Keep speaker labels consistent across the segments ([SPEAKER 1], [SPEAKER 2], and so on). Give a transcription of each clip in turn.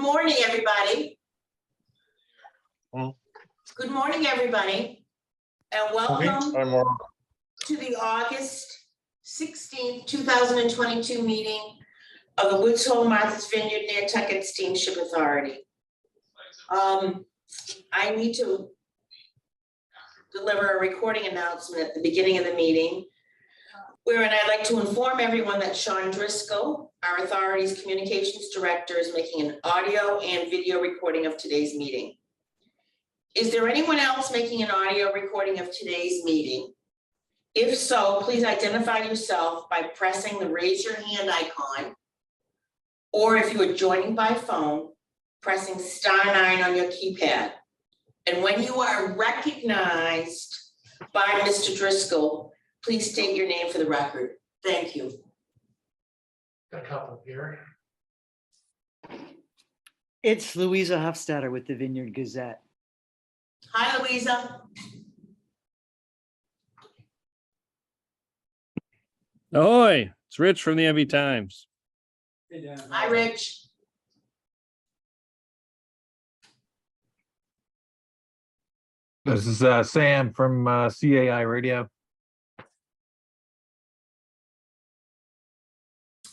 [SPEAKER 1] morning, everybody.
[SPEAKER 2] Mm.
[SPEAKER 1] Good morning, everybody, and welcome
[SPEAKER 2] I'm all-
[SPEAKER 1] to the August 16th, 2022 meeting of the Woods Hole Martha's Vineyard Nantucket Steamship Authority. I need to deliver a recording announcement at the beginning of the meeting, wherein I'd like to inform everyone that Sean Driscoll, our authority's communications director, is making an audio and video recording of today's meeting. Is there anyone else making an audio recording of today's meeting? If so, please identify yourself by pressing the raise your hand icon. Or if you are joining by phone, pressing *9 on your keypad. And when you are recognized by Mr. Driscoll, please state your name for the record. Thank you.
[SPEAKER 3] Got a couple here.
[SPEAKER 4] It's Louisa Hofstadter with the Vineyard Gazette.
[SPEAKER 1] Hi, Louisa.
[SPEAKER 5] Ahoy, it's Rich from the MV Times.
[SPEAKER 1] Hi, Rich.
[SPEAKER 2] This is Sam from CAI Radio.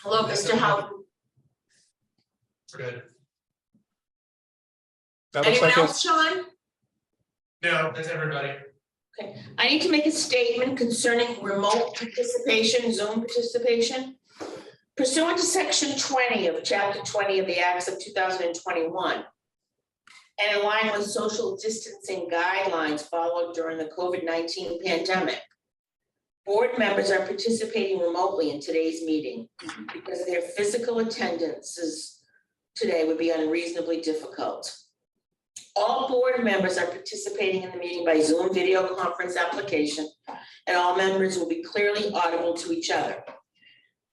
[SPEAKER 1] Hello, Mr. Howard.
[SPEAKER 3] Good.
[SPEAKER 2] That looks
[SPEAKER 1] Anyone
[SPEAKER 2] like
[SPEAKER 1] else, Sean?
[SPEAKER 3] No, that's everybody.
[SPEAKER 1] Okay, I need to make a statement concerning remote participation, Zoom participation. Pursuant to section 20 of chapter 20 of the Acts of 2021, and in line with social distancing guidelines followed during the COVID-19 pandemic, board members are participating remotely in today's meeting because their physical attendances today would be unreasonably difficult. All board members are participating in the meeting by Zoom video conference application, and all members will be clearly audible to each other.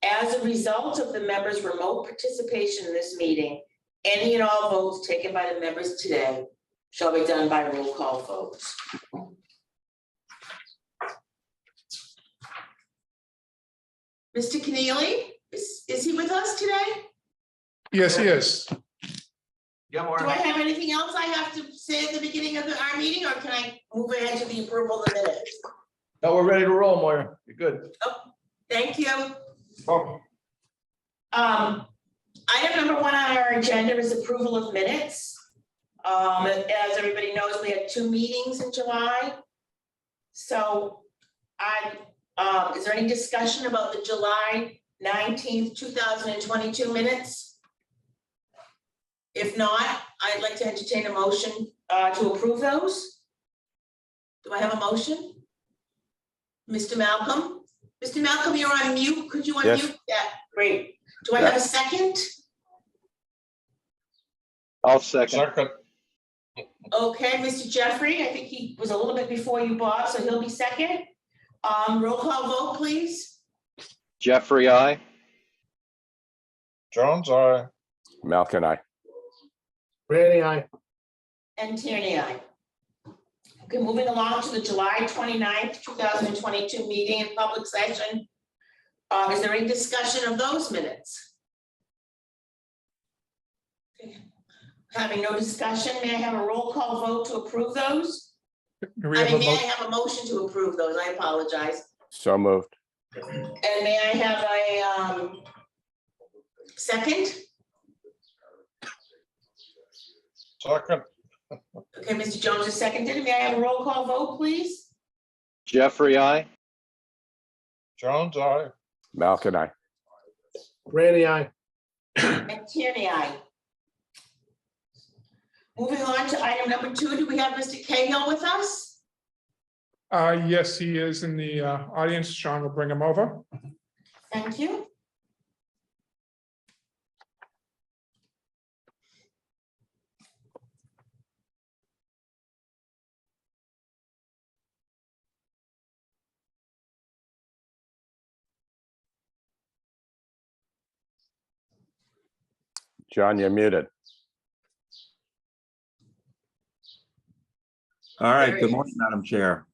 [SPEAKER 1] As a result of the members' remote participation in this meeting, any and all votes taken by the members today shall be done by roll call votes. Mr. Keneally, is he with us today?
[SPEAKER 3] Yes, he is.
[SPEAKER 1] Do I have anything else I have to say at the beginning of our meeting, or can I move ahead to the approval of the minutes?
[SPEAKER 2] No, we're ready to roll, Moira. You're good.
[SPEAKER 1] Thank you.
[SPEAKER 2] Oh.
[SPEAKER 1] Item number 1 on our agenda is approval of minutes. As everybody knows, we had 2 meetings in July. So is there any discussion about the July 19th, 2022 minutes? If not, I'd like to entertain a motion to approve those. Do I have a motion? Mr. Malcolm? Mr. Malcolm, you're on mute. Could you unmute?
[SPEAKER 6] Yes.
[SPEAKER 1] Yeah, great. Do I have a second?
[SPEAKER 6] I'll second.
[SPEAKER 1] Okay, Mr. Jeffrey, I think he was a little bit before you, Bob, so he'll be second. Roll call vote, please.
[SPEAKER 6] Jeffrey, I.
[SPEAKER 2] Jones, aye.
[SPEAKER 6] Malkin, I.
[SPEAKER 3] Randy, I.
[SPEAKER 1] And Tierney, aye. Okay, moving along to the July 29th, 2022 meeting in public session. Is there any discussion of those minutes? Okay. Having no discussion, may I have a roll call vote to approve those? May I have a motion to approve those? I apologize.
[SPEAKER 6] So moved.
[SPEAKER 1] And may I have a second?
[SPEAKER 2] Second.
[SPEAKER 1] Okay, Mr. Jones is seconded. May I have a roll call vote, please?
[SPEAKER 6] Jeffrey, I.
[SPEAKER 2] Jones, aye.
[SPEAKER 6] Malkin, I.
[SPEAKER 3] Randy, I.
[SPEAKER 1] And Tierney, aye. Moving on to item number 2, do we have Mr. Cahill with us?
[SPEAKER 7] Yes, he is in the audience. Sean will bring him over.
[SPEAKER 1] Thank you.
[SPEAKER 6] John, you're muted.
[SPEAKER 8] All right,
[SPEAKER 1] There
[SPEAKER 8] good
[SPEAKER 1] he
[SPEAKER 8] morning,
[SPEAKER 1] is.
[SPEAKER 8] Madam Chair.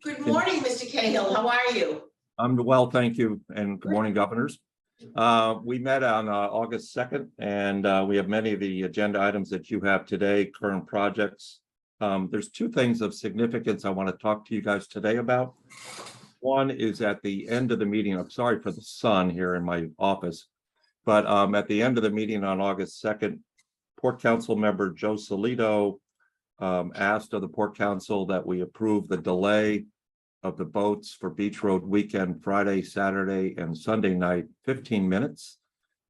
[SPEAKER 1] Good morning, Mr. Cahill. How are you?
[SPEAKER 8] I'm well, thank you, and good morning, governors. We met on August 2nd, and we have many of the agenda items that you have today, current projects. There's two things of significance I want to talk to you guys today about. One is at the end of the meeting. I'm sorry for the sun here in my office, but at the end of the meeting on August 2nd, Port Council member Joe Solito asked of the Port Council that we approve the delay of the boats for Beach Road weekend, Friday, Saturday, and Sunday night, 15 minutes.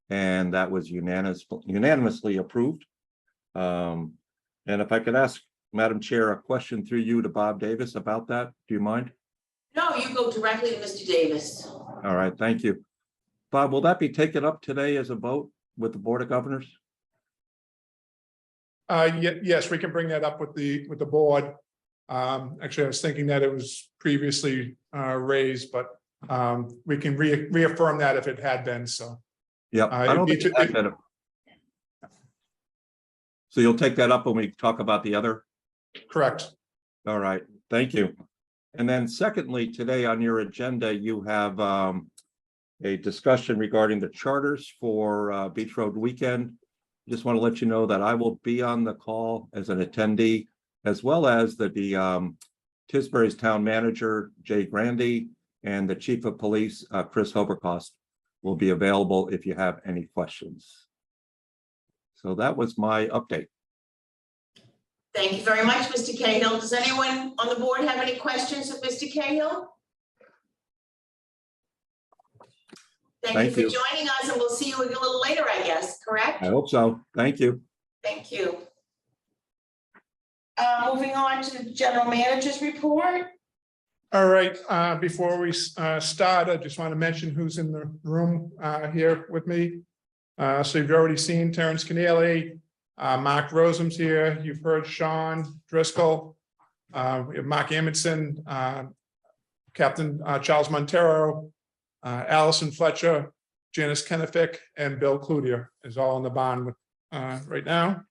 [SPEAKER 8] And that was unanimously approved. And if I could ask, Madam Chair, a question through you to Bob Davis about that, do you mind?
[SPEAKER 1] No, you go directly to Mr. Davis.
[SPEAKER 8] All right, thank you. Bob, will that be taken up today as a vote with the Board of Governors?
[SPEAKER 7] Yes, we can bring that up with the board. Actually, I was thinking that it was previously raised, but we can reaffirm that if it had been, so.
[SPEAKER 8] Yeah, I don't think it has been. So you'll take that up when we talk about the other?
[SPEAKER 7] Correct.
[SPEAKER 8] All right, thank you. And then secondly, today on your agenda, you have a discussion regarding the charters for Beach Road weekend. Just want to let you know that I will be on the call as an attendee, as well as the Tisbury's town manager, Jay Grandy, and the chief of police, Chris Hobercost, will be available if you have any questions. So that was my update.
[SPEAKER 1] Thank you very much, Mr. Cahill. Does anyone on the board have any questions of Mr. Cahill? Thank you for joining us, and we'll see you a little later, I guess, correct?
[SPEAKER 8] I hope so. Thank you.
[SPEAKER 1] Thank you. Moving on to the general manager's report.
[SPEAKER 7] All right, before we start, I just want to mention who's in the room here with me. So you've already seen Terrence Keneally, Mark Rosem's here. You've heard Sean Driscoll. We have Mark Amundson, Captain Charles Montero, Allison Fletcher, Janice Kenefick, and Bill Cloutier is all in the barn right now.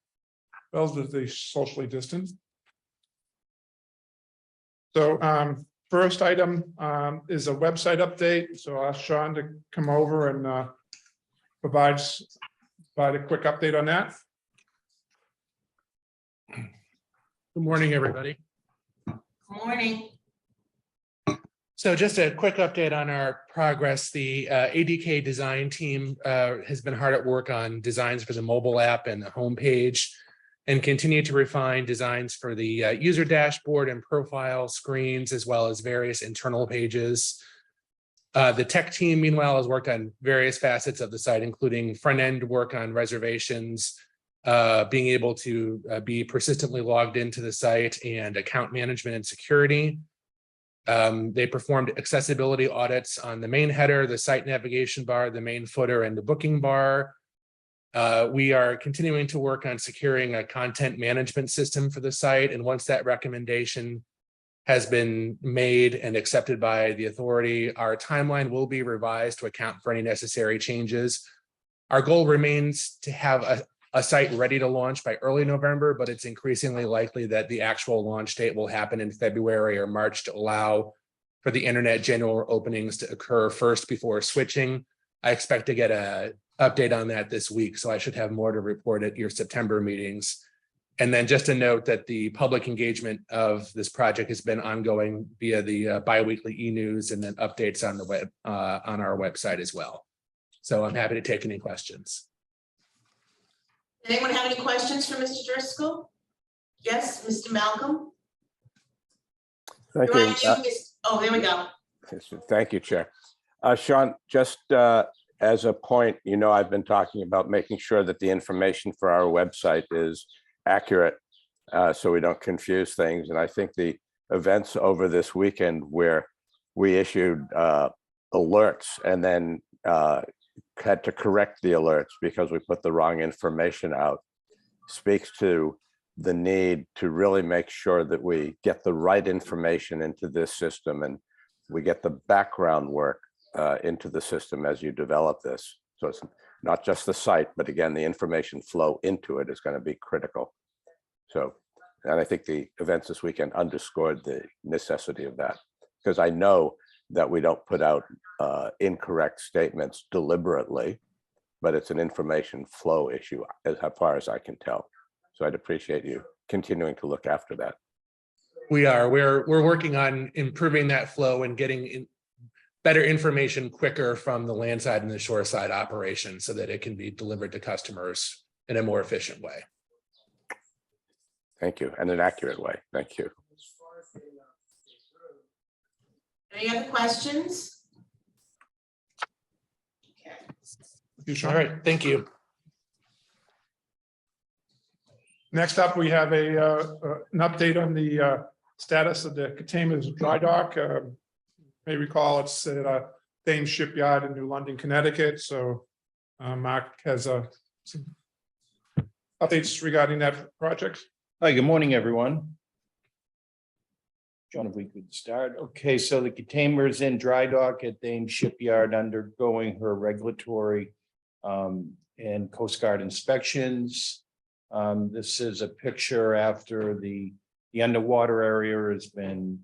[SPEAKER 7] Relatively socially distant. So first item is a website update. So I'll ask Sean to come over and provide a quick update on that.
[SPEAKER 3] Good morning, everybody.
[SPEAKER 1] Good morning.
[SPEAKER 3] So just a quick update on our progress. The ADK design team has been hard at work on designs for the mobile app and the homepage, and continue to refine designs for the user dashboard and profile screens, as well as various internal pages. The tech team, meanwhile, has worked on various facets of the site, including front-end work on reservations, being able to be persistently logged into the site, and account management and security. They performed accessibility audits on the main header, the site navigation bar, the main footer, and the booking bar. We are continuing to work on securing a content management system for the site, and once that recommendation has been made and accepted by the authority, our timeline will be revised to account for any necessary changes. Our goal remains to have a site ready to launch by early November, but it's increasingly likely that the actual launch date will happen in February or March to allow for the internet general openings to occur first before switching. I expect to get an update on that this week, so I should have more to report at your September meetings. And then just a note that the public engagement of this project has been ongoing via the biweekly e-news and then updates on the web on our website as well. So I'm happy to take any questions.
[SPEAKER 1] Anyone have any questions for Mr. Driscoll? Yes, Mr. Malcolm?
[SPEAKER 6] Thank
[SPEAKER 1] You're
[SPEAKER 6] you.
[SPEAKER 1] on mute, oh, there we go.
[SPEAKER 6] Thank you, Chair. Sean, just as a point, you know, I've been talking about making sure that the information for our website is accurate so we don't confuse things. And I think the events over this weekend where we issued alerts and then had to correct the alerts because we put the wrong information out speaks to the need to really make sure that we get the right information into this system and we get the background work into the system as you develop this. So it's not just the site, but again, the information flow into it is going to be critical. So, and I think the events this weekend underscored the necessity of that, because I know that we don't put out incorrect statements deliberately, but it's an information flow issue as far as I can tell. So I'd appreciate you continuing to look after that.
[SPEAKER 3] We're working on improving that flow and getting better information quicker from the land side and the shore side operation so that it can be delivered to customers in a more efficient way.
[SPEAKER 6] Thank you. And an accurate way. Thank you.
[SPEAKER 1] Any other questions? Okay.
[SPEAKER 7] You, Sean?
[SPEAKER 3] All right, thank you.
[SPEAKER 7] Next up, we have an update on the status of the Katamas dry dock. May recall it's at Thames Shipyard in New London, Connecticut. So Mark has some updates regarding that project.
[SPEAKER 9] Hi, good morning, everyone. John, if we could start. Okay, so the container is in dry dock at Thames Shipyard undergoing her regulatory and Coast Guard inspections. This is a picture after the underwater area has been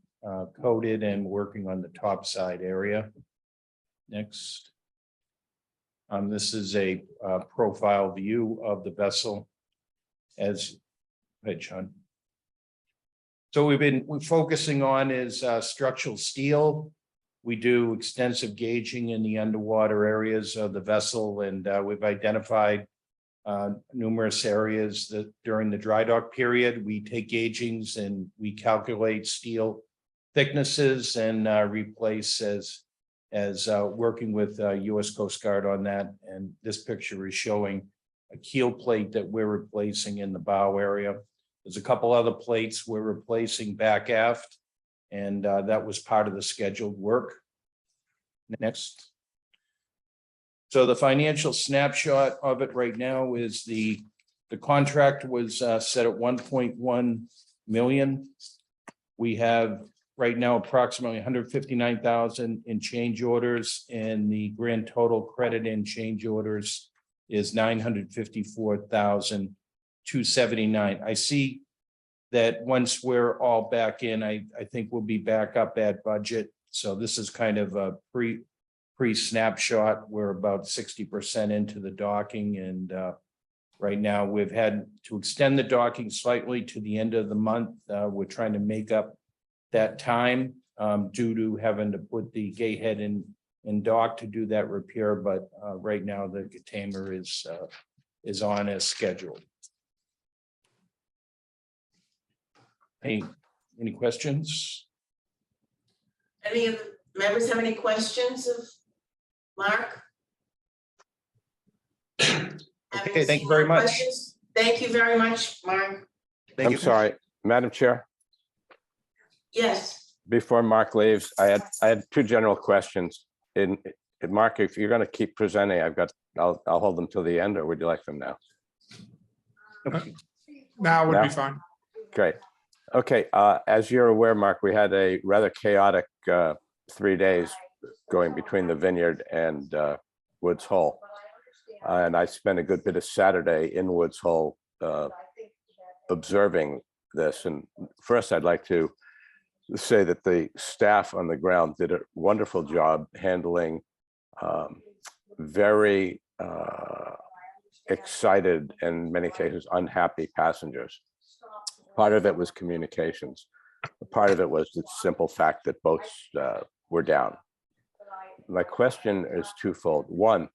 [SPEAKER 9] coated and working on the top side area. Next. This is a profile view of the vessel as, hey, Sean. So we're focusing on is structural steel. We do extensive gauging in the underwater areas of the vessel, and we've identified numerous areas that during the dry dock period, we take gaugings and we calculate steel thicknesses and replace as working with US Coast Guard on that. And this picture is showing a keel plate that we're replacing in the bow area. There's a couple other plates we're replacing back aft, and that was part of the scheduled work. Next. So the financial snapshot of it right now is the contract was set at 1.1 million. We have right now approximately 159,000 in change orders, and the grand total credit in change orders is 954,279. I see that once we're all back in, I think we'll be back up at budget. So this is kind of a pre-snapshot. We're about 60% into the docking, and right now we've had to extend the docking slightly to the end of the month. We're trying to make up that time due to having to put the gate head in dock to do that repair, but right now the container is on as scheduled. Any questions?
[SPEAKER 1] Any of the members have any questions of Mark?
[SPEAKER 9] Okay, thank you very much.
[SPEAKER 1] Questions? Thank you very much, Mark.
[SPEAKER 9] Thank
[SPEAKER 6] I'm
[SPEAKER 9] you.
[SPEAKER 6] sorry, Madam Chair,
[SPEAKER 1] Yes,
[SPEAKER 6] before Mark leaves, I had two general questions. In Mark, if you're going to keep presenting, I'll hold them till the end, or would you like them now?
[SPEAKER 7] Now would
[SPEAKER 6] Now?
[SPEAKER 7] be fine.
[SPEAKER 6] Great. Okay, as you're aware, Mark, we had a rather chaotic 3 days going between the Vineyard and Woods Hole. And I spent a good bit of Saturday in Woods Hole observing this. And first, I'd like to say that the staff on the ground did a wonderful job handling very excited and in many cases unhappy passengers. Part of it was communications. Part of it was the simple fact that boats were down. My question is twofold. One,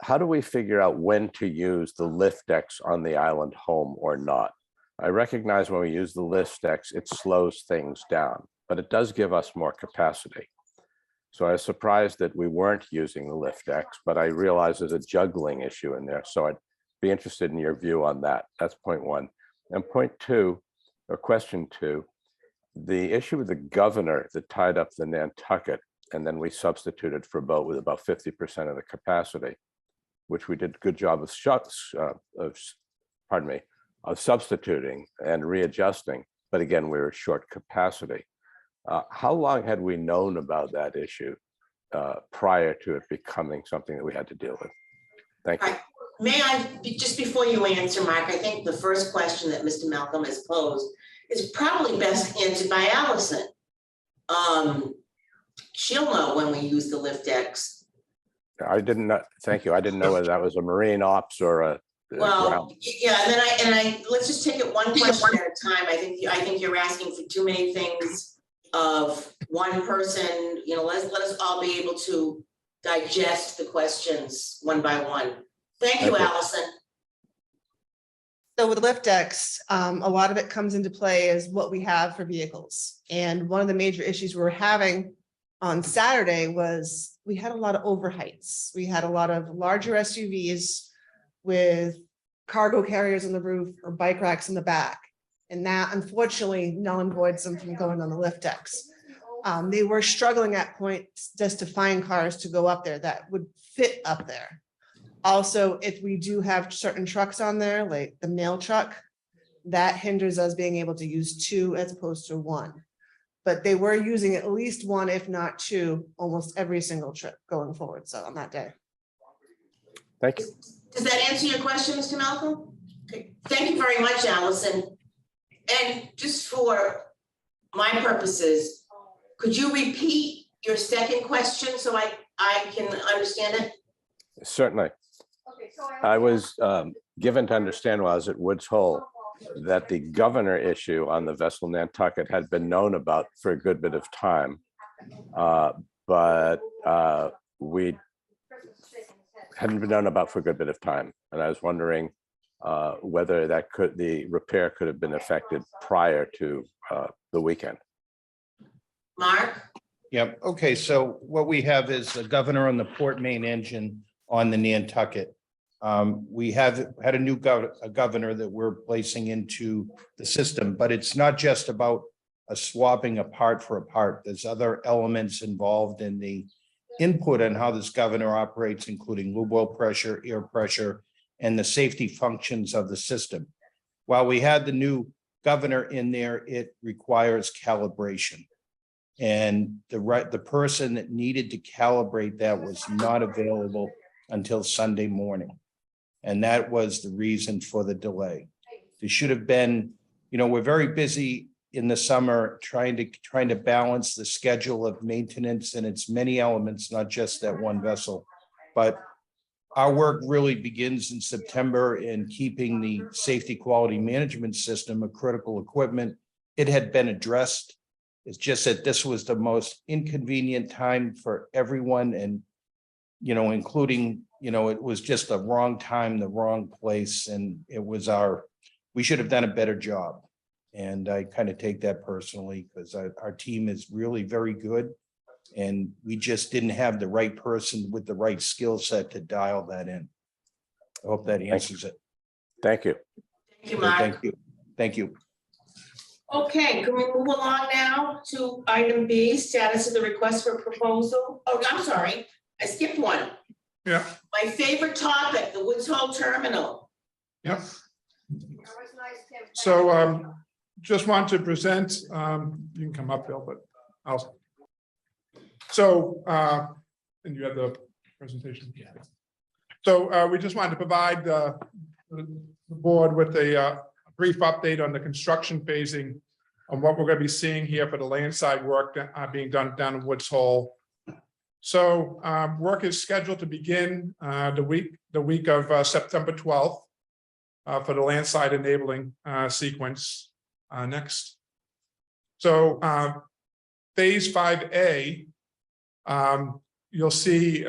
[SPEAKER 6] how do we figure out when to use the lift decks on the island home or not? I recognize when we use the lift decks, it slows things down, but it does give us more capacity. So I was surprised that we weren't using the lift decks, but I realize there's a juggling issue in there. So I'd be interested in your view on that. That's point one. And point two, or question two, the issue with the governor that tied up the Nantucket, and then we substituted for a boat with about 50% of the capacity, which we did a good job of substituting and readjusting. But again, we were short capacity. How long had we known about that issue prior to it becoming something that we had to deal with? Thank you.
[SPEAKER 1] may I, just before you answer, Mark, I think the first question that Mr. Malcolm has posed is probably best answered by Allison. she'll know when we use the lift decks.
[SPEAKER 6] I didn't know, thank you. I didn't know whether that was a marine ops or a.
[SPEAKER 1] Well, yeah, and then let's just take it one question at a time. I think you're asking for too many things of one person, let us all be able to digest the questions one by one. Thank you,
[SPEAKER 6] Thank you.
[SPEAKER 1] Allison.
[SPEAKER 10] So with lift decks, a lot of it comes into play is what we have for vehicles. And one of the major issues we were having on Saturday was we had a lot of overheights. We had a lot of larger SUVs with cargo carriers on the roof or bike racks in the back. And that unfortunately null and voids them from going on the lift decks. They were struggling at points just to find cars to go up there that would fit up there. Also, if we do have certain trucks on there, like the mail truck, that hinders us being able to use two as opposed to one. But they were using at least one, if not two, almost every single trip going forward. So on that day.
[SPEAKER 6] Thank you.
[SPEAKER 1] Does that answer your question, Mr. Malcolm? Okay, thank you very much, Allison. And just for my purposes, could you repeat your second question so I can understand it?
[SPEAKER 6] Certainly. I was given to understand while I was at Woods Hole that the governor issue on the vessel Nantucket had been known about for a good bit of time. But we hadn't been known about for a good bit of time. And I was wondering whether the repair could have been effected prior to the weekend.
[SPEAKER 1] Mark?
[SPEAKER 9] Yep. Okay. So what we have is a governor on the port main engine on the Nantucket. We have had a new governor that we're placing into the system, but it's not just about a swapping a part for a part. There's other elements involved in the input on how this governor operates, including lube oil pressure, air pressure, and the safety functions of the system. While we had the new governor in there, it requires calibration. And the person that needed to calibrate that was not available until Sunday morning. And that was the reason for the delay. There should have been, we're very busy in the summer trying to balance the schedule of maintenance and its many elements, not just that one vessel. But our work really begins in September in keeping the safety quality management system a critical equipment. It had been addressed. It's just that this was the most inconvenient time for everyone and, including, it was just the wrong time, the wrong place. And it was we should have done a better job. And I kind of take that personally because our team is really very good. And we just didn't have the right person with the right skill set to dial that in. I hope that answers it.
[SPEAKER 6] Thank you.
[SPEAKER 1] Thank you, Mark.
[SPEAKER 9] Thank you. Thank you.
[SPEAKER 1] Okay, can we move along now to item B, status of the request for proposal? Oh, I'm sorry, I skipped one.
[SPEAKER 7] Yeah,
[SPEAKER 1] My favorite topic, the Woods Hole Terminal.
[SPEAKER 7] yep. So just want to present, you can come up, Bill, but I'll. So, and you have the presentation.
[SPEAKER 3] Yeah.
[SPEAKER 7] So we just wanted to provide the board with a brief update on the construction phasing of what we're going to be seeing here for the landside work that being done down in Woods Hole. So work is scheduled to begin the week of September 12th for the landside enabling sequence next. So phase 5A, you'll see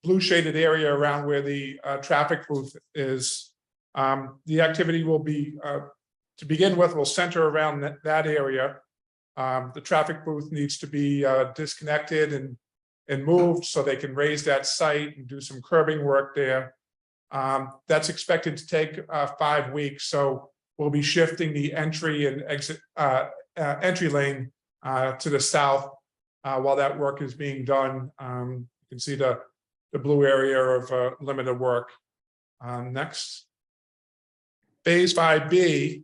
[SPEAKER 7] blue shaded area around where the traffic booth is. The activity will be, to begin with, will center around that area. The traffic booth needs to be disconnected and moved so they can raise that site and do some curbing work there. That's expected to take 5 weeks. So we'll be shifting the entry and exit entry lane to the south while that work is being done. You can see the blue area of limited work. Next. Phase 5B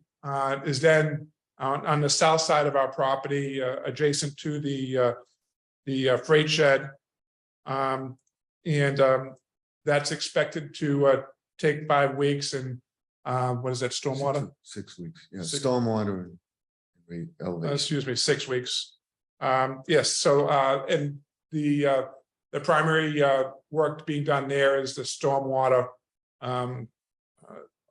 [SPEAKER 7] is then on the south side of our property, adjacent to the freight shed. That's expected to take 5 weeks and what is that, stormwater?
[SPEAKER 11] 6 weeks, yeah,
[SPEAKER 7] Six-
[SPEAKER 11] stormwater. Elevation.
[SPEAKER 7] Excuse me, 6 weeks. Yes, so, and the primary, work being done there is the stormwater,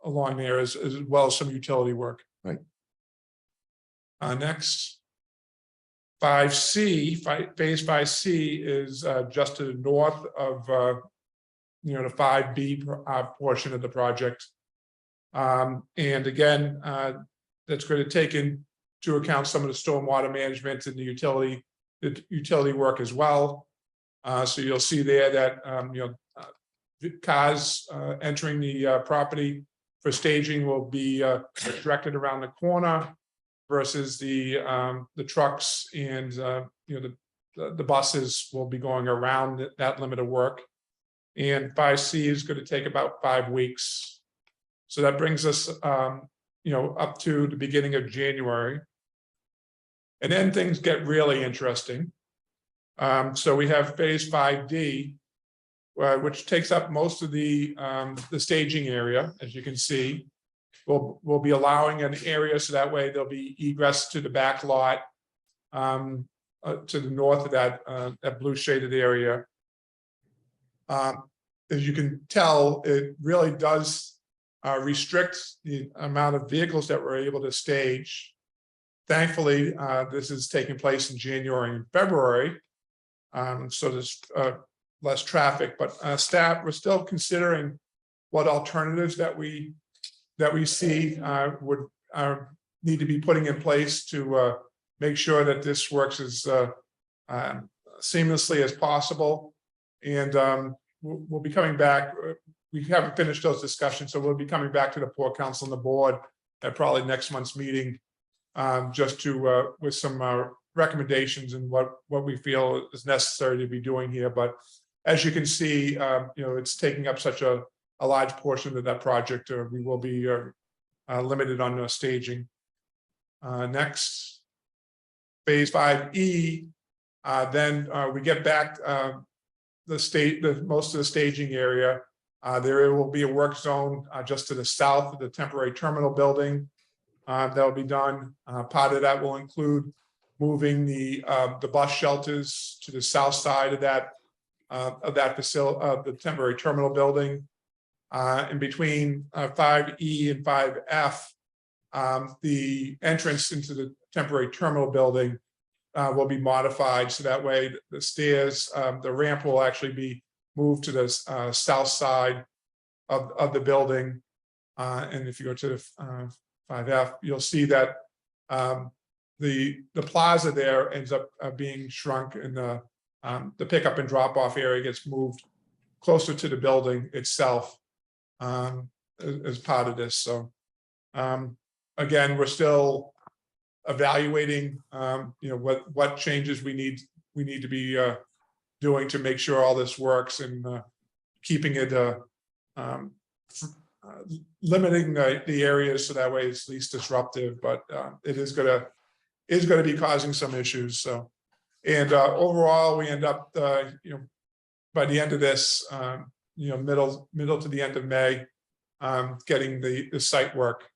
[SPEAKER 7] along there as well as some utility work. Right. Next. 5C, phase 5C is, just to the north of, the 5B portion of the project. And again, that's going to take into account some of the stormwater management and the utility work as well. So you'll see there that, cars entering the property for staging will be directed around the corner versus the trucks and, the buses will be going around that limit of work. And 5C is going to take about 5 weeks. So that brings us, up to the beginning of January. And then things get really interesting. So we have phase 5D, which takes up most of the staging area, as you can see. We'll be allowing an area so that way there'll be egress to the back lot to the north of that blue shaded area. As you can tell, it really does restrict the amount of vehicles that we're able to stage. Thankfully, this is taking place in January and February, so there's less traffic. But staff, we're still considering what alternatives that we see would need to be putting in place to make sure that this works as seamlessly as possible. And we'll be coming back. We haven't finished those discussions, so we'll be coming back to the Port Council and the board at probably next month's meeting, just to with some recommendations and what we feel is necessary to be doing here. But as you can see, it's taking up such a large portion of that project. We will be limited on staging. Next, phase 5E. Then we get back most of the staging area. There will be a work zone just to the south of the temporary terminal building that will be done. Part of that will include moving the bus shelters to the south side of that facility, the temporary terminal building. In between 5E and 5F, the entrance into the temporary terminal building will be modified so that way the stairs, the ramp will actually be moved to the south side of the building. And if you go to the 5F, you'll see that the plaza there ends up being shrunk, and the pickup and drop off area gets moved closer to the building itself. As part of this. So again, we're still evaluating what changes we need to be doing to make sure all this works, and keeping it limiting the areas so that way it's least disruptive, but it is going to be causing some issues. So, and overall we end up by the end of this middle to the end of May, getting the site work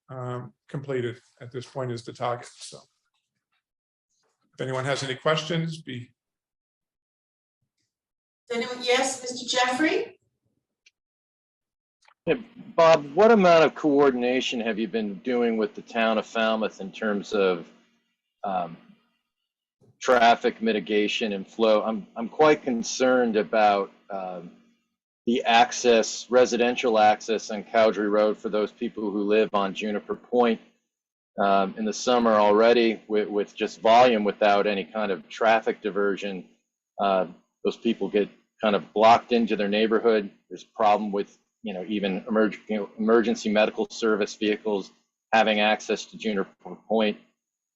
[SPEAKER 7] completed at this point is the target. So if anyone has any questions,
[SPEAKER 1] Anyone? Yes, Mr. Jeffrey?
[SPEAKER 5] Bob, what amount of coordination have you been doing with the town of Falmouth in terms of traffic mitigation and flow? I'm quite concerned about the residential access on Cowdrey Road for those people who live on Juniper Point in the summer already, with just volume without any kind of traffic diversion. Those people get kind of blocked into their neighborhood. There's a problem with even emergency medical service vehicles having access to Juniper Point.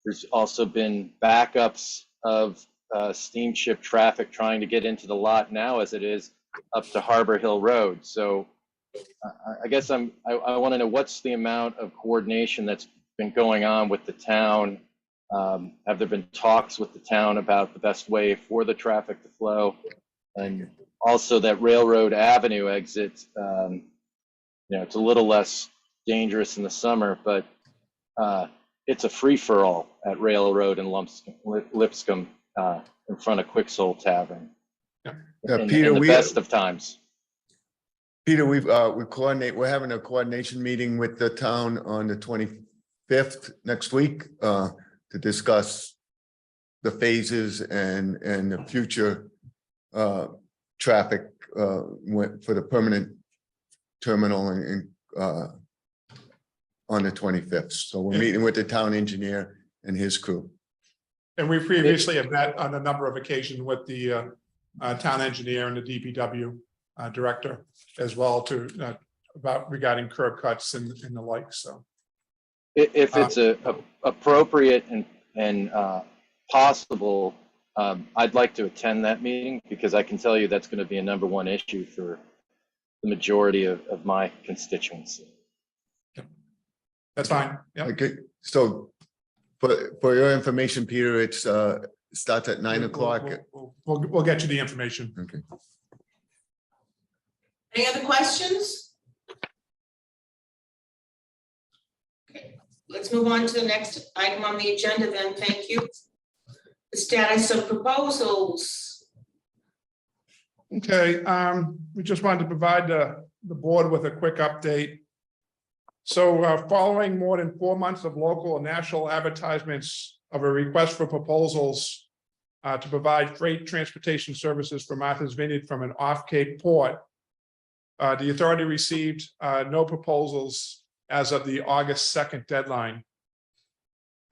[SPEAKER 5] There's also been backups of steamship traffic trying to get into the lot now as it is up to Harbor Hill Road. So I guess I want to know, what's the amount of coordination that's been going on with the town? Have there been talks with the town about the best way for the traffic to flow? And also that Railroad Avenue exit, it's a little less dangerous in the summer, but it's a free-for-all at Railroad and Lipscomb. in front of Quick Soul Tavern. In
[SPEAKER 11] Peter,
[SPEAKER 5] the
[SPEAKER 11] we,
[SPEAKER 5] best of times.
[SPEAKER 11] Peter, we coordinate, we're having a coordination meeting with the town on the 25th next week to discuss the phases and the future traffic for the permanent terminal and on the 25th. So we're meeting with the town engineer and his crew.
[SPEAKER 7] And we previously have met on a number of occasions with the town engineer and the DPW director as well to about regarding curb cuts and the like, so.
[SPEAKER 5] If it's appropriate and possible, I'd like to attend that meeting because I can tell you that's going to be a #1 issue for the majority of my constituency.
[SPEAKER 7] That's fine, yeah.
[SPEAKER 11] Okay, so for your information, Peter, it's starts at 9 o'clock.
[SPEAKER 7] We'll get you the information.
[SPEAKER 11] Okay.
[SPEAKER 1] Any other questions? Okay, let's move on to the next item on the agenda then, thank you. The status of proposals.
[SPEAKER 7] Okay, we just wanted to provide the board with a quick update. So following more than 4 months of local and national advertisements of a request for proposals to provide freight transportation services for Martha's Vineyard from an off-Cape port, the authority received no proposals as of the August 2nd deadline.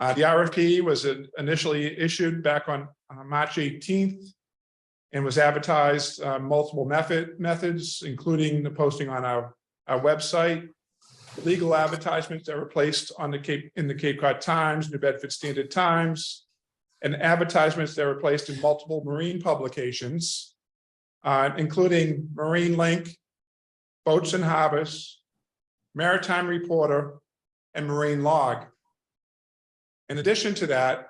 [SPEAKER 7] The RFP was initially issued back on March 18th and was advertised multiple methods, including the posting on our website, legal advertisements that were placed on in the Cape Cod Times, New Bedford Standard Times, and advertisements that were placed in multiple marine publications, including Marine Link, Boats and Harbors, Maritime Reporter, and Marine Log. In addition to that,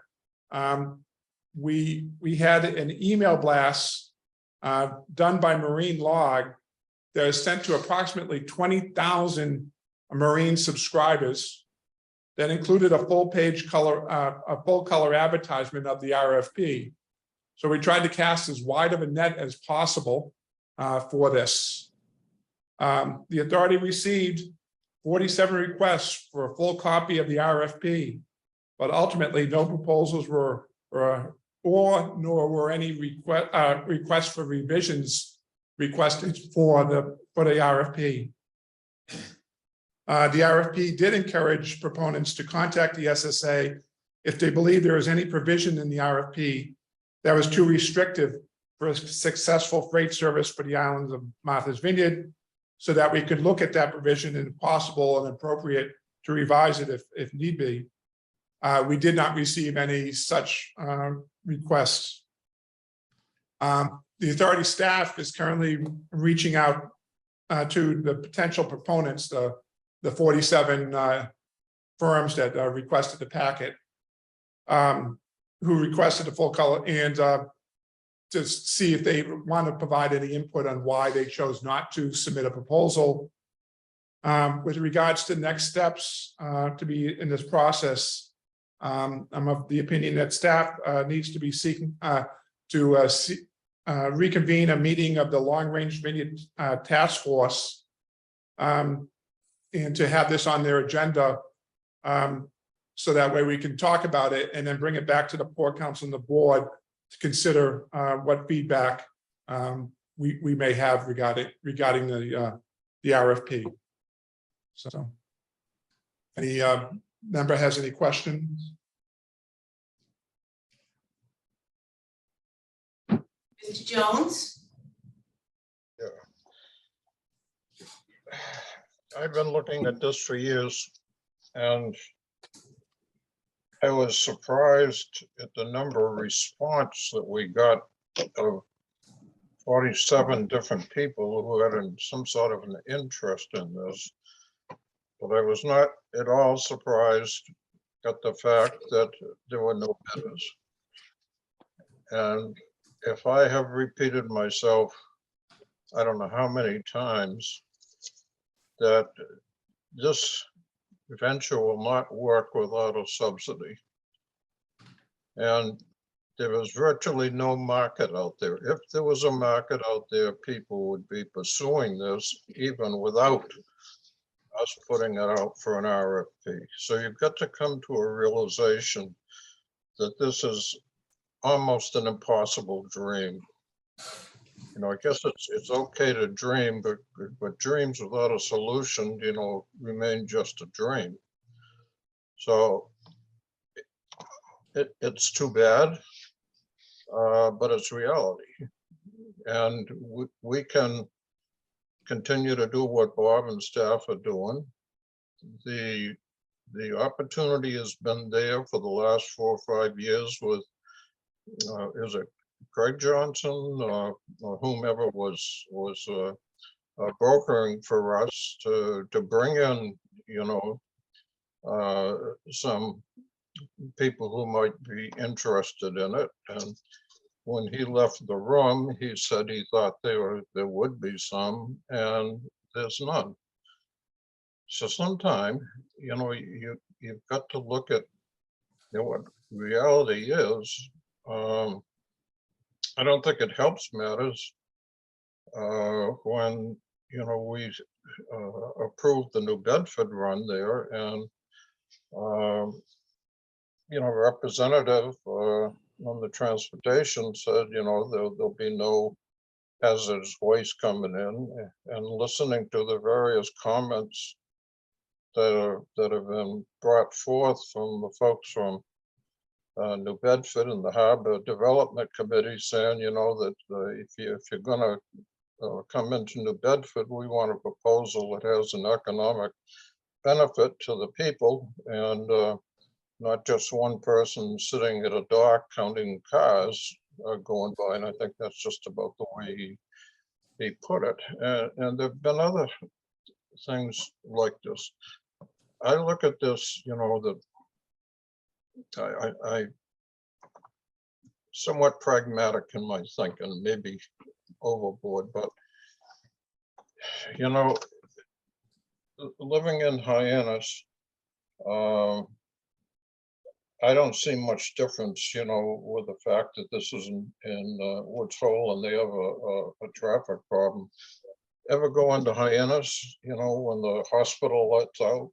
[SPEAKER 7] we had an email blast done by Marine Log that was sent to approximately 20,000 marine subscribers that included a full color advertisement of the RFP. So we tried to cast as wide of a net as possible for this. The authority received 47 requests for a full copy of the RFP, but ultimately no proposals were nor were any requests for revisions requested for the RFP. The RFP did encourage proponents to contact the SSA if they believe there is any provision in the RFP that was too restrictive for a successful freight service for the islands of Martha's Vineyard, so that we could look at that provision and if possible and appropriate to revise it if need be. We did not receive any such requests. The authority staff is currently reaching out to the potential proponents, the 47 firms that requested the packet, who requested a full color, and to see if they want to provide any input on why they chose not to submit a proposal. With regards to next steps to be in this process, I'm of the opinion that staff needs to be seeking to reconvene a meeting of the Long Range Vineyard Task Force, and to have this on their agenda, so that way we can talk about it and then bring it back to the Port Council and the board to consider what feedback we may have regarding the RFP. So, any member has any questions?
[SPEAKER 1] Mr. Jones?
[SPEAKER 2] I've been looking at this for years, and I was surprised at the number of response that we got of 47 different people who had some sort of an interest in this. But I was not at all surprised at the fact that there were no bidders. And if I have repeated myself, I don't know how many times, that this venture will not work without a subsidy. And there is virtually no market out there. If there was a market out there, people would be pursuing this even without us putting it out for an RFP. So you've got to come to a realization that this is almost an impossible dream. You know, I guess it's okay to dream, but dreams without a solution, you know, remain just a dream. So it's too bad, but it's reality. And we can continue to do what Bob and staff are doing. The opportunity has been there for the last 4 or 5 years with, is it Craig Johnson or whomever was brokering for us to bring in, you know, some people who might be interested in it. And when he left the room, he said he thought there would be some, and there's none. So sometime, you know, you've got to look at, you know, what reality is. I don't think it helps matters when, you know, we approved the New Bedford run there, and you know, representative on the transportation said, you know, there'll be no hazardous waste coming in, and listening to the various comments that have been brought forth from the folks from New Bedford and the Harbor Development Committee saying, you know, that if you're gonna come into New Bedford, we want a proposal that has an economic benefit to the people, and not just one person sitting at a dock counting cars going by. And I think that's just about the way he put it. And there've been other things like this. I look at this, you know, that I somewhat pragmatic in my thinking, maybe overboard, but you know, living in Hyannis, I don't see much difference, you know, with the fact that this is in Woods Hole and they have a traffic problem. Ever go into Hyannis, you know, when the hospital lets out,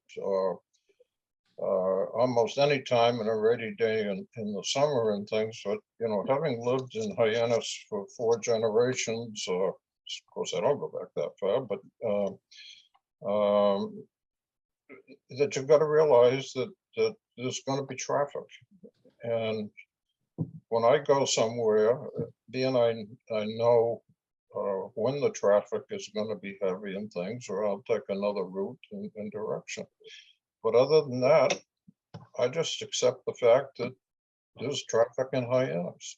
[SPEAKER 2] almost any time in a rainy day in the summer and things, but, you know, having lived in Hyannis for 4 generations, of course, I don't go back that far, but that you've got to realize that there's going to be traffic. And when I go somewhere, being I know when the traffic is going to be heavy and things, or I'll take another route and direction. But other than that, I just accept the fact that there's traffic in Hyannis.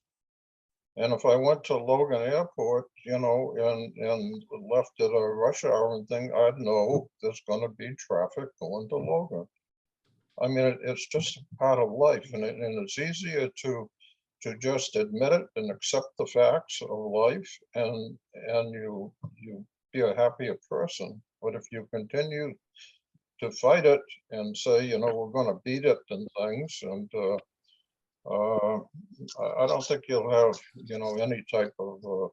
[SPEAKER 2] And if I went to Logan Airport, you know, and left at a rush hour and thing, I'd know there's going to be traffic going to Logan. I mean, it's just a part of life, and it's easier to just admit it and accept the facts of life, and you be a happier person. But if you continue to fight it and say, you know, we're going to beat it and things, and I don't think you'll have, you know, any type of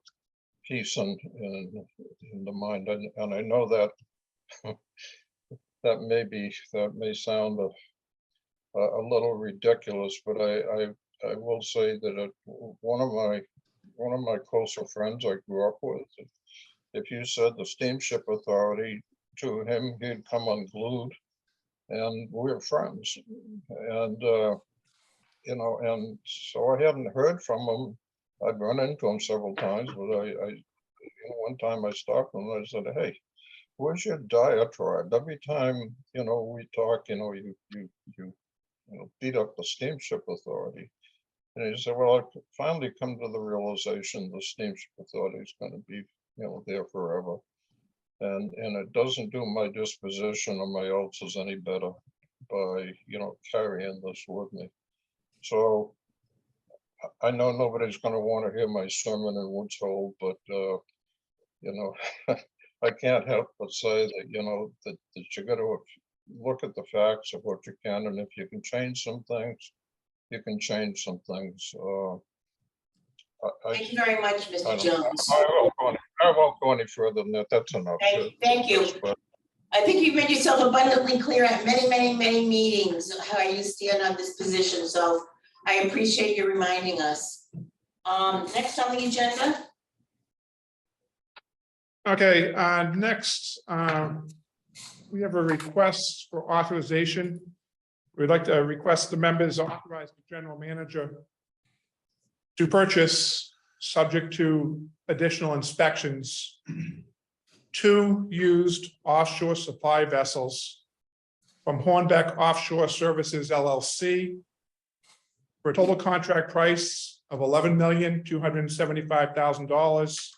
[SPEAKER 2] peace in the mind. And I know that that may sound a little ridiculous, but I will say that one of my closer friends I grew up with, if you said the Steamship Authority to him, he'd come unglued, and we're friends. And you know, and so I hadn't heard from him. I'd run into him several times, but you know, one time I stopped him and I said, "Hey, where's your diatribe? Every time, you know, we talk, you know, you beat up the Steamship Authority." And he said, "Well, I finally come to the realization the Steamship Authority is going to be, you know, there forever. And it doesn't do my disposition or my ulcers any better by, you know, carrying this with me." So I know nobody's going to want to hear my sermon in Woods Hole, but, you know, I can't help but say that, you know, that you got to look at the facts of what you can. And if you can change some things, you can change some things.
[SPEAKER 1] Thank you very much,
[SPEAKER 2] I
[SPEAKER 1] Mr.
[SPEAKER 2] don't-
[SPEAKER 1] Jones.
[SPEAKER 2] I won't go any further than that. That's enough.
[SPEAKER 1] Thank you.
[SPEAKER 2] But
[SPEAKER 1] I think you've made yourself abundantly clear at many, many, many meetings, how you stand on this position, so I appreciate you reminding us. Next on the agenda,
[SPEAKER 7] Okay, next, we have a request for authorization. We'd like to request the members authorize the general manager to purchase, subject to additional inspections, 2 used offshore supply vessels from Hornbeck Offshore Services LLC for a total contract price of $11,275,000,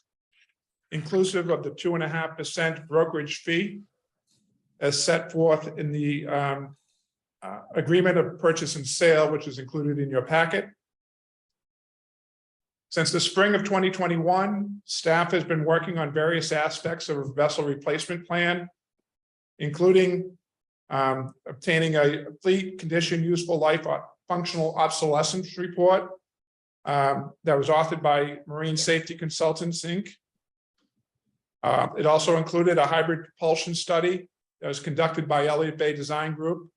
[SPEAKER 7] inclusive of the 2.5% brokerage fee as set forth in the agreement of purchase and sale, which is included in your packet. Since the spring of 2021, staff has been working on various aspects of a vessel replacement plan, including obtaining a fleet condition useful life functional obsolescence report that was authored by Marine Safety Consultants, Inc. It also included a hybrid propulsion study that was conducted by Elliott Bay Design Group.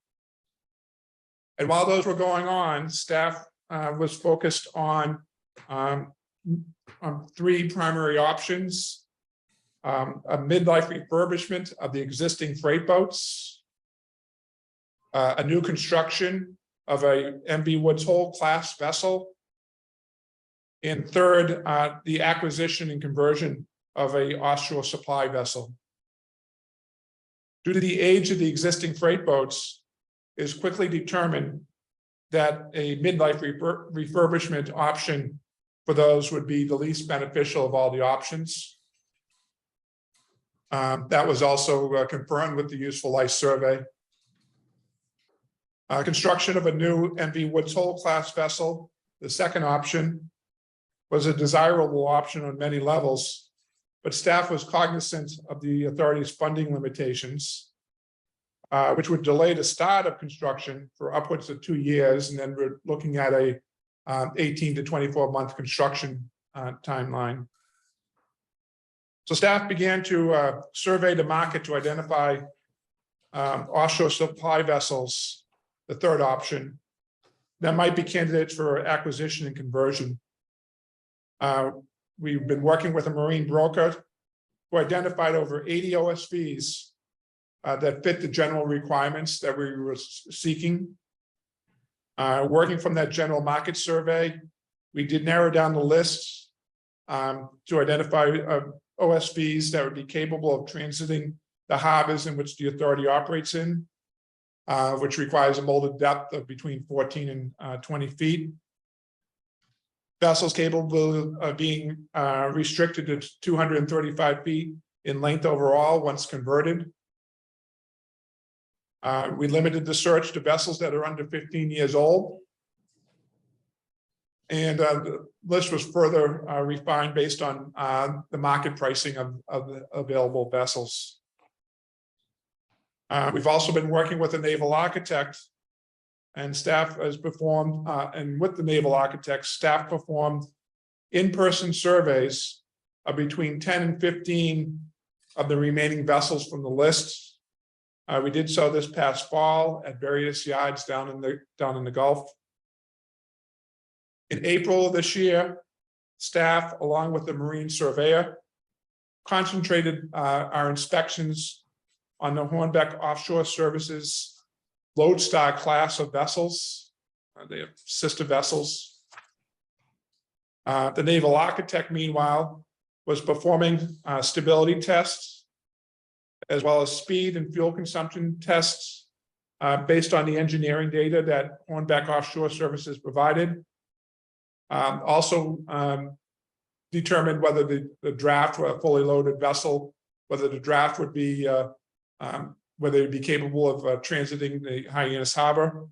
[SPEAKER 7] And while those were going on, staff was focused on 3 primary options: a midlife refurbishment of the existing freight boats, a new construction of a MV Woods Hole class vessel, and third, the acquisition and conversion of a offshore supply vessel. Due to the age of the existing freight boats, it is quickly determined that a midlife refurbishment option for those would be the least beneficial of all the options. That was also confirmed with the useful life survey. Construction of a new MV Woods Hole class vessel, the second option, was a desirable option on many levels, but staff was cognizant of the authority's funding limitations, which would delay the start of construction for upwards of 2 years, and then we're looking at a 18 to 24-month construction timeline. So staff began to survey the market to identify offshore supply vessels, the third option, that might be candidates for acquisition and conversion. We've been working with a marine broker who identified over 80 OSVs that fit the general requirements that we were seeking. Working from that general market survey, we did narrow down the list to identify OSVs that would be capable of transiting the harbors in which the authority operates in, which requires a molded depth of between 14 and 20 feet. Vessels capable of being restricted to 235 feet in length overall once converted. We limited the search to vessels that are under 15 years old. And the list was further refined based on the market pricing of the available vessels. We've also been working with a naval architect, and staff has performed, and with the naval architect, staff performed in-person surveys of between 10 and 15 of the remaining vessels from the list. We did so this past fall at various yards down in the Gulf. In April of this year, staff, along with the marine surveyor, concentrated our inspections on the Hornbeck Offshore Services Lodestar class of vessels. They have sister vessels. The naval architect, meanwhile, was performing stability tests, as well as speed and fuel consumption tests based on the engineering data that Hornbeck Offshore Services provided. Also determined whether the draft were a fully loaded vessel, whether the draft would be whether it'd be capable of transiting the Hyannis Harbor.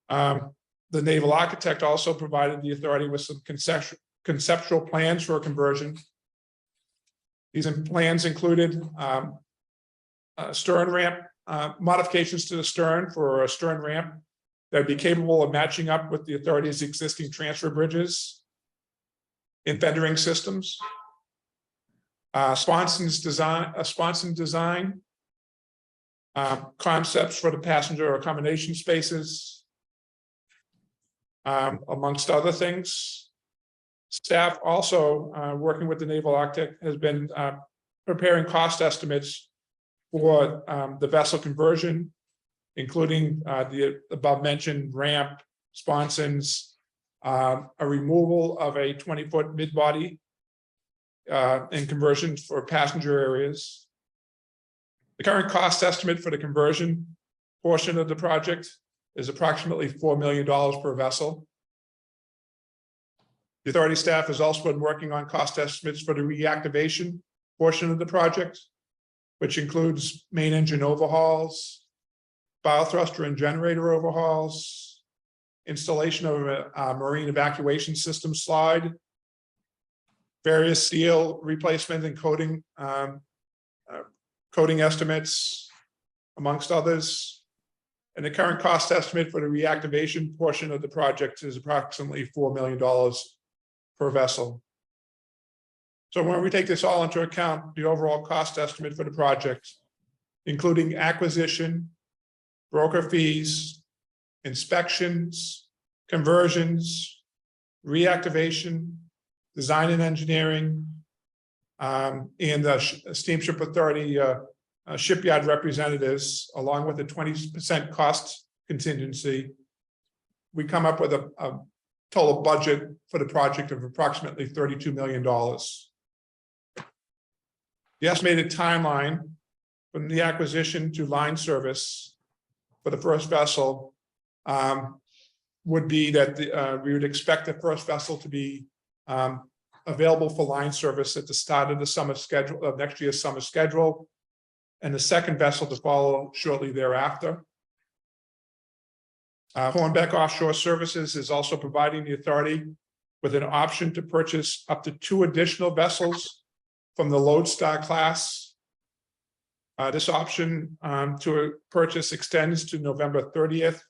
[SPEAKER 7] The naval architect also provided the authority with some conceptual plans for a conversion. These plans included stern ramp modifications to the stern for a stern ramp that would be capable of matching up with the authority's existing transfer bridges. in fendering systems. Swanson's design, Swanson design. Concepts for the passenger accommodation spaces. Amongst other things. Staff also, working with the Naval Arctic, has been preparing cost estimates for the vessel conversion, including the above mentioned ramp, sponsons, a removal of a 20-foot mid-body, and conversions for passenger areas. The current cost estimate for the conversion portion of the project is approximately $4 million per vessel. The authority staff has also been working on cost estimates for the reactivation portion of the project, which includes main engine overhauls, bow thruster and generator overhauls, installation of a marine evacuation system slide, various steel replacement and coating estimates, amongst others. And the current cost estimate for the reactivation portion of the project is approximately $4 million per vessel. So when we take this all into account, the overall cost estimate for the project, including acquisition, broker fees, inspections, conversions, reactivation, design and engineering, and the Steamship Authority shipyard representatives, along with a 20% cost contingency, we come up with a total budget for the project of approximately $32 million. The estimated timeline from the acquisition to line service for the first vessel would be that we would expect the first vessel to be available for line service at the start of the summer schedule of next year's summer schedule, and the second vessel to follow shortly thereafter. Hornbeck Offshore Services is also providing the authority with an option to purchase up to 2 additional vessels from the Lodestar class. This option to purchase extends to November 30th,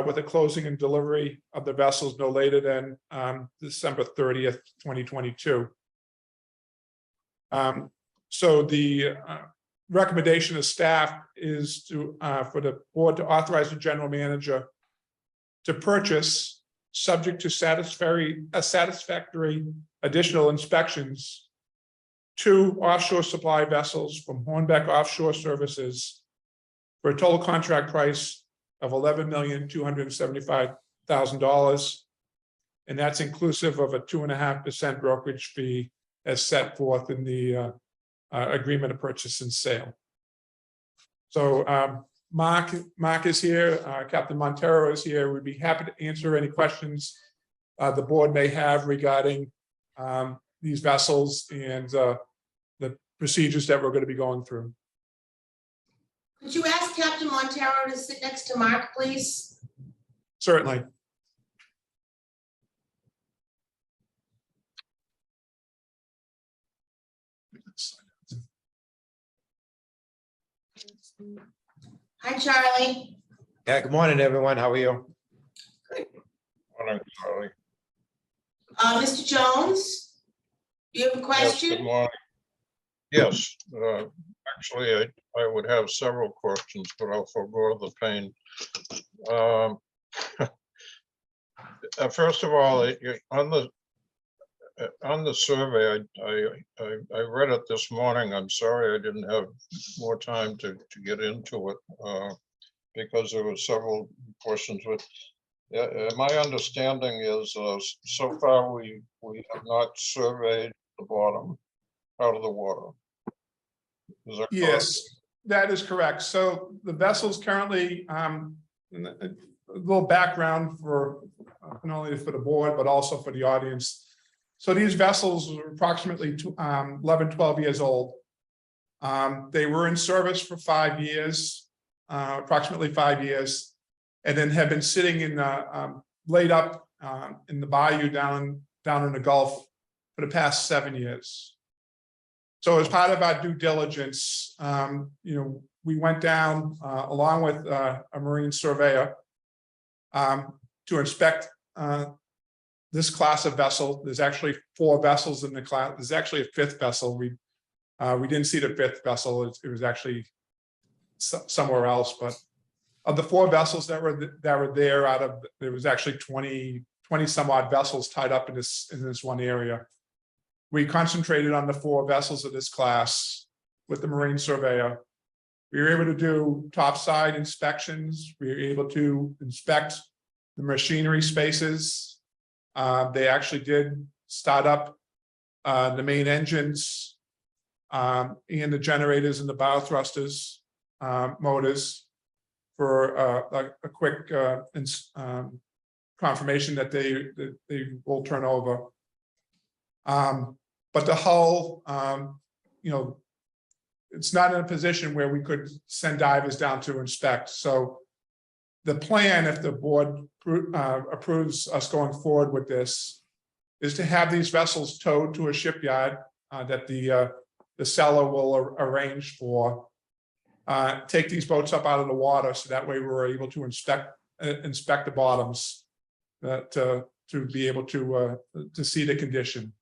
[SPEAKER 7] with a closing and delivery of the vessels no later than December 30th, 2022. So the recommendation of staff is to for the board to authorize the general manager to purchase, subject to satisfactory additional inspections, 2 offshore supply vessels from Hornbeck Offshore Services for a total contract price of $11,275,000, and that's inclusive of a 2.5% brokerage fee as set forth in the agreement of purchase and sale. So Mark is here, Captain Montero is here. We'd be happy to answer any questions the board may have regarding these vessels and the procedures that we're going to be going through.
[SPEAKER 1] Could you ask Captain Montero to sit next to Mark, please?
[SPEAKER 7] Certainly.
[SPEAKER 1] Hi, Charlie.
[SPEAKER 12] Yeah, good morning, everyone. How are you?
[SPEAKER 2] Morning, Charlie.
[SPEAKER 1] Mr. Jones, do you have a
[SPEAKER 2] Yes,
[SPEAKER 1] question?
[SPEAKER 2] good morning. Yes, actually, I would have several questions, but I'll forego the pain. First of all, on the survey, I read it this morning. I'm sorry I didn't have more time to get into it because there were several questions. But my understanding is so far we have not surveyed the bottom out of the water. Is that correct?
[SPEAKER 7] Yes, that is correct. So the vessels currently, a little background for not only for the board, but also for the audience. So these vessels are approximately 11, 12 years old. They were in service for 5 years, approximately 5 years, and then have been sitting in laid up in the bayou down in the Gulf for the past 7 years. So as part of our due diligence, we went down along with a marine surveyor to inspect this class of vessel, there's actually 4 vessels in the class. There's actually a 5th vessel. We didn't see the 5th vessel. It was actually somewhere else, but of the 4 vessels that were there out of, there was actually 20 some odd vessels tied up in this one area. We concentrated on the 4 vessels of this class with the marine surveyor. We were able to do topside inspections. We were able to inspect the machinery spaces. They actually did start up the main engines and the generators and the bow thrusters motors for a quick confirmation that they will turn over. But the hull, it's not in a position where we could send divers down to inspect. So the plan, if the board approves us going forward with this, is to have these vessels towed to a shipyard that the seller will arrange for. Take these boats up out of the water, so that way we're able to inspect the bottoms, to be able to see the condition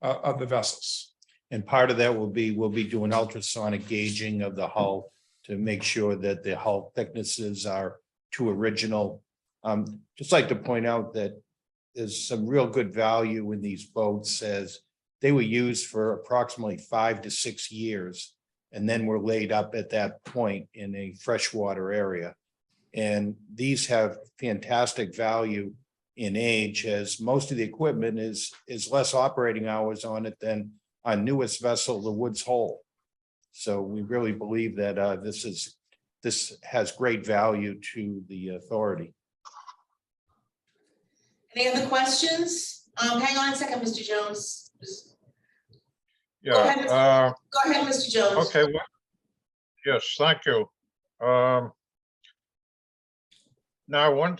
[SPEAKER 7] of the vessels.
[SPEAKER 9] And part of that will be, we'll be doing ultrasonic gauging of the hull to make sure that the hull thicknesses are to original. Just like to point out that there's some real good value in these boats, as they were used for approximately 5 to 6 years, and then were laid up at that point in a freshwater area. And these have fantastic value in age, as most of the equipment is less operating hours on it than our newest vessel, the Woods Hole. So we really believe that this has great value to the authority.
[SPEAKER 1] Any other questions? Hang on a second, Mr. Jones.
[SPEAKER 2] Yeah,
[SPEAKER 1] Go ahead, Mr. Jones.
[SPEAKER 2] okay, well, yes, thank you. Now,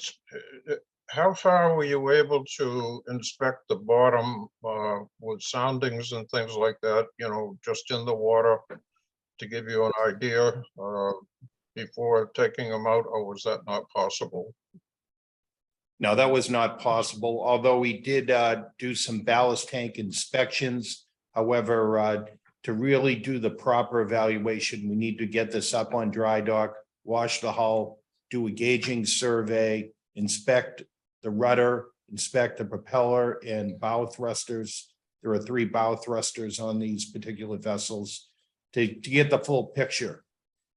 [SPEAKER 2] how far were you able to inspect the bottom with soundings and things like that, just in the water, to give you an idea before taking them out, or was that not possible?
[SPEAKER 9] No, that was not possible, although we did do some ballast tank inspections. However, to really do the proper evaluation, we need to get this up on dry dock, wash the hull, do a gauging survey, inspect the rudder, inspect the propeller and bow thrusters. There are 3 bow thrusters on these particular vessels to get the full picture.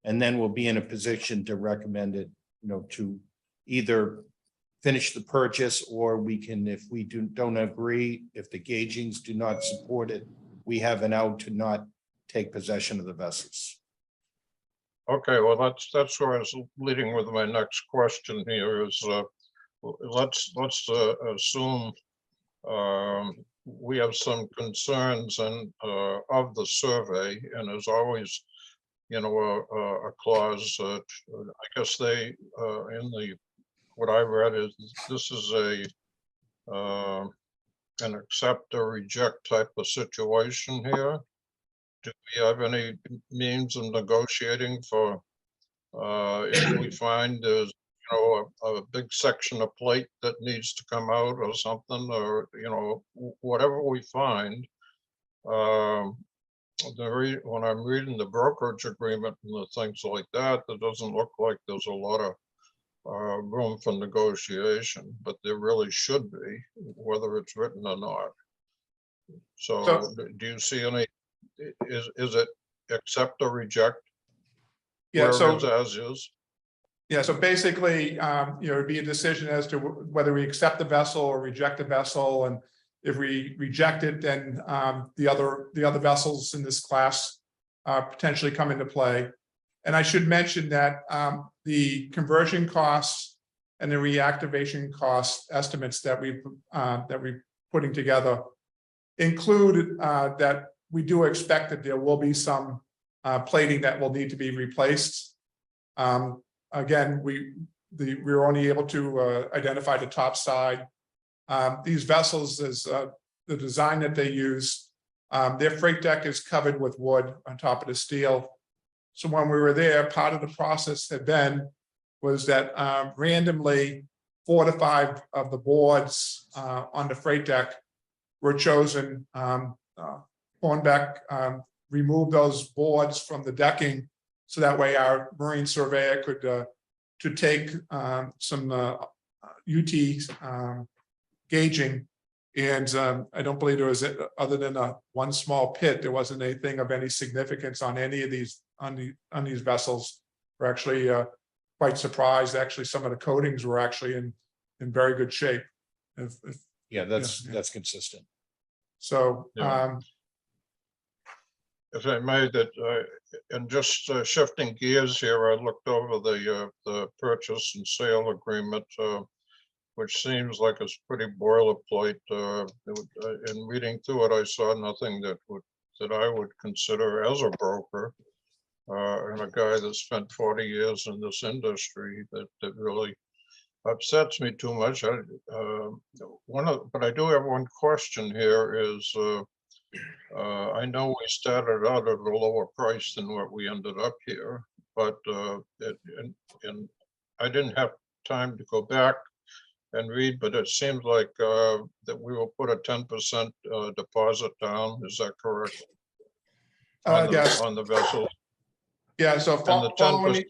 [SPEAKER 9] And then we'll be in a position to recommend it, to either finish the purchase, or we can, if we don't agree, if the gaugings do not support it, we have an out to not take possession of the vessels.
[SPEAKER 2] Okay, well, that's where I was leading with my next question here is, let's assume we have some concerns and of the survey, and there's always, a clause. I guess they in the what I read is this is an accept or reject type of situation here. Do we have any means of negotiating for if we find there's a big section of plate that needs to come out or something, or whatever we find? When I'm reading the brokerage agreement and the things like that, it doesn't look like there's a lot of room for negotiation, but there really should be, whether it's written or not. So do you see any? Is it accept or reject?
[SPEAKER 7] Yeah, so
[SPEAKER 2] as is.
[SPEAKER 7] Yeah, so basically, it'd be a decision as to whether we accept the vessel or reject the vessel, and if we reject it, then the other vessels in this class potentially come into play. And I should mention that the conversion costs and the reactivation cost estimates that we're putting together include that we do expect that there will be some plating that will need to be replaced. Again, we're only able to identify the top side. These vessels, is the design that they use, their freight deck is covered with wood on top of the steel. So when we were there, part of the process was that randomly 4 to 5 of the boards on the freight deck were chosen. Hornbeck removed those boards from the decking so that way our marine surveyor could to take some UT gauging. And I don't believe there was, other than one small pit, there wasn't anything of any significance on any of these, on these vessels. We're actually quite surprised. Actually, some of the coatings were actually in very good shape.
[SPEAKER 9] Yeah, that's
[SPEAKER 7] Yeah.
[SPEAKER 9] consistent.
[SPEAKER 7] So,
[SPEAKER 2] Yeah. If I may, that, and just shifting gears here, I looked over the purchase and sale agreement, which seems like it's pretty boilerplate. In reading through it, I saw nothing that I would consider as a broker, and a guy that spent 40 years in this industry that really upsets me too much. But I do have one question here is, I know we started out at a lower price than what we ended up here, but and I didn't have time to go back and read, but it seems like that we will put a 10% deposit down. Is that correct?
[SPEAKER 7] yes,
[SPEAKER 2] On the vessel.
[SPEAKER 7] yeah, so
[SPEAKER 2] And the 10%.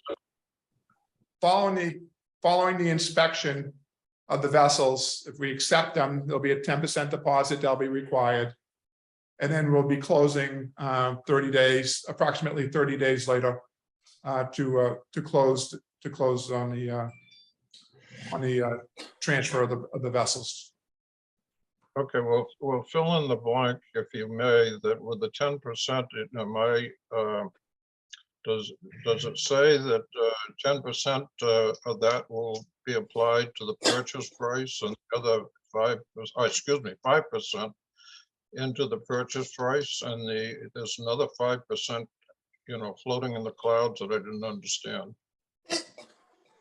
[SPEAKER 7] following the inspection of the vessels, if we accept them, there'll be a 10% deposit that'll be required. And then we'll be closing 30 days, approximately 30 days later, to close on the transfer of the vessels.
[SPEAKER 2] Okay, well, we'll fill in the blank, if you may, that with the 10%, does it say that 10% of that will be applied to the purchase price and the other 5% into the purchase price, and there's another 5%, floating in the clouds that I didn't understand?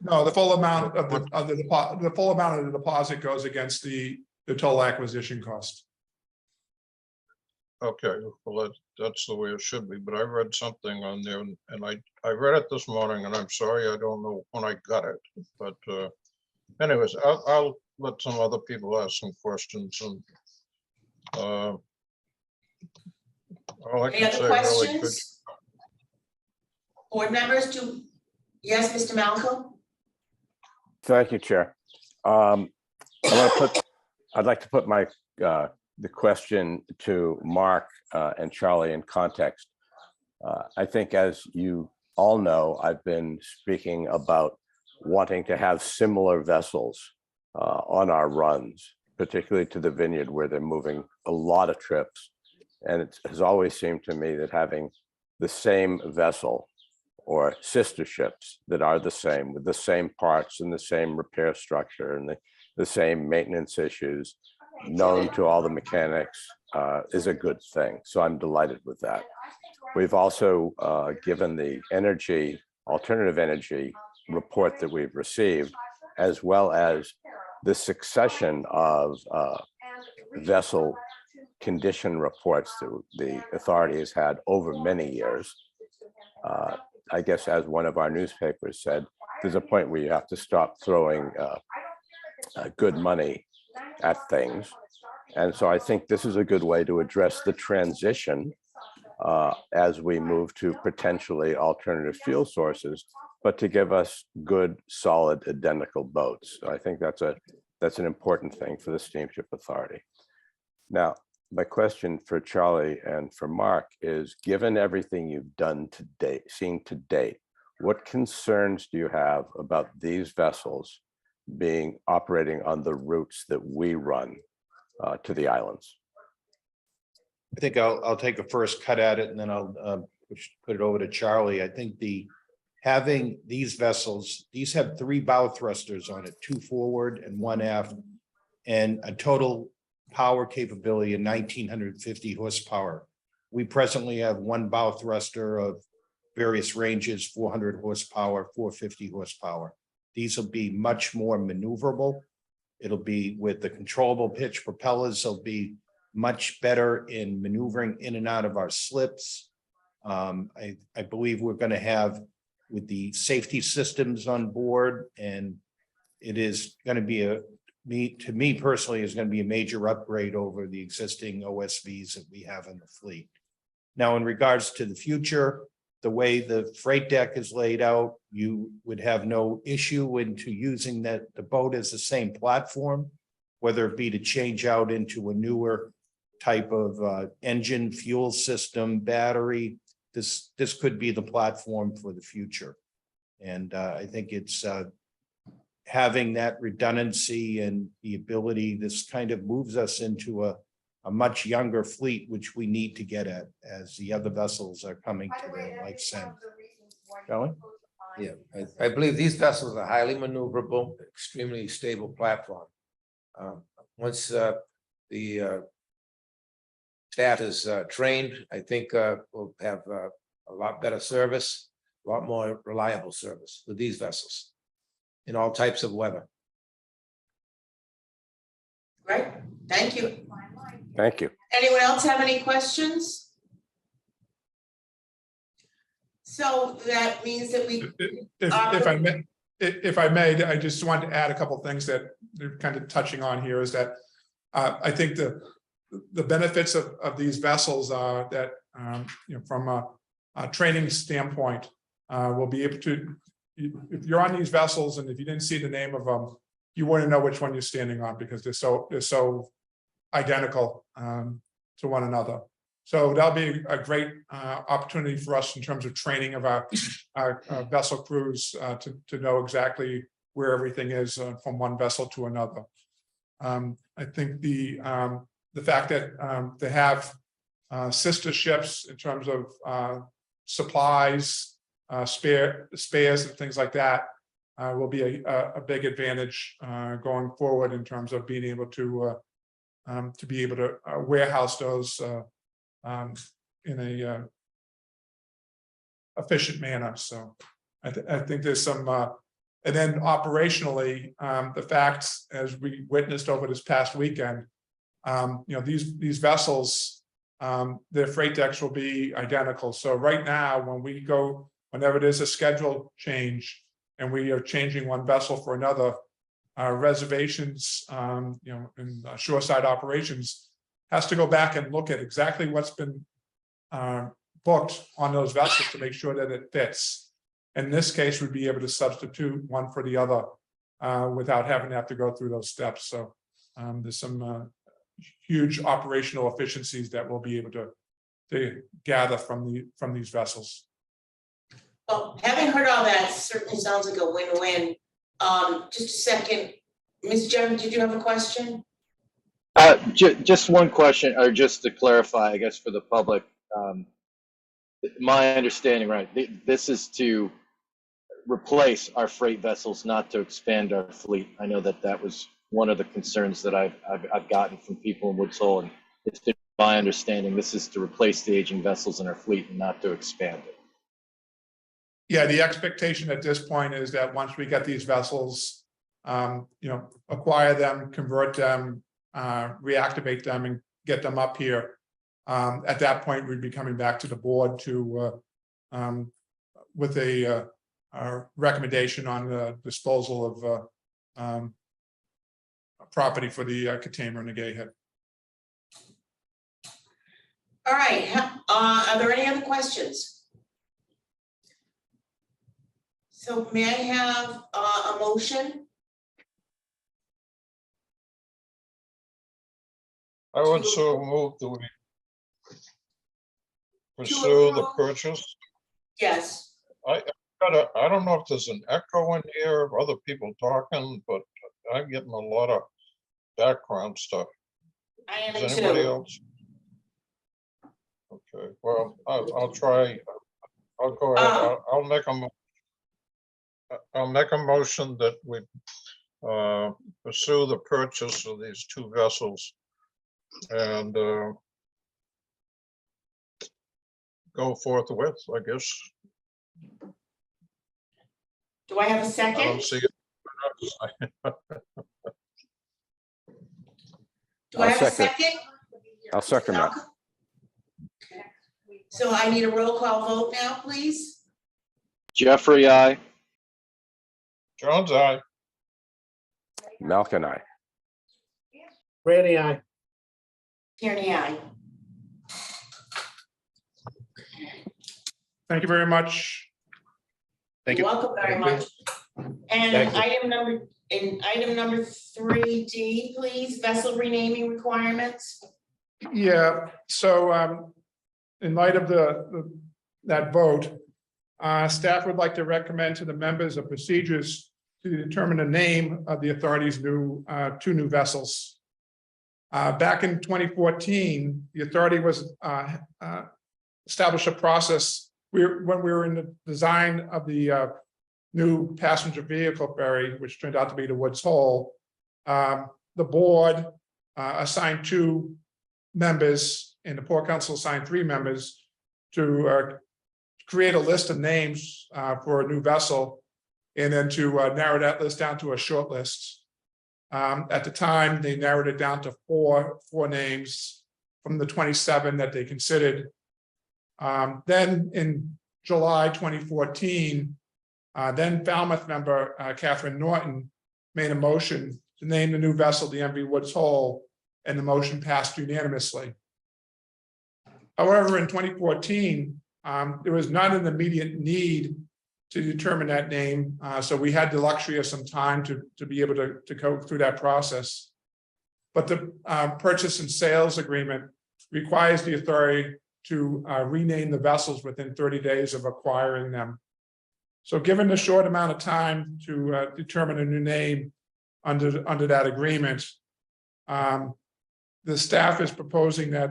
[SPEAKER 7] No, the full amount of the full amount of the deposit goes against the total acquisition cost.
[SPEAKER 2] Okay, well, that's the way it should be, but I read something on there and I read it this morning and I'm sorry, I don't know when I got it, but anyways, I'll let some other people ask some questions and all I
[SPEAKER 1] Any
[SPEAKER 2] can
[SPEAKER 1] other
[SPEAKER 2] say really good.
[SPEAKER 1] questions? Board members yes, Mr. Malcolm?
[SPEAKER 6] Thank you, Chair. I'd like to put my the question to Mark and Charlie in context. I think, as you all know, I've been speaking about wanting to have similar vessels on our runs, particularly to the vineyard where they're moving a lot of trips. And it has always seemed to me that having the same vessel or sister ships that are the same, with the same parts and the same repair structure and the same maintenance issues known to all the mechanics is a good thing. So I'm delighted with that. We've also given the alternative energy report that we've received, as well as the succession of vessel condition reports that the authority has had over many years. I guess, as one of our newspapers said, there's a point where you have to stop throwing good money at things. And so I think this is a good way to address the transition as we move to potentially alternative fuel sources, but to give us good, solid, identical boats. So I think that's an important thing for the Steamship Authority. Now, my question for Charlie and for Mark is, given everything you've done to date, seen to date, what concerns do you have about these vessels being operating on the routes that we run to the islands?
[SPEAKER 9] I think I'll take a first cut at it and then I'll put it over to Charlie. I think having these vessels, these have 3 bow thrusters on it, 2 forward and 1 aft, and a total power capability of 1950 horsepower. We presently have 1 bow thruster of various ranges, 400 horsepower, 450 horsepower. These will be much more maneuverable. It'll be with the controllable pitch propellers. They'll be much better in maneuvering in and out of our slips. I believe we're going to have, with the safety systems on board and it is going to be to me personally, is going to be a major upgrade over the existing OSVs that we have in the fleet. Now, in regards to the future, the way the freight deck is laid out, you would have no issue into using the boat as the same platform, whether it be to change out into a newer type of engine, fuel system, battery. This could be the platform for the future. And I think it's having that redundancy and the ability, this kind of moves us into a much younger fleet, which we need to get at as the other vessels are coming to their life's end. Shelley?
[SPEAKER 12] Yeah, I believe these vessels are highly maneuverable, extremely stable platform. Once the staff is trained, I think we'll have a lot better service, a lot more reliable service with these vessels in all types of weather.
[SPEAKER 1] Great, thank you.
[SPEAKER 6] Thank you.
[SPEAKER 1] Anyone else have any questions? So that means that we,
[SPEAKER 7] If I may, I just wanted to add a couple of things that they're kind of touching on here is that I think the benefits of these vessels are that, from a training standpoint, we'll be able to, if you're on these vessels and if you didn't see the name of them, you wouldn't know which one you're standing on because they're so identical to one another. So that'll be a great opportunity for us in terms of training of our vessel crews to know exactly where everything is from one vessel to another. I think the fact that they have sister ships in terms of supplies, spares and things like that will be a big advantage going forward in terms of being able to warehouse those in a efficient manner. So I think there's some, and then operationally, the facts as we witnessed over this past weekend, these vessels, their freight decks will be identical. So right now, whenever there's a schedule change and we are changing one vessel for another, reservations, in shoreside operations has to go back and look at exactly what's been booked on those vessels to make sure that it fits. In this case, we'd be able to substitute one for the other without having to have to go through those steps. So there's some huge operational efficiencies that we'll be able to gather from these vessels.
[SPEAKER 1] well, having heard all that certainly sounds like a win-win. Just a second, Ms. Jones, did you have a question?
[SPEAKER 5] Just one question, or just to clarify, I guess, for the public. My understanding, right, this is to replace our freight vessels, not to expand our fleet. I know that was one of the concerns that I've gotten from people in Woods Hole, and it's been my understanding this is to replace the aging vessels in our fleet and not to expand it.
[SPEAKER 7] Yeah, the expectation at this point is that once we get these vessels, acquire them, convert them, reactivate them and get them up here. At that point, we'd be coming back to the board with a recommendation on the disposal of property for the Katama and the Gay Head.
[SPEAKER 1] All right, are there any other questions? So may I have a motion?
[SPEAKER 2] I would so move that we pursue the purchase.
[SPEAKER 1] Yes.
[SPEAKER 2] I don't know if there's an echo in here of other people talking, but I'm getting a lot of background stuff.
[SPEAKER 1] I am
[SPEAKER 2] Is anybody
[SPEAKER 1] too.
[SPEAKER 2] else? Okay, well, I'll try. I'll go ahead. I'll make a motion that we pursue the purchase of these two vessels and go forthwith, I guess.
[SPEAKER 1] Do I have a
[SPEAKER 2] I
[SPEAKER 1] second?
[SPEAKER 2] don't see it.
[SPEAKER 1] Do I have a second?
[SPEAKER 6] I'll second that.
[SPEAKER 1] Okay. So I need a roll call vote now, please.
[SPEAKER 5] Jeffrey, aye.
[SPEAKER 2] Jones, aye.
[SPEAKER 6] Malk and I.
[SPEAKER 13] Randy, I.
[SPEAKER 1] Tierney, aye.
[SPEAKER 7] Thank you very much.
[SPEAKER 3] Thank
[SPEAKER 1] You're
[SPEAKER 3] you.
[SPEAKER 1] welcome very
[SPEAKER 12] Thank
[SPEAKER 1] much. And
[SPEAKER 12] Thank you.
[SPEAKER 1] item number 3D, please, vessel renaming requirements.
[SPEAKER 7] Yeah, so in light of that vote, staff would like to recommend to the members of procedures to determine the name of the authority's two new vessels. Back in 2014, the authority was established a process. When we were in the design of the new passenger vehicle ferry, which turned out to be the Woods Hole, the board assigned 2 members and the Port Council assigned 3 members to create a list of names for a new vessel, and then to narrow that list down to a short list. At the time, they narrowed it down to four names from the 27 that they considered. Then in July 2014, then Falmouth member Catherine Norton made a motion to name the new vessel the MV Woods Hole, and the motion passed unanimously. However, in 2014, there was not an immediate need to determine that name, so we had the luxury of some time to be able to go through that process. But the purchase and sales agreement requires the authority to rename the vessels within 30 days of acquiring them. So given the short amount of time to determine a new name under that agreement, the staff is proposing that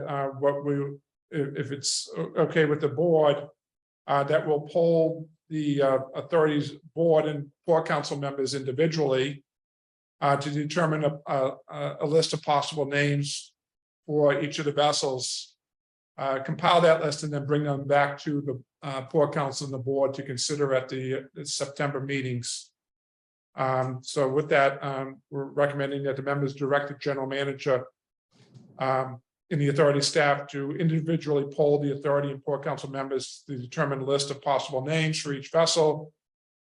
[SPEAKER 7] if it's okay with the board, that will poll the authority's board and Port Council members individually to determine a list of possible names for each of the vessels, compile that list, and then bring them back to the Port Council and the board to consider at the September meetings. So with that, we're recommending that the members direct the general manager in the authority staff to individually poll the authority and Port Council members to determine a list of possible names for each vessel,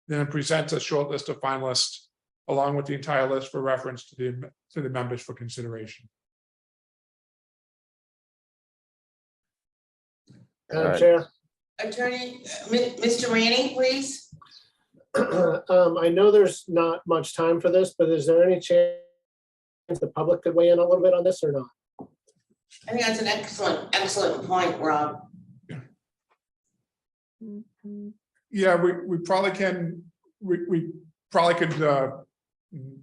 [SPEAKER 7] then present a short list of finalists along with the entire list for reference to the members for consideration.
[SPEAKER 6] Right.
[SPEAKER 13] Chair.
[SPEAKER 1] Attorney, Mr. Randy, please.
[SPEAKER 13] I know there's not much time for this, but is there any chance the public could weigh in a little bit on this or not?
[SPEAKER 1] I think that's an excellent point, Rob.
[SPEAKER 7] Yeah, we probably can, we probably could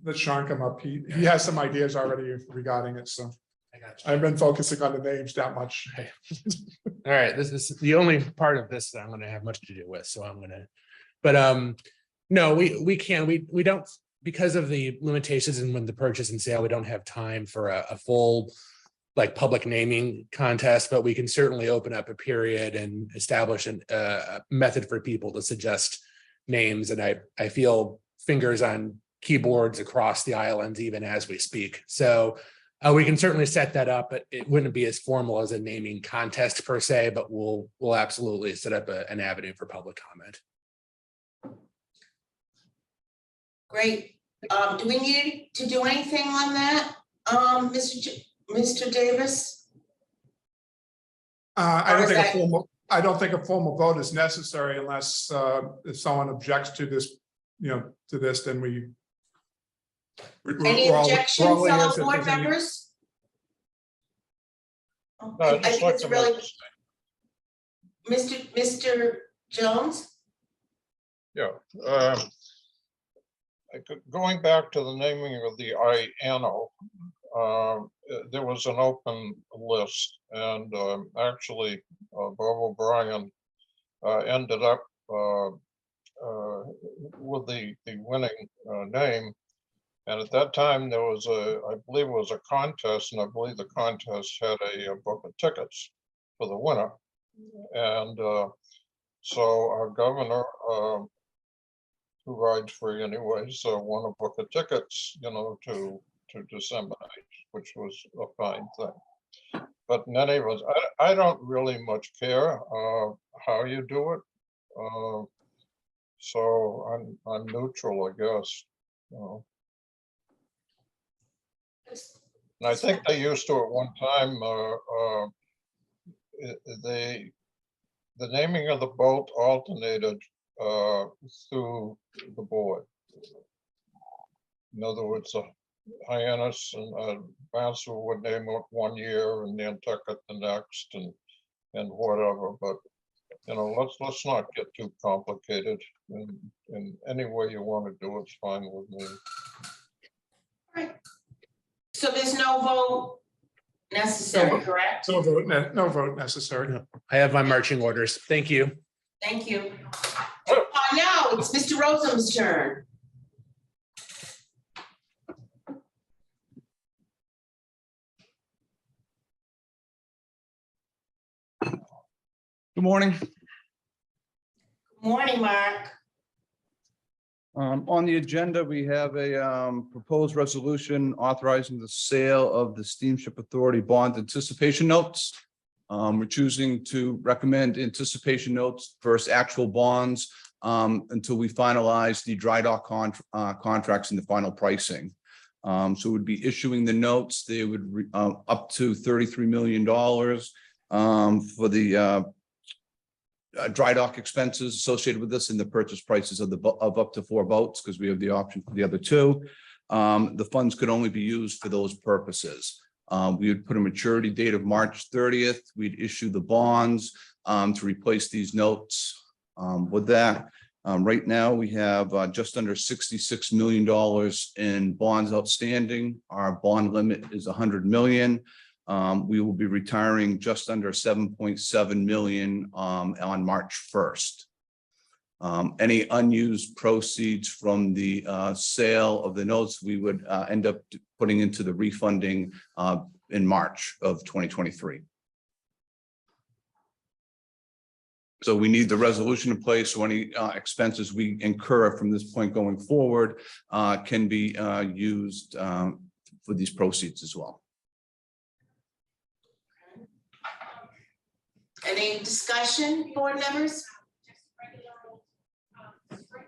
[SPEAKER 7] let Sean come up. He has some ideas already regarding it, so.
[SPEAKER 3] I got you.
[SPEAKER 7] I've been focusing on the names that much.
[SPEAKER 3] All right, this is the only part of this that I'm gonna have much to do with, so I'm gonna, but no, we don't, because of the limitations and when the purchase and sale, we don't have time for a full like public naming contest, but we can certainly open up a period and establish a method for people to suggest names. And I feel fingers on keyboards across the islands even as we speak. So we can certainly set that up, but it wouldn't be as formal as a naming contest per se, but we'll absolutely set up an avenue for public comment.
[SPEAKER 1] Great. Do we need to do anything on that, Mr. Davis?
[SPEAKER 7] I don't think a formal vote is necessary unless if someone objects to this, to this, then we.
[SPEAKER 1] Any objections, fellow board members?
[SPEAKER 2] No,
[SPEAKER 1] I
[SPEAKER 2] I'd just
[SPEAKER 1] think
[SPEAKER 2] like
[SPEAKER 1] it's
[SPEAKER 2] to
[SPEAKER 1] really,
[SPEAKER 2] make-
[SPEAKER 1] Mr. Jones?
[SPEAKER 2] Yeah. Going back to the naming of the IANO, there was an open list, and actually Bob O'Brien ended up with the winning name. And at that time, there was I believe it was a contest, and I believe the contest had a book of tickets for the winner. And so our governor, who rides free anyway, so won a book of tickets, to disseminate, which was a fine thing. But in any event, I don't really much care how you do it. So I'm neutral, I guess. And I think they used to at one time, the naming of the boat alternated through the board. In other words, Hyannis and Vancouver would name it one year and Nantucket the next and whatever, but you know, let's not get too complicated. In any way you want to do it's fine with me.
[SPEAKER 1] So there's no vote necessary, correct?
[SPEAKER 7] No vote, no vote necessary.
[SPEAKER 3] I have my marching orders. Thank you.
[SPEAKER 1] Thank you. Now it's Mr. Rosem's turn.
[SPEAKER 14] Good morning.
[SPEAKER 1] Good morning, Mark.
[SPEAKER 14] On the agenda, we have a proposed resolution authorizing the sale of the Steamship Authority bond anticipation notes. We're choosing to recommend anticipation notes versus actual bonds until we finalize the dry dock contracts and the final pricing. So we'd be issuing the notes. They would up to $33 million for the dry dock expenses associated with this and the purchase prices of up to 4 boats, because we have the option for the other 2. The funds could only be used for those purposes. We would put a maturity date of March 30th. We'd issue the bonds to replace these notes. With that, right now we have just under $66 million in bonds outstanding. Our bond limit is $100 million. We will be retiring just under 7.7 million on March 1st. Any unused proceeds from the sale of the notes, we would end up putting into the refunding in March of 2023. So we need the resolution in place, so any expenses we incur from this point going forward can be used for these proceeds as well.
[SPEAKER 1] Any discussion, board members?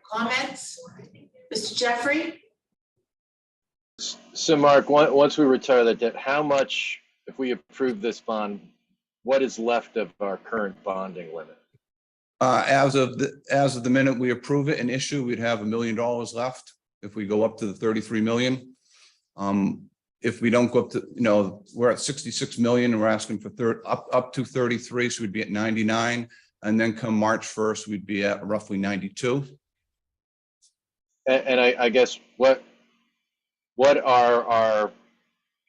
[SPEAKER 1] Comments? Mr. Jeffrey?
[SPEAKER 5] So Mark, once we retire that debt, how much, if we approve this bond, what is left of our current bonding limit?
[SPEAKER 14] As of the minute we approve it and issue, we'd have $1 million left if we go up to the 33 million. If we don't go up to, we're at 66 million and we're asking for up to 33, so we'd be at 99. And then come March 1st, we'd be at roughly 92.
[SPEAKER 5] And I guess what are our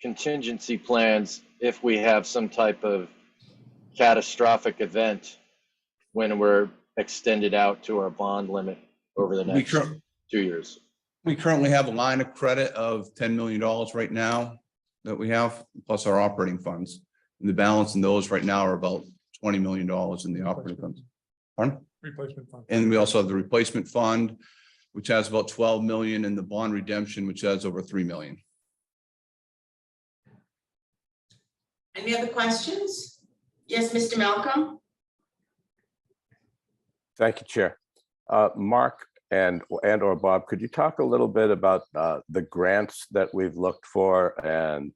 [SPEAKER 5] contingency plans if we have some type of catastrophic event when we're extended out to our bond limit over the next 2 years?
[SPEAKER 14] We currently have a line of credit of $10 million right now that we have, plus our operating funds. And the balance in those right now are about $20 million in the operating funds. Pardon?
[SPEAKER 7] Replacement fund.
[SPEAKER 14] And we also have the replacement fund, which has about 12 million, and the bond redemption, which has over 3 million.
[SPEAKER 1] Any other questions? Yes, Mr. Malcolm?
[SPEAKER 6] Thank you, Chair. Mark and or Bob, could you talk a little bit about the grants that we've looked for and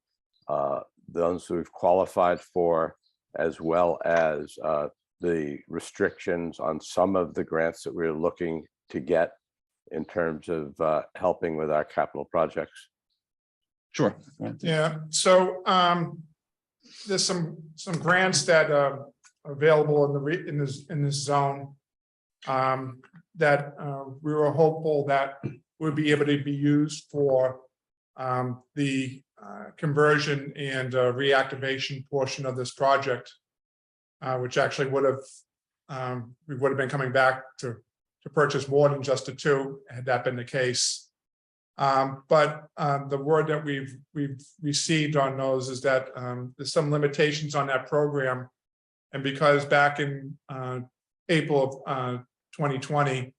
[SPEAKER 6] those we've qualified for, as well as the restrictions on some of the grants that we're looking to get in terms of helping with our capital projects?
[SPEAKER 14] Sure.
[SPEAKER 7] Yeah, so there's some grants that are available in this zone that we were hopeful that would be able to be used for the conversion and reactivation portion of this project, which actually we would have been coming back to purchase more than just the 2 had that been the case. But the word that we've received on those is that there's some limitations on that program. And because back in April of 2020,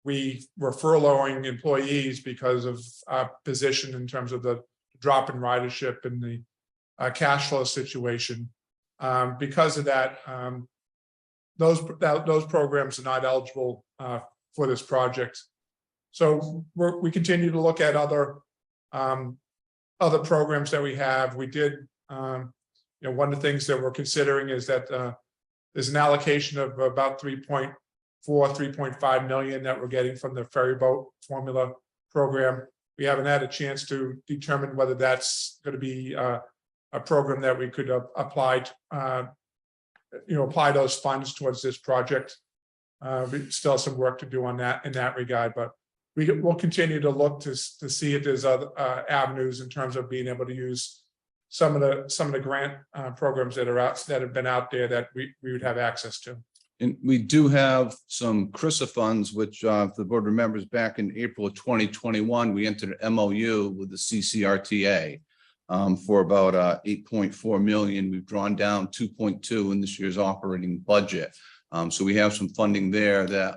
[SPEAKER 7] we were furloughing employees because of our position in terms of the drop in ridership and the cash flow situation. Because of that, those programs are not eligible for this project. So we continue to look at other other programs that we have. We did, one of the things that we're considering is that there's an allocation of about 3.5 million that we're getting from the ferry boat formula program. We haven't had a chance to determine whether that's going to be a program that we could apply those funds towards this project. We still have some work to do on that in that regard, but we'll continue to look to see if there's other avenues in terms of being able to use some of the grant programs that have been out there that we would have access to.
[SPEAKER 14] And we do have some CRISA funds, which if the board remembers back in April of 2021, we entered an MOU with the CCRTA for about 8.4 million. We've drawn down 2.2 in this year's operating budget. So we have some funding there that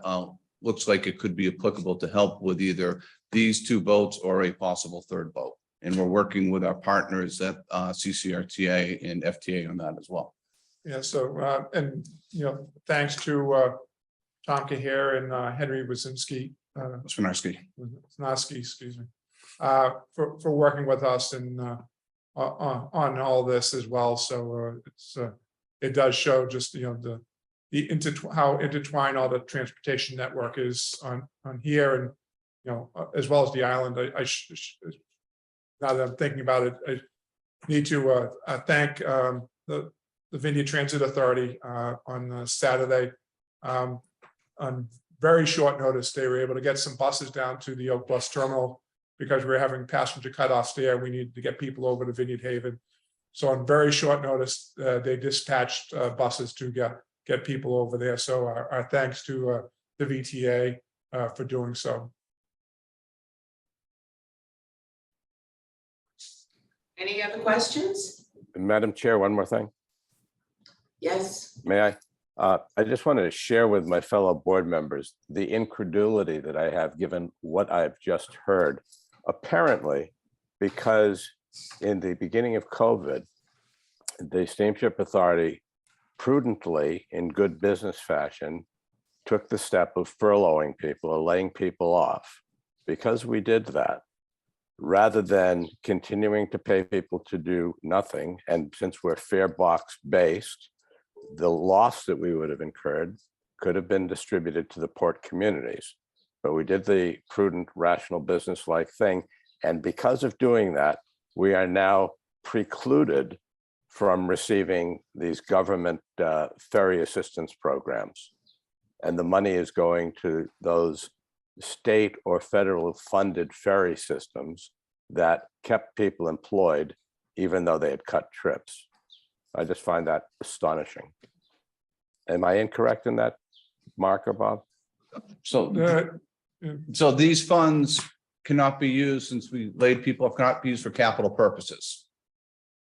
[SPEAKER 14] looks like it could be applicable to help with either these two boats or a possible third boat. And we're working with our partners at CCRTA and FTA on that as well.
[SPEAKER 7] Yeah, so, thanks to Tom Cahere and Henry Wazinski. Snarski, excuse me, for working with us and on all this as well. So it does show just, how intertwined all the transportation network is on here, and, as well as the island. Now that I'm thinking about it, I need to thank the Vineyard Transit Authority on Saturday. On very short notice, they were able to get some buses down to the Oak Bus Terminal because we were having passenger cutoffs there. We needed to get people over to Vineyard Haven. So on very short notice, they dispatched buses to get people over there. So our thanks to the VTA for doing so.
[SPEAKER 1] Any other questions?
[SPEAKER 6] Madam Chair, one more thing.
[SPEAKER 1] Yes.
[SPEAKER 6] May I? I just wanted to share with my fellow board members the incredulity that I have given what I've just heard. Apparently, because in the beginning of COVID, the Steamship Authority prudently, in good business fashion, took the step of furloughing people or laying people off. Because we did that, rather than continuing to pay people to do nothing, and since we're fare box based, the loss that we would have incurred could have been distributed to the port communities. But we did the prudent, rational, business-like thing. And because of doing that, we are now precluded from receiving these government ferry assistance programs. And the money is going to those state or federal funded ferry systems that kept people employed, even though they had cut trips. I just find that astonishing. Am I incorrect in that, Mark or Bob?
[SPEAKER 14] So these funds cannot be used, since we laid people off, cannot be used for capital purposes.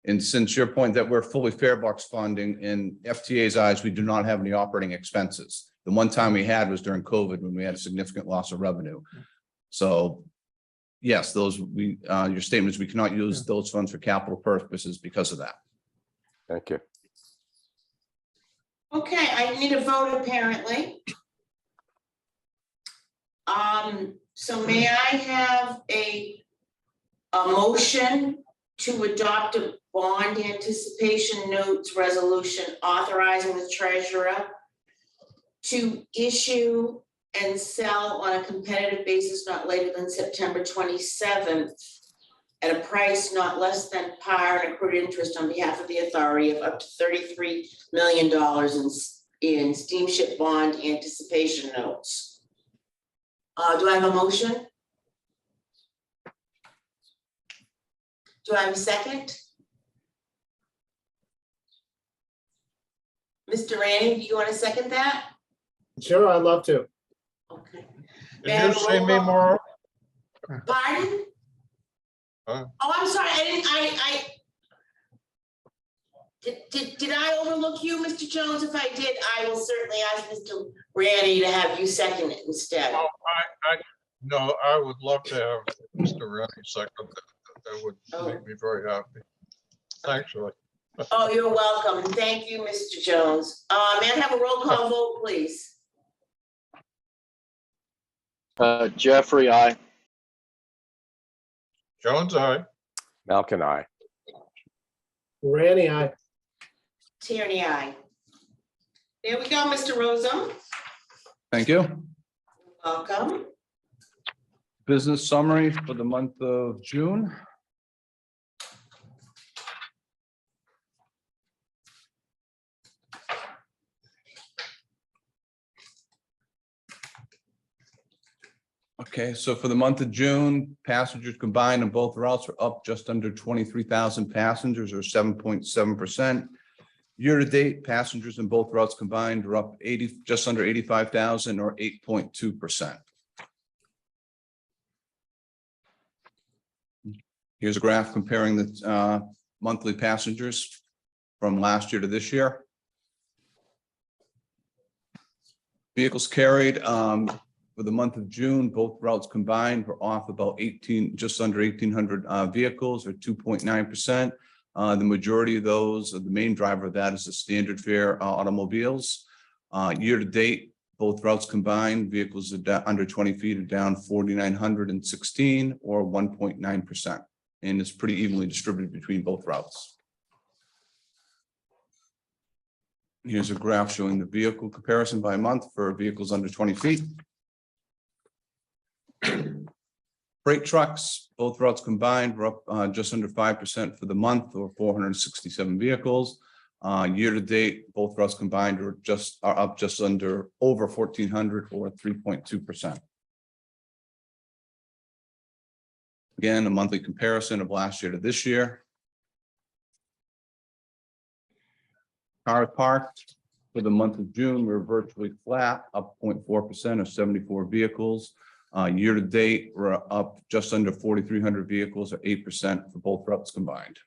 [SPEAKER 14] And since your point that we're fully fare box funding, in FTA's eyes, we do not have any operating expenses. The one time we had was during COVID when we had a significant loss of revenue. So yes, your statements, we cannot use those funds for capital purposes because of that.
[SPEAKER 6] Thank you.
[SPEAKER 1] Okay, I need a vote apparently. So may I have a motion to adopt a bond anticipation notes resolution authorizing the treasurer to issue and sell on a competitive basis not later than September 27th at a price not less than par and accrued interest on behalf of the authority of up to $33 million in steamship bond anticipation notes. Do I have a motion? Do I have a second? Mr. Randy, do you want to second that?
[SPEAKER 13] Sure, I'd love to.
[SPEAKER 1] Okay.
[SPEAKER 2] Can you say me more?
[SPEAKER 1] Pardon?
[SPEAKER 2] Huh?
[SPEAKER 1] Oh, I'm sorry, did I overlook you, Mr. Jones? If I did, I will certainly ask Mr. Randy to have you second it instead.
[SPEAKER 2] Oh, no, I would love to have Mr. Rennie second. That would make me very happy. Thanks, Roy.
[SPEAKER 1] Oh, you're welcome. Thank you, Mr. Jones. May I have a roll call vote, please?
[SPEAKER 5] Jeffrey, aye.
[SPEAKER 2] Jones, aye.
[SPEAKER 6] Malcolm, I.
[SPEAKER 13] Randy, I.
[SPEAKER 1] Tierney, aye. There we go, Mr. Rosem.
[SPEAKER 14] Thank you.
[SPEAKER 1] Welcome.
[SPEAKER 14] Business summary for the month of June. Okay, so for the month of June, passengers combined on both routes are up just under 23,000 passengers, or 7.7%. Year-to-date, passengers in both routes combined are up just under 85,000, or 8.2%. Here's a graph comparing the monthly passengers from last year to this year. Vehicles carried for the month of June, both routes combined were off about just under 1,800 vehicles, or 2.9%. The majority of those, the main driver of that is the standard fare automobiles. Year to date, both routes combined, vehicles are under 20 feet are down 4,916, or 1.9%. And it's pretty evenly distributed between both routes. Here's a graph showing the vehicle comparison by month for vehicles under 20 feet. Freight trucks, both routes combined, were up just under 5% for the month, or 467 vehicles. Year to date, both routes combined are up just under over 1,400, or 3.2%. Again, a monthly comparison of last year to this year. Cars parked for the month of June were virtually flat, up 0.4%, or 74 vehicles. Year to date, we're up just under 4,300 vehicles, or 8% for both routes combined.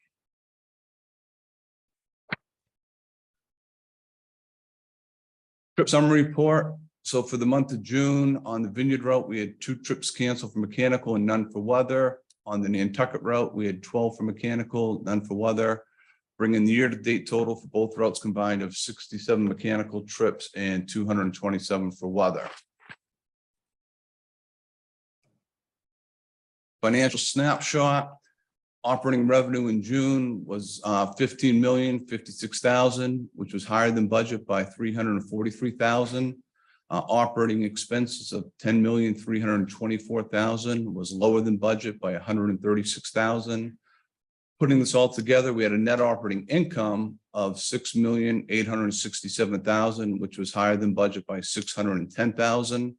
[SPEAKER 14] Trip summary report. So for the month of June, on the Vineyard route, we had 2 trips canceled for mechanical and none for weather. On the Nantucket route, we had 12 for mechanical, none for weather, bringing the year-to-date total for both routes combined of 67 mechanical trips and 227 for weather. Financial snapshot. Operating revenue in June was $15,056,000, which was higher than budget by $343,000. Operating expenses of $10,324,000 was lower than budget by $136,000. Putting this all together, we had a net operating income of $6,867,000, which was higher than budget by $610,000.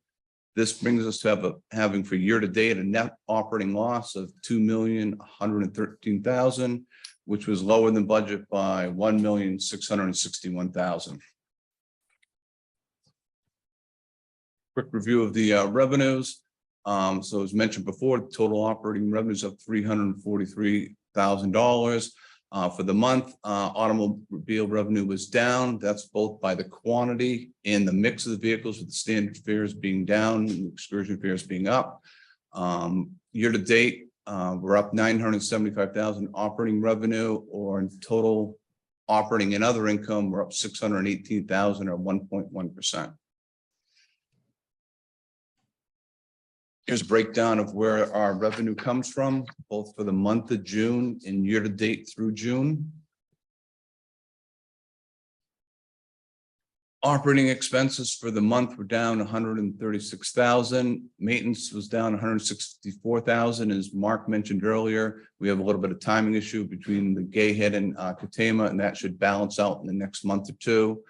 [SPEAKER 14] This brings us to having for year to date a net operating loss of $2,113,000, which was lower than budget by $1,661,000. Quick review of the revenues. So as mentioned before, the total operating revenues of $343,000. For the month, automobile revenue was down. That's both by the quantity and the mix of the vehicles, with the standard fares being down and excursion fares being up. Year to date, we're up $975,000 operating revenue, or in total operating and other income, we're up $618,000, or 1.1%. Here's a breakdown of where our revenue comes from, both for the month of June and year to date through June. Operating expenses for the month were down $136,000. Maintenance was down $164,000. As Mark mentioned earlier, we have a little bit of timing issue between the Gayhead and Katama, and that should balance out in the next month or two.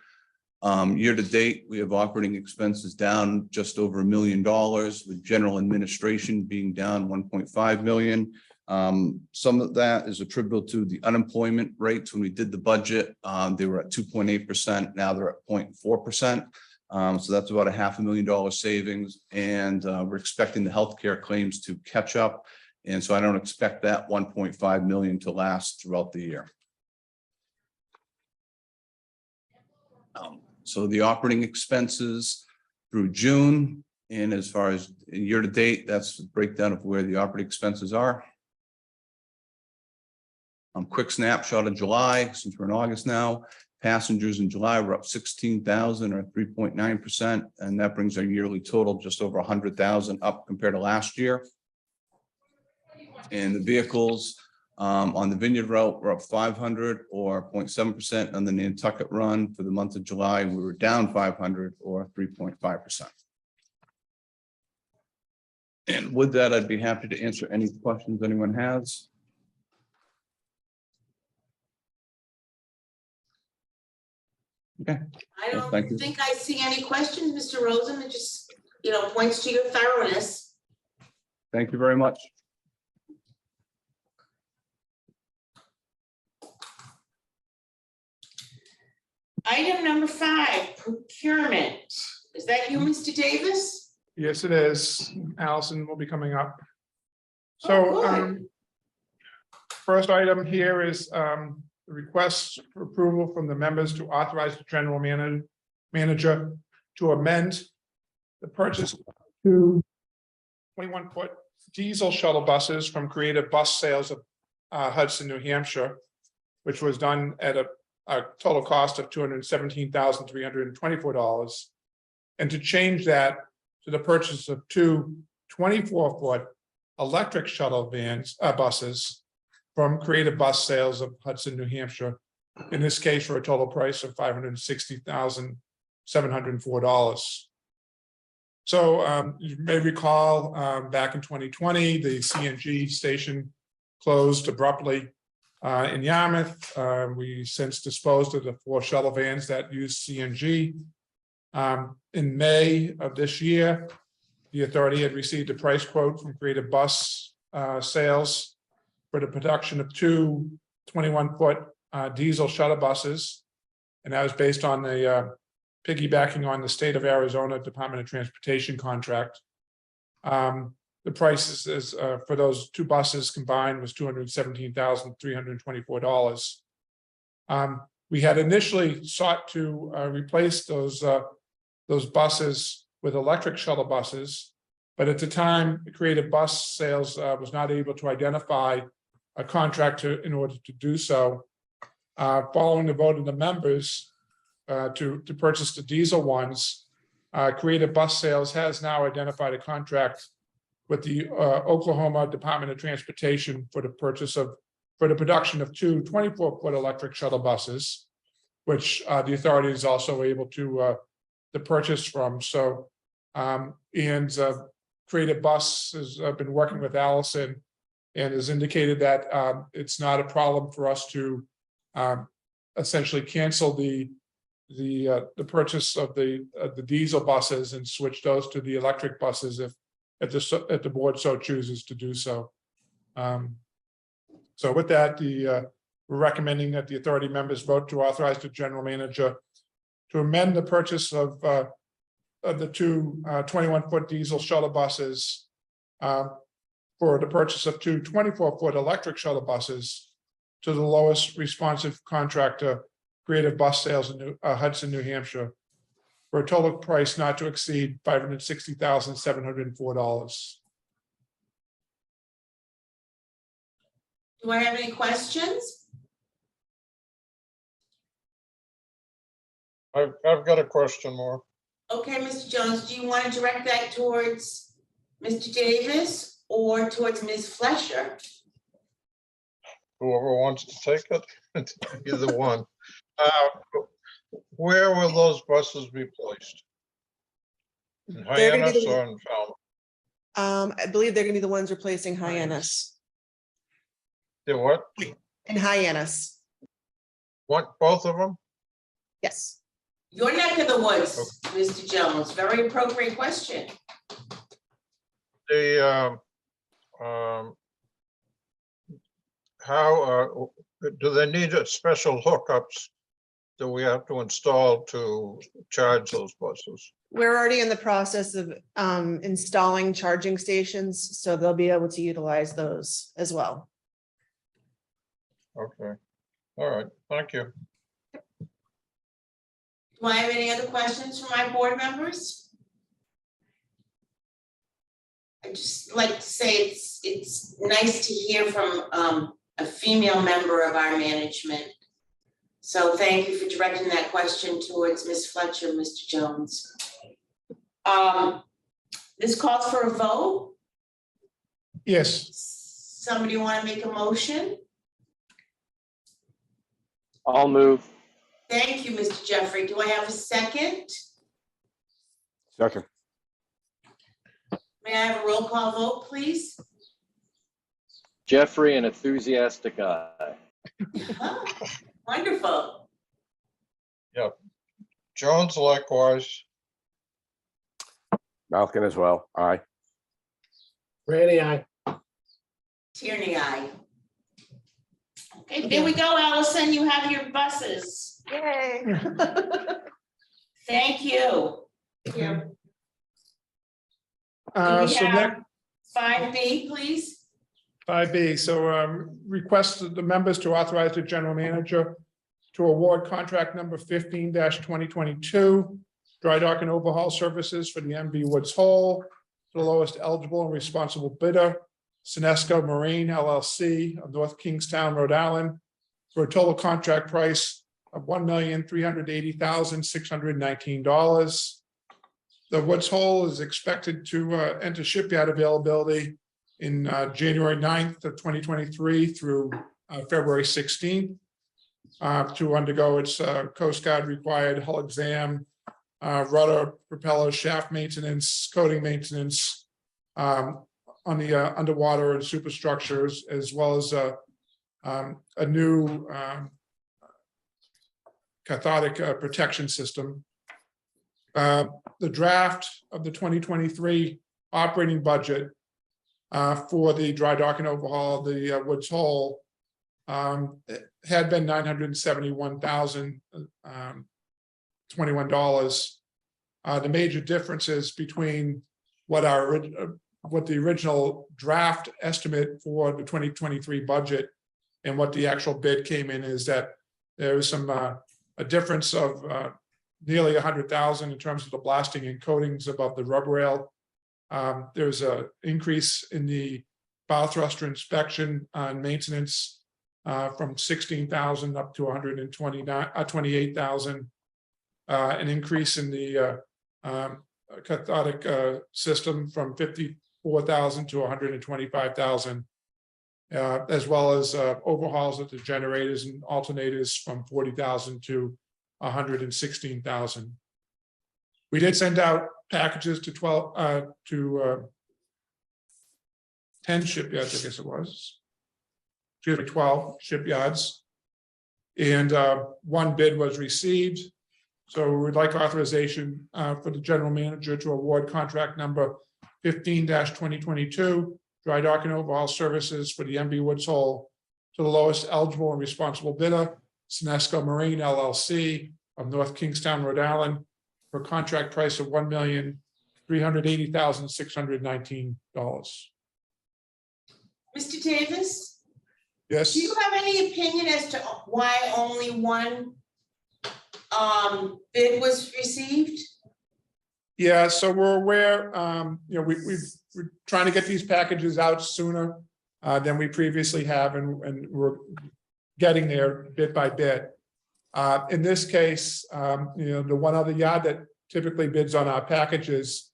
[SPEAKER 14] Year to date, we have operating expenses down just over $1 million, with general administration being down $1.5 million. Some of that is attributable to the unemployment rates. When we did the budget, they were at 2.8%. Now they're at 0.4%. So that's about $500,000 savings. And we're expecting the healthcare claims to catch up. And so I don't expect that 1.5 million to last throughout the year. So the operating expenses through June, and as far as year to date, that's the breakdown of where the operating expenses are. Quick snapshot of July, since we're in August now. Passengers in July were up 16,000, or 3.9%, and that brings our yearly total just over 100,000 up compared to last year. And the vehicles, On the Vineyard route, we're up 500 or 0.7%. On the Nantucket run for the month of July, we were down 500 or 3.5%. And with that, I'd be happy to answer any questions anyone has. Okay.
[SPEAKER 1] I
[SPEAKER 14] Well, thank you.
[SPEAKER 1] don't think I see any questions, Mr. Rosen. It just, points to your thoroughness.
[SPEAKER 14] Thank you very much.
[SPEAKER 1] Item number 5, procurement. Is that you, Mr. Davis?
[SPEAKER 7] Yes, it is. Allison will be coming up.
[SPEAKER 1] Oh,
[SPEAKER 7] So,
[SPEAKER 1] good.
[SPEAKER 7] first item here is, the request for approval from the members to authorize the general manager to amend the purchase of 2 21-foot diesel shuttle buses from Creative Bus Sales of Hudson, New Hampshire, which was done at a total cost of $217,324, and to change that to the purchase of 2 24-foot electric shuttle buses from Creative Bus Sales of Hudson, New Hampshire, in this case for a total price of $560,704. So you may recall back in 2020, the CNG station closed abruptly in Yarmouth. We since disposed of the 4 shuttle vans that use CNG. In May of this year, the authority had received a price quote from Creative Bus Sales for the production of 2 21-foot diesel shuttle buses. And that was based on the piggybacking on the state of Arizona Department of Transportation contract. The price is for those 2 buses combined was $217,324. We had initially sought to replace those buses with electric shuttle buses, but at the time, Creative Bus Sales was not able to identify a contractor in order to do so. Following the vote of the members to purchase the diesel ones, Creative Bus Sales has now identified a contract with the Oklahoma Department of Transportation for the production of 2 24-foot electric shuttle buses, which the authority is also able to purchase from. So, Creative Bus has been working with Allison and has indicated that it's not a problem for us to essentially cancel the purchase of the diesel buses and switch those to the electric buses if the board so chooses to do so. So with that, we're recommending that the authority members vote to authorize the general manager to amend the purchase of the 2 21-foot diesel shuttle buses for the purchase of 2 24-foot electric shuttle buses to the lowest responsive contractor, Creative Bus Sales in Hudson, New Hampshire, for a total price not to exceed $560,704.
[SPEAKER 1] Do I have any questions?
[SPEAKER 2] I've got a question more.
[SPEAKER 1] Okay, Mr. Jones, do you want to direct that towards Mr. Davis or towards Ms. Fletcher?
[SPEAKER 2] Whoever wants to take it, either one. Where will those buses be placed? In
[SPEAKER 10] They're gonna be
[SPEAKER 2] Hyannis
[SPEAKER 10] the-
[SPEAKER 2] or in Falmouth?
[SPEAKER 10] I believe they're gonna be the ones replacing Hyannis.
[SPEAKER 2] They're what?
[SPEAKER 10] And Hyannis,
[SPEAKER 2] What, both of them?
[SPEAKER 10] yes.
[SPEAKER 1] Your neck of the woods, Mr. Jones, very appropriate question.
[SPEAKER 2] How do they need special hookups that we have to install to charge those buses?
[SPEAKER 10] We're already in the process of installing charging stations, so they'll be able to utilize those as well.
[SPEAKER 2] Okay, all right, thank you.
[SPEAKER 1] Do I have any other questions from my board members? I'd just like to say it's nice to hear from a female member of our management. So thank you for directing that question towards Ms. Fletcher, Mr. Jones. This calls for a vote.
[SPEAKER 7] Yes.
[SPEAKER 1] Somebody want to make a motion?
[SPEAKER 5] I'll move.
[SPEAKER 1] Thank you, Mr. Jeffrey. Do I have a second?
[SPEAKER 6] Second.
[SPEAKER 1] May I have a roll call vote, please?
[SPEAKER 5] Jeffrey, an enthusiastic aye.
[SPEAKER 1] Wonderful.
[SPEAKER 2] Jones likewise.
[SPEAKER 6] Malcolm as well. Aye.
[SPEAKER 13] Randy, I.
[SPEAKER 1] Tierney, aye. Okay, there we go, Allison. You have your buses.
[SPEAKER 10] Yay.
[SPEAKER 1] Thank you.
[SPEAKER 10] Yeah.
[SPEAKER 1] We
[SPEAKER 7] So
[SPEAKER 1] have
[SPEAKER 7] next,
[SPEAKER 1] 5B, please.
[SPEAKER 7] 5B, so request the members to authorize the general manager to award contract number 15-2022, dry dock and overhaul services for the MV Woods Hole, to the lowest eligible and responsible bidder, Sinesco Marine LLC of North Kingstown, Rhode Island, for a total contract price of $1,380,619. The Woods Hole is expected to enter shipyard availability in January 9th of 2023 through February 16th to undergo its Coast Guard required hull exam, rudder, propeller, shaft maintenance, coating maintenance on the underwater and superstructures, as well as a new cathodic protection system. The draft of the 2023 operating budget for the dry dock and overhaul of the Woods Hole had been $971,021. The major differences between what the original draft estimate for the 2023 budget and what the actual bid came in is that there was a difference of nearly 100,000 in terms of the blasting and coatings above the rub rail. There's an increase in the bow thruster inspection and maintenance from 16,000 up to 128,000. An increase in the cathodic system from 54,000 to 125,000, as well as overhauls of the generators and alternators from 40,000 to 116,000. We did send out packages to 10 shipyards, I guess it was. 12 shipyards. And one bid was received. So we'd like authorization for the general manager to award contract number 15-2022, dry dock and overhaul services for the MV Woods Hole to the lowest eligible and responsible bidder, Sinesco Marine LLC of North Kingstown, Rhode Island, for a contract price of $1,380,619.
[SPEAKER 1] Mr. Davis,
[SPEAKER 7] Yes.
[SPEAKER 1] do you have any opinion as to why only one bid was received?
[SPEAKER 7] Yeah, so we're aware, we're trying to get these packages out sooner than we previously have, and we're getting there bit by bit. In this case, the one other yard that typically bids on our packages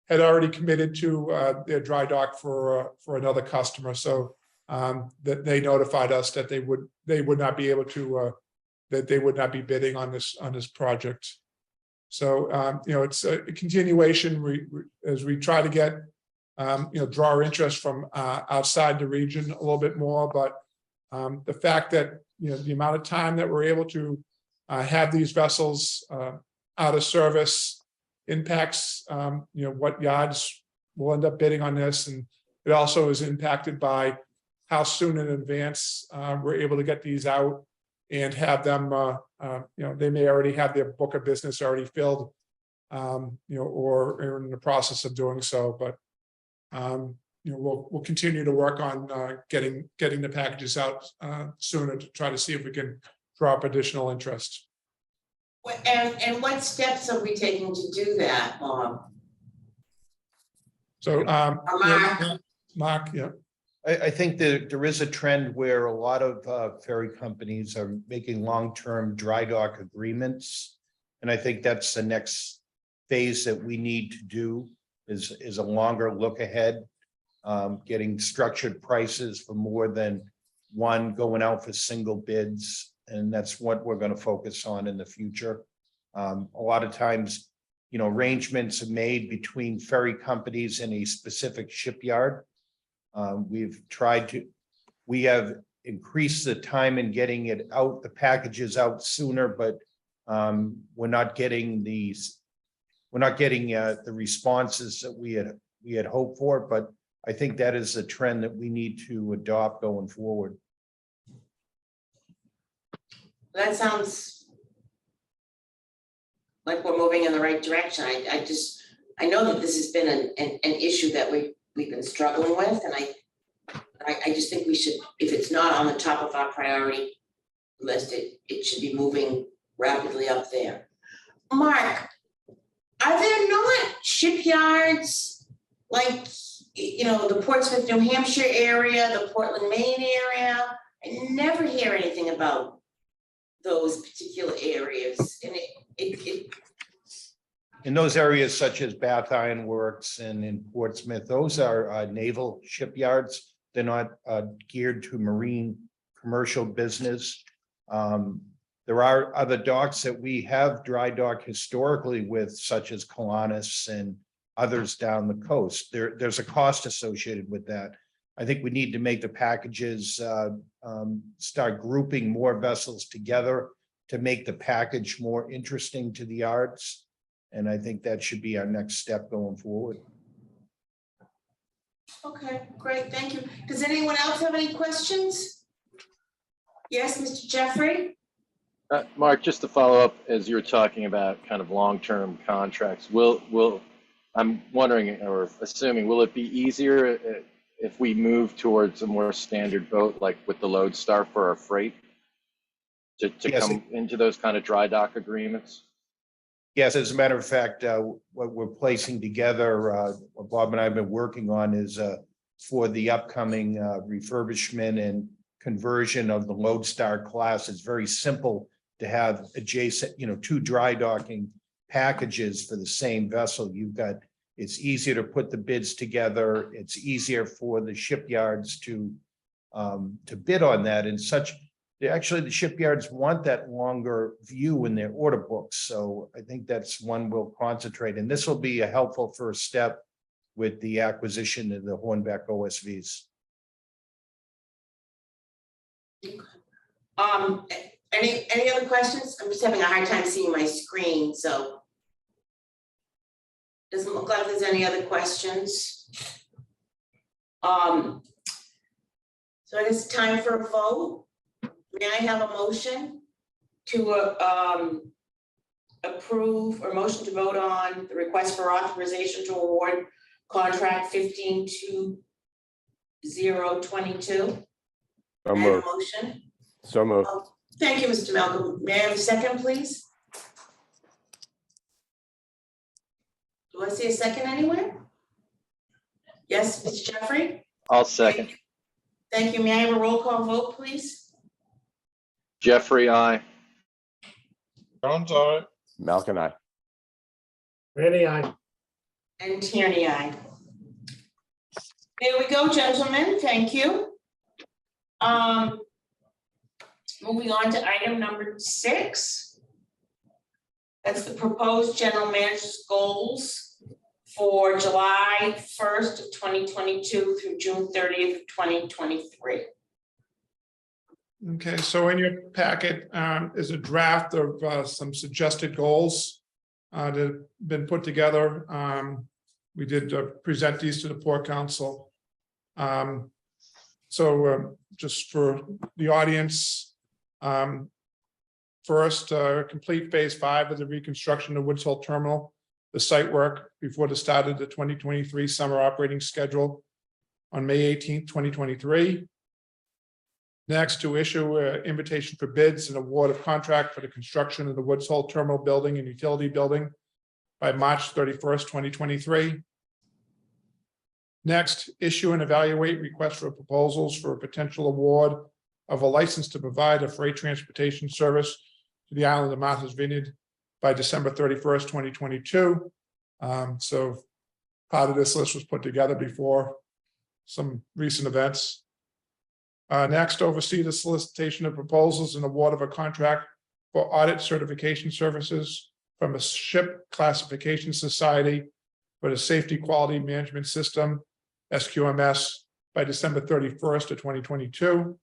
[SPEAKER 7] had already committed to their dry dock for another customer, so that they notified us that they would not be able to that they would not be bidding on this project. So it's a continuation as we try to get draw interest from outside the region a little bit more, but the fact that the amount of time that we're able to have these vessels out of service impacts what yards will end up bidding on this, and it also is impacted by how soon in advance we're able to get these out and have them they may already have their book of business already filled or are in the process of doing so, but we'll continue to work on getting the packages out sooner to try to see if we can draw up additional interest.
[SPEAKER 1] And what steps are we taking to do that, Bob?
[SPEAKER 7] So
[SPEAKER 1] Mark?
[SPEAKER 7] Mark, yeah.
[SPEAKER 9] I think that there is a trend where a lot of ferry companies are making long-term dry dock agreements. And I think that's the next phase that we need to do is a longer look ahead. getting structured prices for more than one, going out for single bids. And that's what we're going to focus on in the future. A lot of times, arrangements are made between ferry companies and a specific shipyard. We have increased the time in getting it out, the packages out sooner, but we're not getting the responses that we had hoped for, but I think that is a trend that we need to adopt going forward.
[SPEAKER 1] That sounds like we're moving in the right direction. I know that this has been an issue that we've been struggling with, and I just think we should, if it's not on the top of our priority list, it should be moving rapidly up there. Mark, are there not shipyards like, the Portsmouth, New Hampshire area, the Portland, Maine area? I never hear anything about those particular areas, and it
[SPEAKER 9] In those areas such as Bath Iron Works and in Portsmouth, those are naval shipyards. They're not geared to marine commercial business. There are other docks that we have dry dock historically with, such as Kiwanis and others down the coast. There's a cost associated with that. I think we need to make the packages, start grouping more vessels together to make the package more interesting to the yards. And I think that should be our next step going forward.
[SPEAKER 1] okay, great, thank you. Does anyone else have any questions? Yes, Mr. Jeffrey?
[SPEAKER 5] Mark, just to follow up, as you were talking about kind of long-term contracts, I'm wondering or assuming, will it be easier if we move towards a more standard boat, like with the Lodestar for our freight, to
[SPEAKER 9] Yes,
[SPEAKER 5] come into those kind of dry dock agreements?
[SPEAKER 9] Yes, as a matter of fact, what we're placing together, what Bob and I have been working on is for the upcoming refurbishment and conversion of the Lodestar class. It's very simple to have adjacent, two dry docking packages for the same vessel. It's easier to put the bids together. It's easier for the shipyards to bid on that and such. Actually, the shipyards want that longer view in their order books. So I think that's one we'll concentrate. And this will be a helpful first step with the acquisition of the Hornbeck OSVs.
[SPEAKER 1] Any other questions? I'm just having a hard time seeing my screen, so. Doesn't look like there's any other questions. So it is time for a vote. May I have a motion to approve or motion to vote on the request for authorization to award contract 15-2022?
[SPEAKER 6] So
[SPEAKER 1] May I have a
[SPEAKER 6] moved.
[SPEAKER 1] motion?
[SPEAKER 6] So moved.
[SPEAKER 1] Thank you, Mr. Malcolm. May I have a second, please? Do I see a second anywhere? Yes, Mr. Jeffrey?
[SPEAKER 5] I'll second.
[SPEAKER 1] Thank you. May I have a roll call vote, please?
[SPEAKER 5] Jeffrey, aye.
[SPEAKER 2] Jones, aye.
[SPEAKER 6] Malcolm, I.
[SPEAKER 13] Randy, aye.
[SPEAKER 1] And Tierney, aye. There we go, gentlemen. Thank you. Moving on to item number 6. That's the proposed general manager's goals for July 1st of 2022 through June 30th of 2023.
[SPEAKER 7] Okay, so in your packet is a draft of some suggested goals that have been put together. We did present these to the Port Council. So just for the audience, first, complete phase 5 of the reconstruction of Woods Hole Terminal, the site work before the start of the 2023 summer operating schedule on May 18th, 2023. Next, to issue an invitation for bids and award of contract for the construction of the Woods Hole Terminal Building and Utility Building by March 31st, 2023. Next, issue and evaluate requests for proposals for a potential award of a license to provide a freight transportation service to the island of Martha's Vineyard by December 31st, 2022. So part of this list was put together before some recent events. Next, oversee the solicitation of proposals and award of a contract for audit certification services from a ship classification society for the Safety Quality Management System, SQMS, by December 31st of 2022.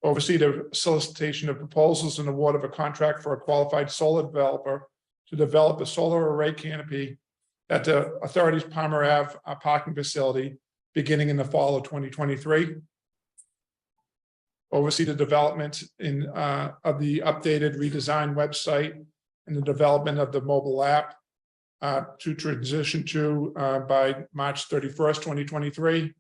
[SPEAKER 7] Oversee the solicitation of proposals and award of a contract for a qualified solar developer to develop a solar array canopy at the authority's Palmer Ave parking facility beginning in the fall of 2023. Oversee the development of the updated redesigned website and the development of the mobile app to transition to by March 31st, 2023.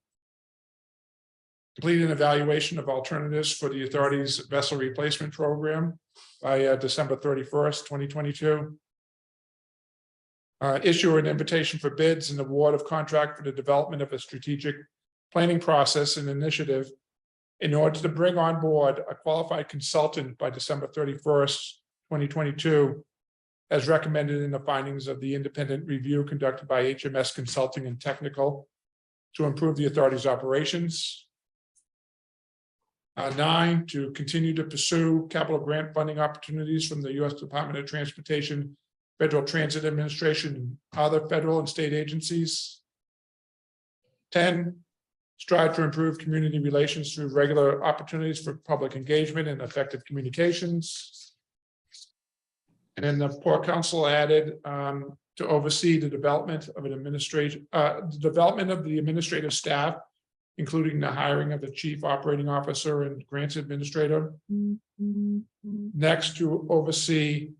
[SPEAKER 7] Complete an evaluation of alternatives for the authority's vessel replacement program by December 31st, 2022. Issue an invitation for bids and award of contract for the development of a strategic planning process and initiative in order to bring on board a qualified consultant by December 31st, 2022, as recommended in the findings of the independent review conducted by HMS Consulting and Technical to improve the authority's operations. 9, to continue to pursue capital grant funding opportunities from the U.S. Department of Transportation, Federal Transit Administration, and other federal and state agencies. 10, strive to improve community relations through regular opportunities for public engagement and effective communications. And then the Port Council added to oversee the development of an administrative staff, including the hiring of the chief operating officer and grants administrator. Next, to oversee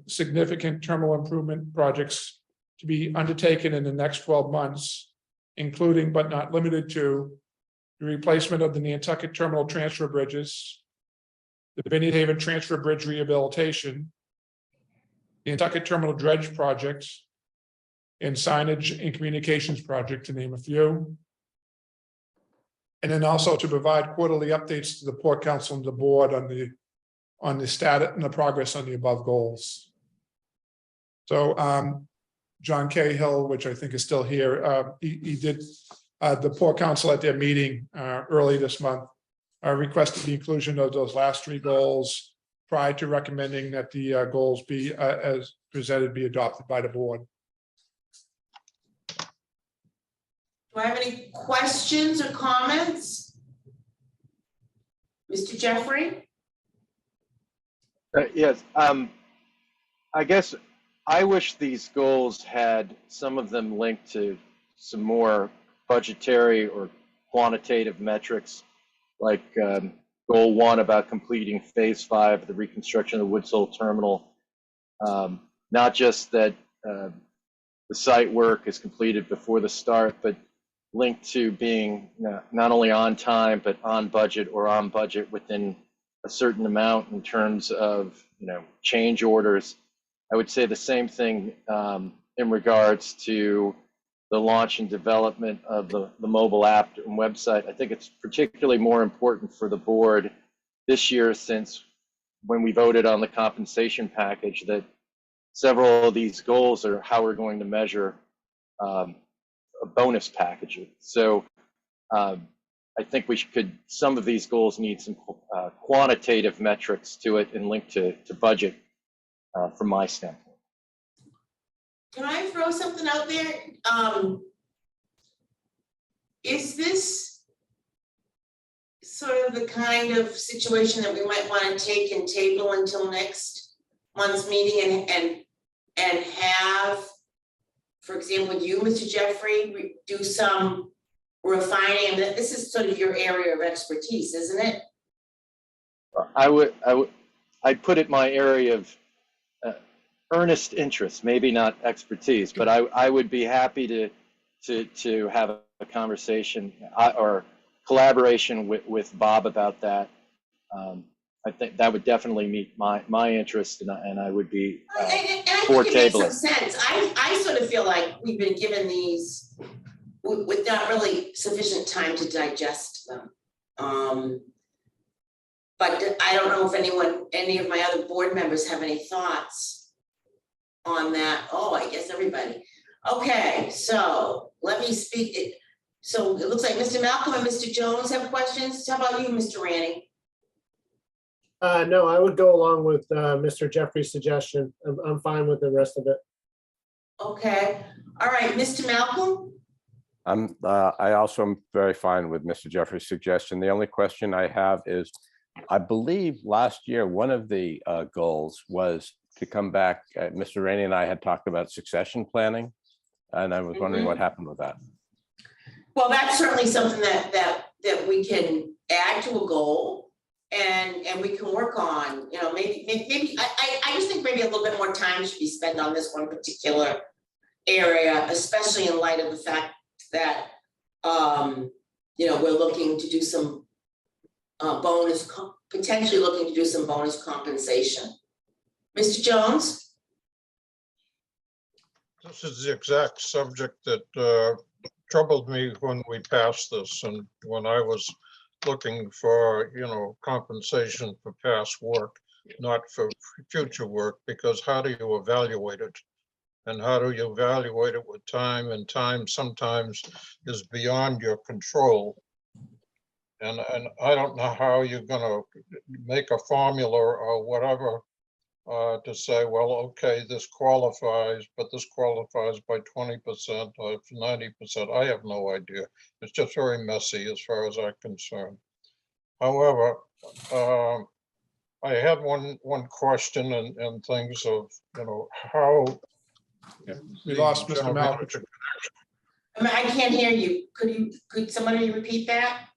[SPEAKER 7] significant terminal improvement projects to be undertaken in the next 12 months, including but not limited to the replacement of the Nantucket Terminal transfer bridges, the Vineyard Haven Transfer Bridge rehabilitation, the Nantucket Terminal dredge project, and signage and communications project, to name a few. And then also to provide quarterly updates to the Port Council and the board on the status and the progress on the above goals. So John Cahill, which I think is still here, he did the Port Council at their meeting early this month requested the inclusion of those last 3 goals prior to recommending that the goals be as presented be adopted by the board.
[SPEAKER 1] Do I have any questions or comments? Mr. Jeffrey?
[SPEAKER 5] Yes, I guess I wish these goals had some of them linked to some more budgetary or quantitative metrics, like goal 1 about completing phase 5 of the reconstruction of the Woodsole terminal. Not just that the site work is completed before the start, but linked to being not only on time, but on budget or on budget within a certain amount in terms of, change orders. I would say the same thing in regards to the launch and development of the mobile app and website. I think it's particularly more important for the board this year, since when we voted on the compensation package, that several of these goals are how we're going to measure a bonus package. So I think some of these goals need some quantitative metrics to it and linked to budget from my standpoint.
[SPEAKER 1] Can I throw something out there? Is this sort of the kind of situation that we might want to take and table until next month's meeting and have, for example, you, Mr. Jeffrey, do some refining? And this is sort of your area of expertise, isn't it?
[SPEAKER 5] I'd put it my area of earnest interest, maybe not expertise, but I would be happy to have a conversation or collaboration with Bob about that. I think that would definitely meet my interest, and I would be for tabling.
[SPEAKER 1] It makes some sense. I sort of feel like we've been given these with not really sufficient time to digest them. But I don't know if any of my other board members have any thoughts on that. Oh, I guess everybody. Okay, so let me speak it. So it looks like Mr. Malcolm and Mr. Jones have questions. How about you, Mr. Randy?
[SPEAKER 13] No, I would go along with Mr. Jeffrey's suggestion. I'm fine with the rest of it.
[SPEAKER 1] Okay, all right, Mr. Malcolm?
[SPEAKER 6] I also am very fine with Mr. Jeffrey's suggestion. The only question I have is, I believe last year, one of the goals was to come back. Mr. Rainey and I had talked about succession planning, and I was wondering what happened with that.
[SPEAKER 1] Well, that's certainly something that we can add to a goal and we can work on, you know, maybe, I just think maybe a little bit more time should be spent on this one particular area, especially in light of the fact that, you know, we're looking to do some potentially looking to do some bonus compensation. Mr. Jones?
[SPEAKER 2] This is the exact subject that troubled me when we passed this and when I was looking for, you know, compensation for past work, not for future work, because how do you evaluate it? And how do you evaluate it with time? And time sometimes is beyond your control. And I don't know how you're gonna make a formula or whatever to say, well, okay, this qualifies, but this qualifies by 20% or 90%. I have no idea. It's just very messy as far as I'm concerned. However, I had one question and things of, you know, how.
[SPEAKER 7] We lost Mr. Malcolm.
[SPEAKER 1] I can't hear you. Could somebody repeat that?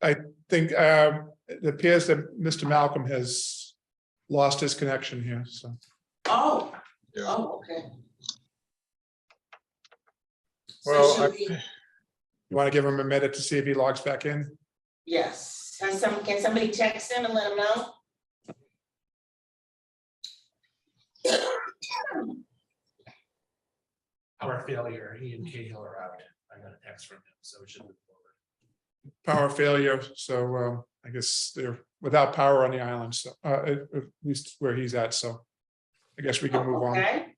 [SPEAKER 7] I think it appears that Mr. Malcolm has lost his connection here, so.
[SPEAKER 1] Oh,
[SPEAKER 2] Yeah.
[SPEAKER 1] oh, okay.
[SPEAKER 2] Well,
[SPEAKER 1] So should we-
[SPEAKER 7] You want to give him a minute to see if he logs back in?
[SPEAKER 1] yes, can somebody text him and let him know?
[SPEAKER 3] Our failure, he and Cahill are out. I got a text from him, so we should move forward.
[SPEAKER 7] Power failure, so I guess they're without power on the island, so at least where he's at, so I guess we can move on.
[SPEAKER 1] Okay,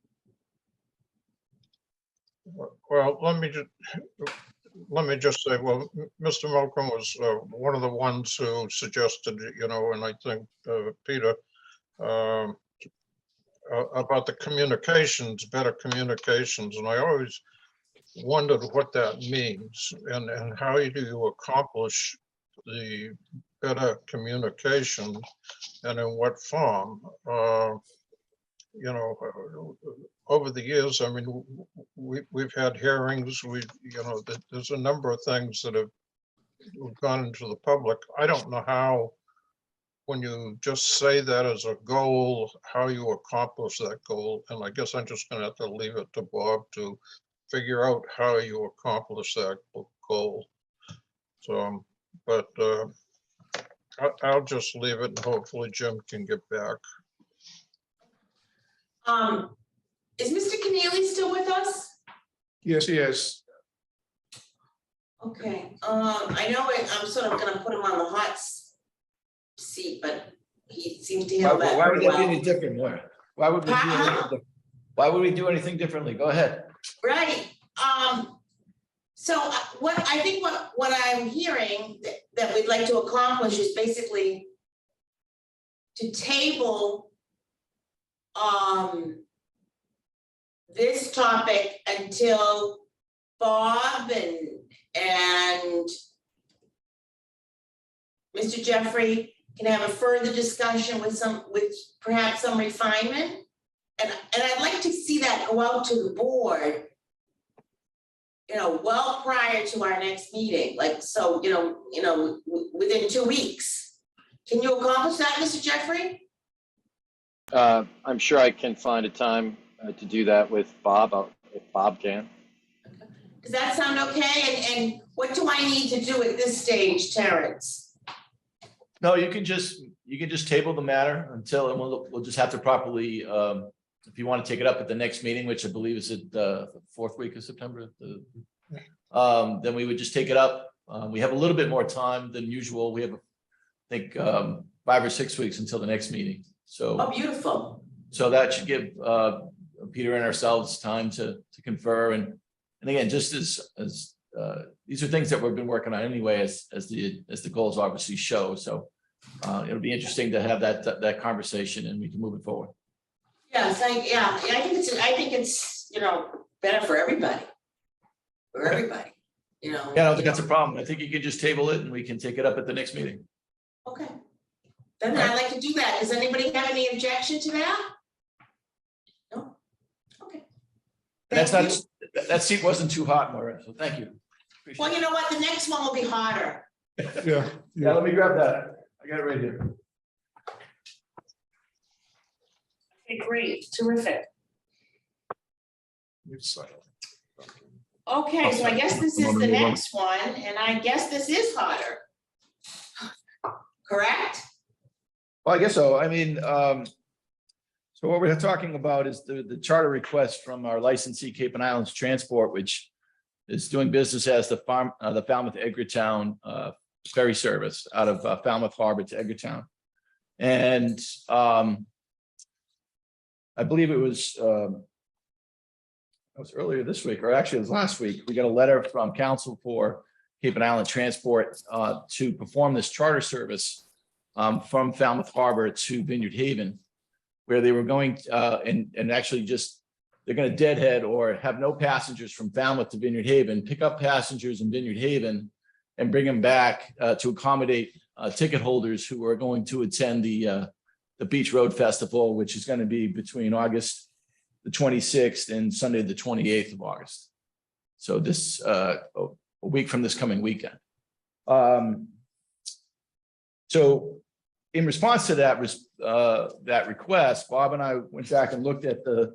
[SPEAKER 2] Well, let me just say, well, Mr. Malcolm was one of the ones who suggested, you know, and I think Peter, about the communications, better communications, and I always wondered what that means and how do you accomplish the better communication and in what form. You know, over the years, I mean, we've had hearings, you know, there's a number of things that have gone into the public. I don't know how, when you just say that as a goal, how you accomplish that goal. And I guess I'm just gonna have to leave it to Bob to figure out how you accomplish that goal. So, but I'll just leave it and hopefully Jim can get back.
[SPEAKER 1] is Mr. Keneally still with us?
[SPEAKER 7] Yes, he is.
[SPEAKER 1] Okay, I know I'm sort of gonna put him on the hot seat, but he seems to handle that
[SPEAKER 12] Why would
[SPEAKER 1] very
[SPEAKER 12] that be any
[SPEAKER 1] well.
[SPEAKER 12] different? Why would we do anything different? Why would we do anything differently? Go ahead.
[SPEAKER 1] Right, so what I'm hearing that we'd like to accomplish is basically to table this topic until Bob and Mr. Jeffrey can have a further discussion with perhaps some refinement. And I'd like to see that go out to the board, you know, well prior to our next meeting, like, so, you know, within 2 weeks. Can you accomplish that, Mr. Jeffrey?
[SPEAKER 5] I'm sure I can find a time to do that with Bob, if Bob can.
[SPEAKER 1] Does that sound okay? And what do I need to do at this stage, Terrence?
[SPEAKER 15] No, you can just table the matter until, and we'll just have to properly, if you want to take it up at the next meeting, which I believe is at the 4th week of September, then we would just take it up. We have a little bit more time than usual. We have, I think, 5 or 6 weeks until the next meeting. So.
[SPEAKER 1] Oh, beautiful.
[SPEAKER 15] So that should give Peter and ourselves time to confer and And again, just as these are things that we've been working on anyway, as the goals obviously show. So it'll be interesting to have that conversation, and we can move it forward.
[SPEAKER 1] Yes, I think it's, you know, better for everybody. For everybody, you know.
[SPEAKER 15] Yeah, I don't think that's a problem. I think you can just table it and we can take it up at the next meeting.
[SPEAKER 1] Okay. Then I'd like to do that. Does anybody have any objection to that? No? Okay.
[SPEAKER 15] That's
[SPEAKER 1] Thank
[SPEAKER 15] not,
[SPEAKER 1] you.
[SPEAKER 15] that seat wasn't too hot, Maura, so thank you. Appreciate
[SPEAKER 1] Well, you know what? The next one will be hotter.
[SPEAKER 15] it.
[SPEAKER 7] Yeah.
[SPEAKER 15] Yeah, let me grab that. I got it right here.
[SPEAKER 1] Okay, great, terrific. Okay, so I guess this is the next one, and I guess this is hotter. Correct?
[SPEAKER 15] Well, I guess so. I mean, so what we're talking about is the charter request from our licensee Cape and Islands Transport, which is doing business as the Falmouth Edgartown ferry service out of Falmouth Harbor to Edgartown. And I believe it was earlier this week, or actually it was last week, we got a letter from Council for Cape and Island Transport to perform this charter service from Falmouth Harbor to Vineyard Haven, where they were going and actually just, they're going to deadhead or have no passengers from Falmouth to Vineyard Haven, pick up passengers in Vineyard Haven and bring them back to accommodate ticket holders who are going to attend the Beach Road Festival, which is going to be between August the 26th and Sunday, the 28th of August. So this, a week from this coming weekend. So in response to that request, Bob and I went back and looked at the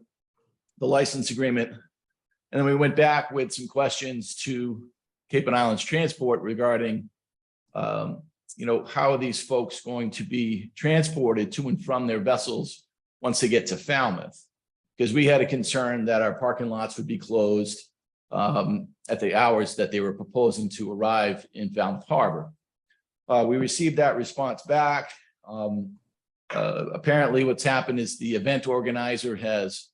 [SPEAKER 15] license agreement. And then we went back with some questions to Cape and Islands Transport regarding, you know, how are these folks going to be transported to and from their vessels once they get to Falmouth? Because we had a concern that our parking lots would be closed at the hours that they were proposing to arrive in Falmouth Harbor. We received that response back. Apparently what's happened is the event organizer has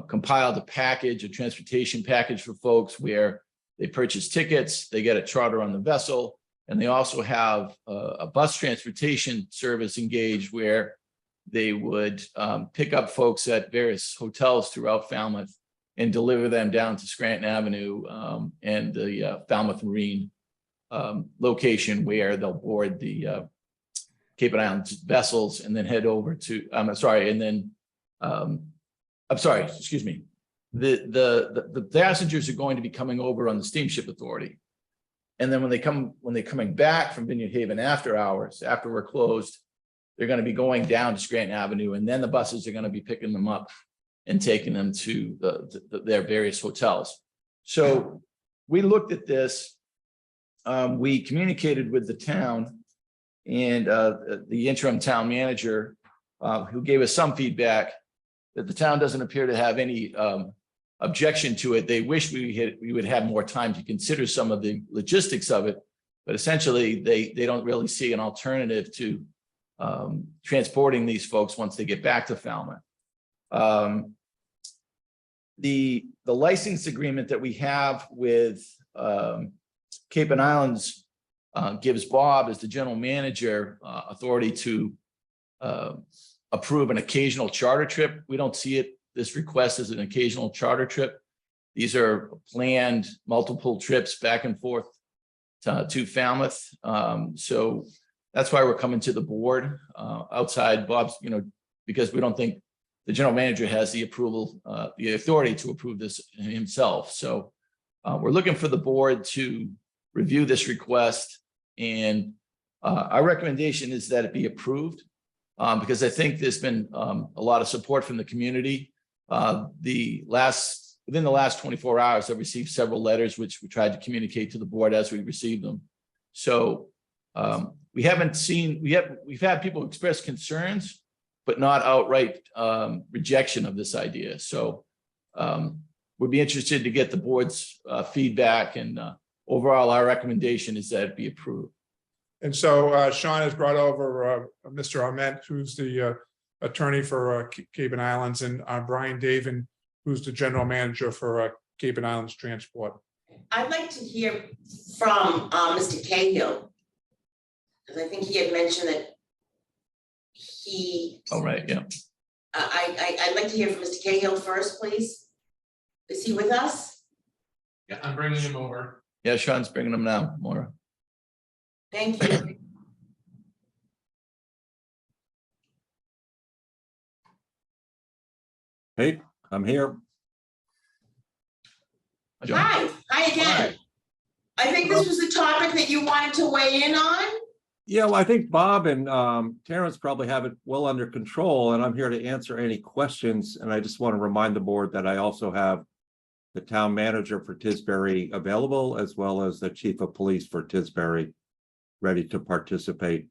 [SPEAKER 15] compiled a transportation package for folks where they purchase tickets, they get a charter on the vessel, and they also have a bus transportation service engaged where they would pick up folks at various hotels throughout Falmouth and deliver them down to Scranton Avenue and the Falmouth Marine location where they'll board the Cape and Islands vessels and then head over to, excuse me. The passengers are going to be coming over on the Steamship Authority. And then when they're coming back from Vineyard Haven after hours, after we're closed, they're going to be going down to Scranton Avenue, and then the buses are going to be picking them up and taking them to their various hotels. So we looked at this. We communicated with the town and the interim town manager, who gave us some feedback that the town doesn't appear to have any objection to it. They wish we would have more time to consider some of the logistics of it, but essentially they don't really see an alternative to transporting these folks once they get back to Falmouth. The license agreement that we have with Cape and Islands gives Bob, as the general manager, authority to approve an occasional charter trip. We don't see this request as an occasional charter trip. These are planned multiple trips back and forth to Falmouth. So that's why we're coming to the board outside Bob's, because we don't think the general manager has the authority to approve this himself. So we're looking for the board to review this request, and our recommendation is that it be approved because I think there's been a lot of support from the community. Within the last 24 hours, I've received several letters, which we tried to communicate to the board as we received them. So we've had people express concerns, but not outright rejection of this idea. So we'd be interested to get the board's feedback, and overall, our recommendation is that it be approved.
[SPEAKER 7] And so Sean has brought over Mr. Ahmed, who's the attorney for Cape and Islands, and Brian Davin, who's the general manager for Cape and Islands Transport.
[SPEAKER 1] I'd like to hear from Mr. Cahill. Because I think he had mentioned that he,
[SPEAKER 15] All right, yeah.
[SPEAKER 1] I'd like to hear from Mr. Cahill first, please. Is he with us?
[SPEAKER 3] Yeah, I'm bringing him over.
[SPEAKER 15] Yeah, Sean's bringing them now, Maura.
[SPEAKER 1] Thank you.
[SPEAKER 8] Hey, I'm here.
[SPEAKER 15] John?
[SPEAKER 1] Hi again. I think this was the topic that you wanted to weigh in on.
[SPEAKER 8] Yeah, well, I think Bob and Terrence probably have it well under control, and I'm here to answer any questions. And I just want to remind the board that I also have the town manager for Tisbury available, as well as the chief of police for Tisbury ready to participate.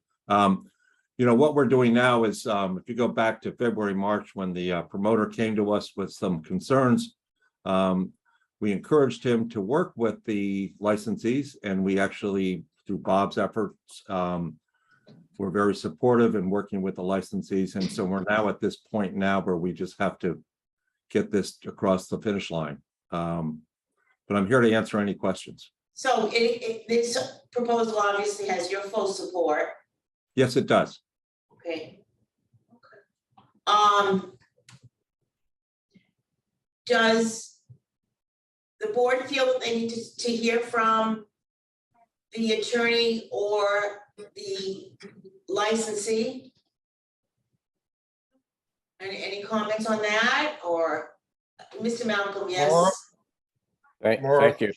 [SPEAKER 8] You know, what we're doing now is, if you go back to February, March, when the promoter came to us with some concerns, we encouraged him to work with the licensees, and we actually, through Bob's efforts, we're very supportive in working with the licensees. And so we're now at this point now where we just have to get this across the finish line. But I'm here to answer any questions.
[SPEAKER 1] So this proposal obviously has your full support.
[SPEAKER 8] Yes, it does.
[SPEAKER 1] Okay. Does the board feel that they need to hear from the attorney or the licensee? Any comments on that, or Mr. Malcolm, yes?
[SPEAKER 2] Maura?
[SPEAKER 6] Thank you.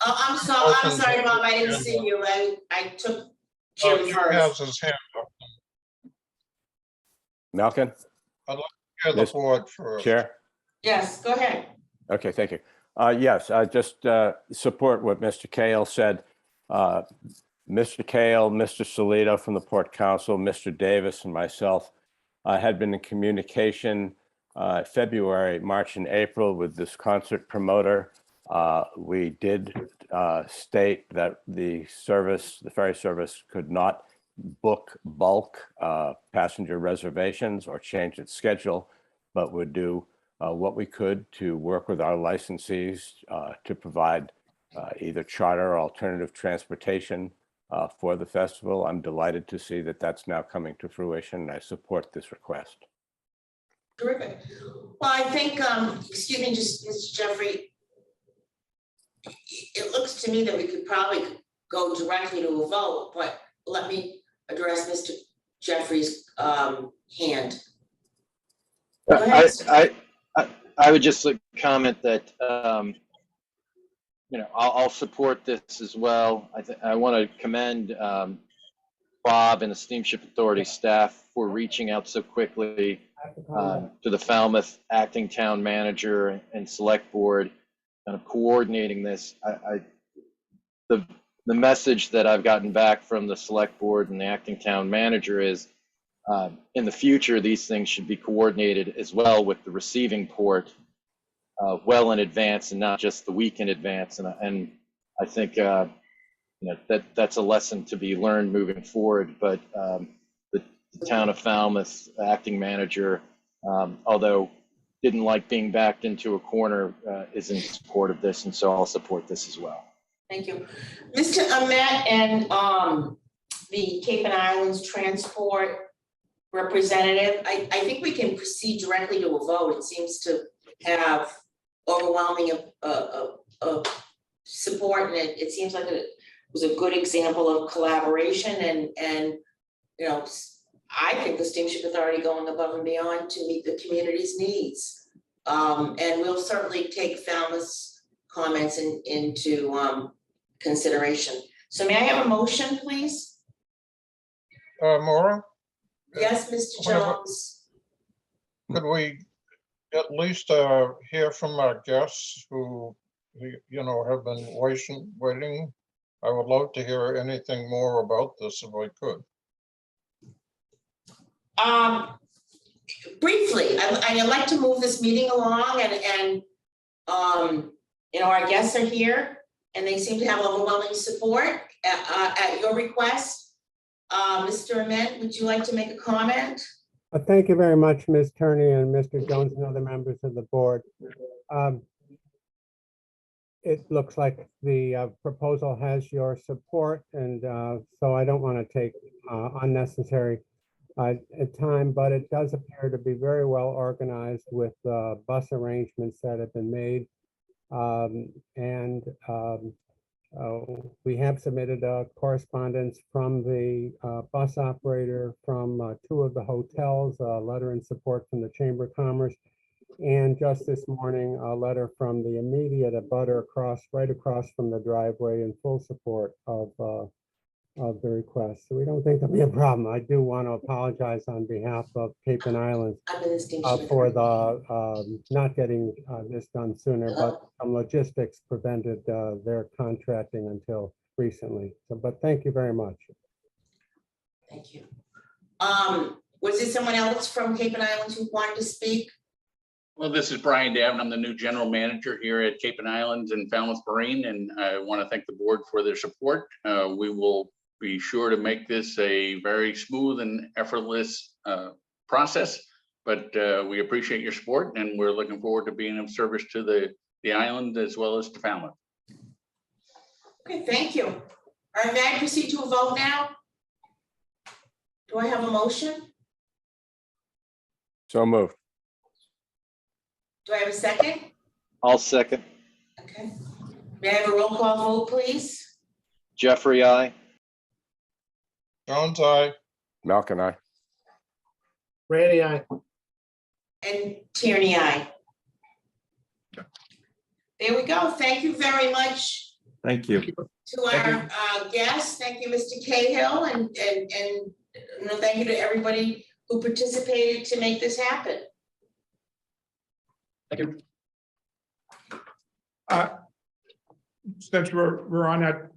[SPEAKER 1] I'm sorry, Bob, I didn't see you. I took Jim
[SPEAKER 2] Jim
[SPEAKER 1] first.
[SPEAKER 2] has his hand up.
[SPEAKER 6] Malcolm,
[SPEAKER 2] I'd like to hear the
[SPEAKER 6] Yes.
[SPEAKER 2] board first.
[SPEAKER 6] Chair?
[SPEAKER 1] Yes, go ahead.
[SPEAKER 6] Okay, thank you. Yes, I just support what Mr. Cahill said. Mr. Cahill, Mr. Solito from the Port Council, Mr. Davis, and myself had been in communication February, March, and April with this concert promoter. We did state that the ferry service could not book bulk passenger reservations or change its schedule, but would do what we could to work with our licensees to provide either charter or alternative transportation for the festival. I'm delighted to see that that's now coming to fruition, and I support this request.
[SPEAKER 1] Terrific. Well, I think, excuse me, just Mr. Jeffrey, it looks to me that we could probably go directly to a vote, but let me address Mr. Jeffrey's hand. Go ahead.
[SPEAKER 5] I would just like to comment that, you know, I'll support this as well. I want to commend Bob and the Steamship Authority staff for reaching out so quickly to the Falmouth acting town manager and select board, kind of coordinating this. The message that I've gotten back from the select board and the acting town manager is, in the future, these things should be coordinated as well with the receiving port well in advance and not just the week in advance. And I think you know, that's a lesson to be learned moving forward. But the town of Falmouth acting manager, although didn't like being backed into a corner, is in support of this, and so I'll support this as well.
[SPEAKER 1] Thank you. Mr. Ahmet and the Cape and Islands Transport representative, I think we can proceed directly to a vote. It seems to have overwhelming support, and it seems like it was a good example of collaboration, and you know, I think the Steamship Authority going above and beyond to meet the community's needs. And we'll certainly take Falmouth's comments into consideration. So may I have a motion, please?
[SPEAKER 2] Maura,
[SPEAKER 1] Yes, Mr. Jones.
[SPEAKER 2] could we at least hear from our guests who, you know, have been waiting? I would love to hear anything more about this if I could.
[SPEAKER 1] Briefly, I'd like to move this meeting along, and you know, our guests are here and they seem to have overwhelming support at your request. Mr. Ament, would you like to make a comment?
[SPEAKER 16] Thank you very much, Ms. Turney and Mr. Jones and other members of the board. it looks like the proposal has your support, and so I don't want to take unnecessary time, but it does appear to be very well organized with bus arrangements that have been made. We have submitted a correspondence from the bus operator, from 2 of the hotels, a letter in support from the Chamber of Commerce, and just this morning, a letter from the immediate abutter right across from the driveway, in full support of the request. So we don't think there'll be a problem. I do want to apologize on behalf of Cape and Islands for the not getting this done sooner, but some logistics prevented their contracting until recently. So, but thank you very much.
[SPEAKER 1] Thank you. Was there someone else from Cape and Islands who wanted to speak?
[SPEAKER 17] Well, this is Brian Davin. I'm the new general manager here at Cape and Islands and Falmouth Marine, and I want to thank the board for their support. We will be sure to make this a very smooth and effortless process, but we appreciate your support, and we're looking forward to being of service to the island as well as to Falmouth.
[SPEAKER 1] Okay, thank you. All right, may I proceed to a vote now? Do I have a motion?
[SPEAKER 6] So moved.
[SPEAKER 1] Do I have a second?
[SPEAKER 5] I'll second.
[SPEAKER 1] Okay. May I have a roll call vote, please?
[SPEAKER 5] Jeffrey, I.
[SPEAKER 2] Jones, aye.
[SPEAKER 6] Malcolm, I.
[SPEAKER 13] Randy, I.
[SPEAKER 1] And Tierney, aye. There we go. Thank you very much
[SPEAKER 8] Thank you.
[SPEAKER 1] to our guests. Thank you, Mr. Cahill, and thank you to everybody who participated to make this happen.
[SPEAKER 7] Thank you. Since we're on that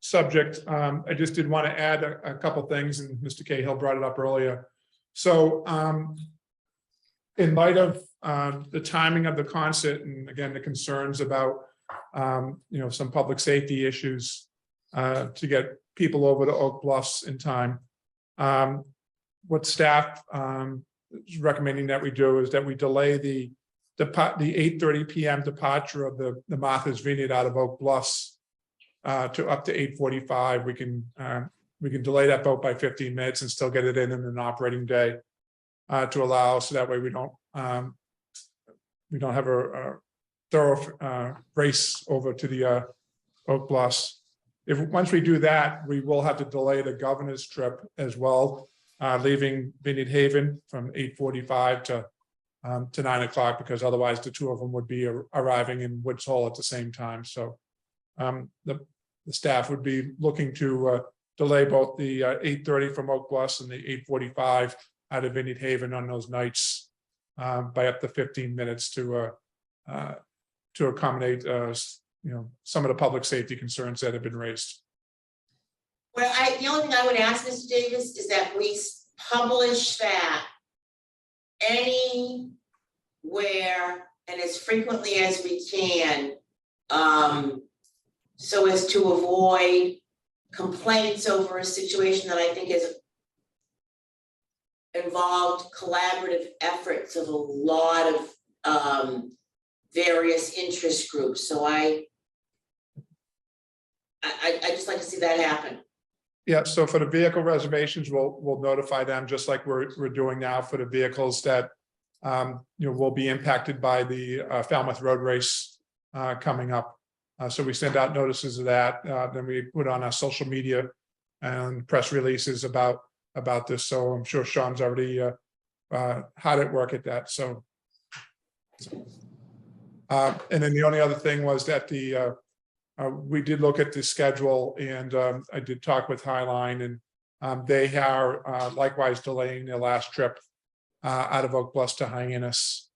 [SPEAKER 7] subject, I just did want to add a couple things, and Mr. Cahill brought it up earlier. So in light of the timing of the concert, and again, the concerns about some public safety issues to get people over to Oak Bluffs in time, what staff is recommending that we do is that we delay the 8:30 p.m. departure of the Martha's Vineyard out of Oak Bluffs to up to 8:45. We can delay that boat by 15 minutes and still get it in an operating day to allow, so that way we don't have a thorough race over to the Oak Bluffs. Once we do that, we will have to delay the governor's trip as well, leaving Vineyard Haven from 8:45 to 9 o'clock, because otherwise the 2 of them would be arriving in Woods Hole at the same time. So the staff would be looking to delay both the 8:30 from Oak Bluffs and the 8:45 out of Vineyard Haven on those nights by up to 15 minutes to accommodate some of the public safety concerns that have been raised.
[SPEAKER 1] Well, the only thing I would ask, Mr. Davis, is that we publish that anywhere and as frequently as we can, so as to avoid complaints over a situation that I think is involved collaborative efforts of a lot of various interest groups. So I just like to see that happen.
[SPEAKER 7] Yeah, so for the vehicle reservations, we'll notify them, just like we're doing now for the vehicles that will be impacted by the Falmouth Road Race coming up. So we send out notices of that. Then we put on our social media and press releases about this. So I'm sure Sean's already hard at work at that. So and then the only other thing was that we did look at the schedule, and I did talk with Highline, and they are likewise delaying their last trip out of Oak Bluffs to Hyannis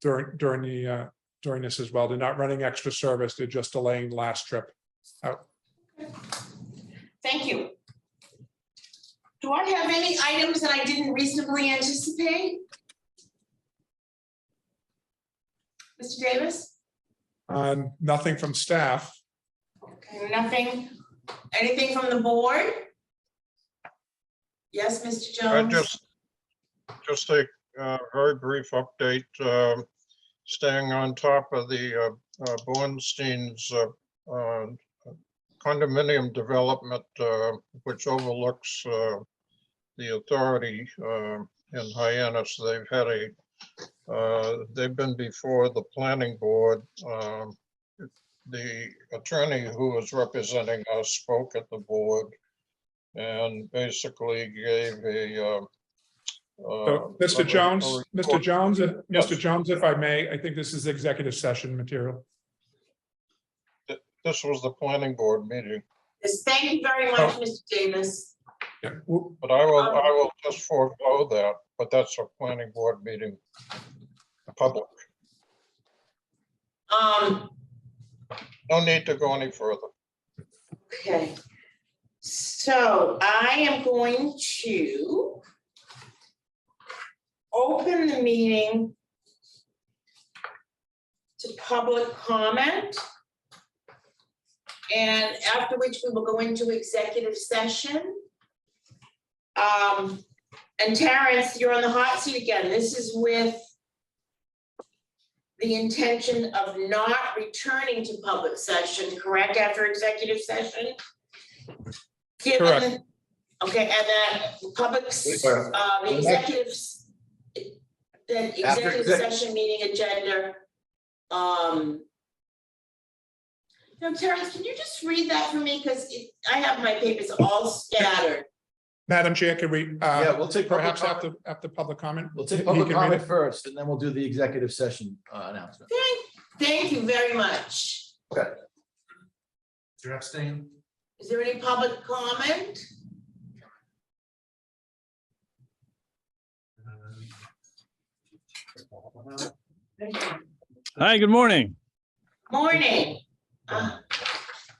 [SPEAKER 7] during this as well. They're not running extra service; they're just delaying the last trip out.
[SPEAKER 1] Thank you. Do I have any items that I didn't reasonably anticipate? Mr. Davis?
[SPEAKER 7] Nothing from staff.
[SPEAKER 1] Okay, nothing, anything from the board? Yes, Mr. Jones?
[SPEAKER 2] Just a very brief update, staying on top of the Bornstein's condominium development, which overlooks the authority in Hyannis. They've been before the planning board. The attorney who was representing us spoke at the board and basically gave a
[SPEAKER 7] So, Mr. Jones, if I may, I think this is executive session material.
[SPEAKER 2] This was the planning board meeting,
[SPEAKER 1] Yes, thank you very much, Mr. Davis.
[SPEAKER 2] but I will just forego that, but that's a planning board meeting, public. No need to go any further.
[SPEAKER 1] Okay. So I am going to open the meeting to public comment. And after which we will go into executive session. And Terrence, you're on the hot seat again. This is with the intention of not returning to public session, correct, after executive session?
[SPEAKER 7] Correct.
[SPEAKER 1] Okay, and then the executives, the executive session meeting agenda. Now, Terrence, can you just read that for me? Because I have my papers all scattered.
[SPEAKER 7] Madam Chair, can we?
[SPEAKER 15] Yeah, we'll take public
[SPEAKER 7] Perhaps
[SPEAKER 15] comment.
[SPEAKER 7] after public comment?
[SPEAKER 15] We'll take
[SPEAKER 7] He
[SPEAKER 15] public
[SPEAKER 7] can read
[SPEAKER 15] comment
[SPEAKER 7] it.
[SPEAKER 15] first, and then we'll do the executive session announcement.
[SPEAKER 1] Thank you very much.
[SPEAKER 15] Okay.
[SPEAKER 3] Is there abstain?
[SPEAKER 1] Is there any public comment?
[SPEAKER 18] Hi, good morning.
[SPEAKER 1] Morning.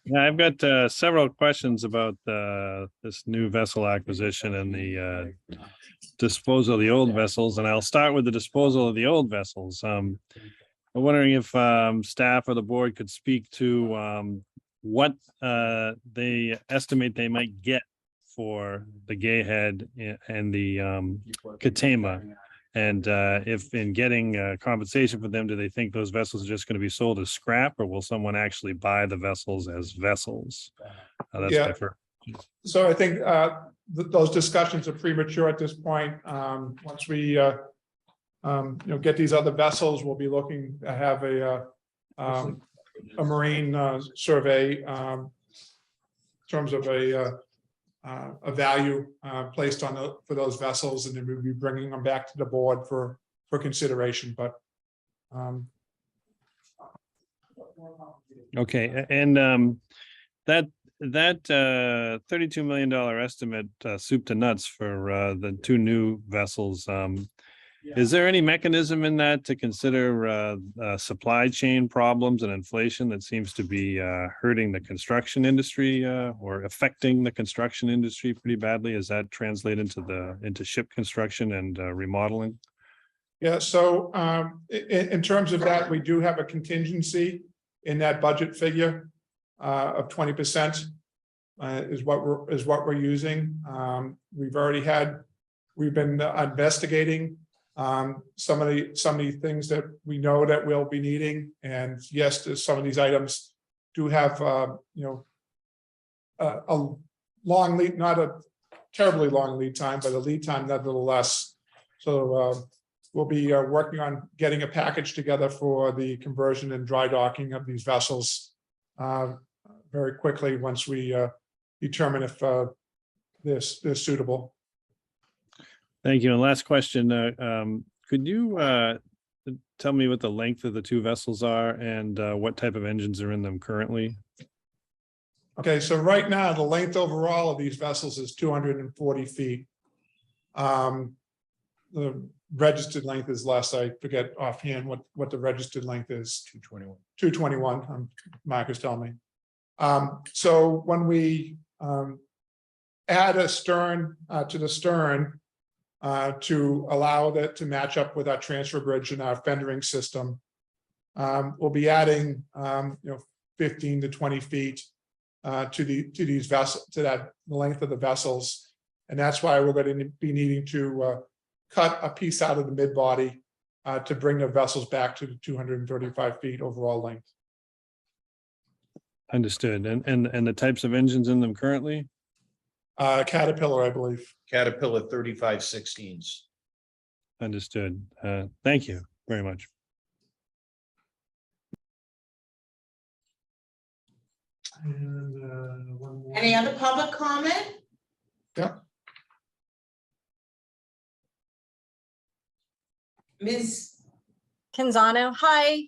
[SPEAKER 18] Yeah, I've got several questions about this new vessel acquisition and the disposal of the old vessels, and I'll start with the disposal of the old vessels. I'm wondering if staff or the board could speak to what they estimate they might get for the Gayhead and the Katama. And if in getting compensation for them, do they think those vessels are just going to be sold as scrap, or will someone actually buy the vessels as vessels? That's
[SPEAKER 7] Yeah.
[SPEAKER 18] my first.
[SPEAKER 7] So I think those discussions are premature at this point. Once we get these other vessels, we'll be looking to have a marine survey in terms of a value placed on for those vessels, and then we'll be bringing them back to the board for consideration, but
[SPEAKER 18] Okay, and that $32 million estimate, soup to nuts for the two new vessels. Is there any mechanism in that to consider supply chain problems and inflation that seems to be hurting the construction industry or affecting the construction industry pretty badly? Does that translate into ship construction and remodeling?
[SPEAKER 7] yeah, so in terms of that, we do have a contingency in that budget figure of 20% is what we're using. We've been investigating some of the things that we know that we'll be needing, and yes, some of these items do have a long lead, not a terribly long lead time, but a lead time nevertheless. So we'll be working on getting a package together for the conversion and dry docking of these vessels very quickly once we determine if they're suitable.
[SPEAKER 18] Thank you. And last question, could you tell me what the length of the two vessels are and what type of engines are in them currently?
[SPEAKER 7] Okay, so right now, the length overall of these vessels is 240 feet. The registered length is less. I forget offhand what the registered length is.
[SPEAKER 18] 221.
[SPEAKER 7] 221, Mark is telling me. So when we add a stern to the stern, to allow that to match up with our transfer bridge and our fendering system, we'll be adding 15 to 20 feet to these vessels, to the length of the vessels, and that's why we're going to be needing to cut a piece out of the mid body to bring the vessels back to the 235 feet overall length.
[SPEAKER 18] Understood. And the types of engines in them currently?
[SPEAKER 7] Caterpillar, I believe.
[SPEAKER 9] Caterpillar 3516s.
[SPEAKER 18] Understood. Thank you very much.
[SPEAKER 1] Any other public comment?
[SPEAKER 7] Yeah.
[SPEAKER 1] Ms.
[SPEAKER 19] Canzano, hi.